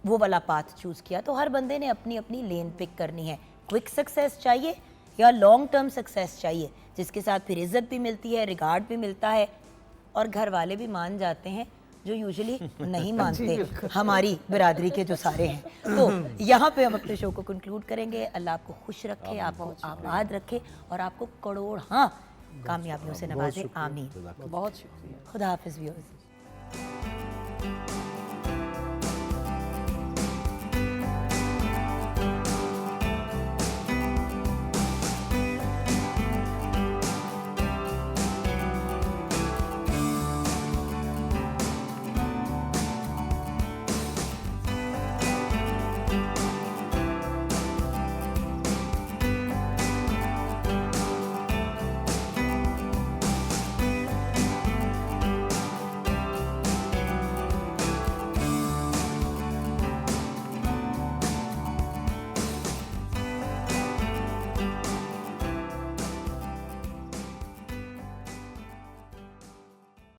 वो वाला पाथ चूज़ किया। तो हर बंदे ने अपनी अपनी लेन पिक करनी है। क्विक सक्सेस चाहिए या लॉन्ग टर्म सक्सेस चाहिए, जिसके साथ फिर इज्जत भी मिलती है, रिगार्ड भी मिलता है और घर वाले भी मान जाते हैं, जो यूजुअली नहीं मानते हमारी बिरादरी के जो सारे हैं। तो यहाँ पे हम अपने शो को कंक्लूड करेंगे। अल्लाह आपको खुश रखे, आपको आबाद रखे और आपको करोड़ कामयाबियों से नवाजे। आमीन। बहुत शुक्रिया। खुदा हाफिज़ व्यूअर्स।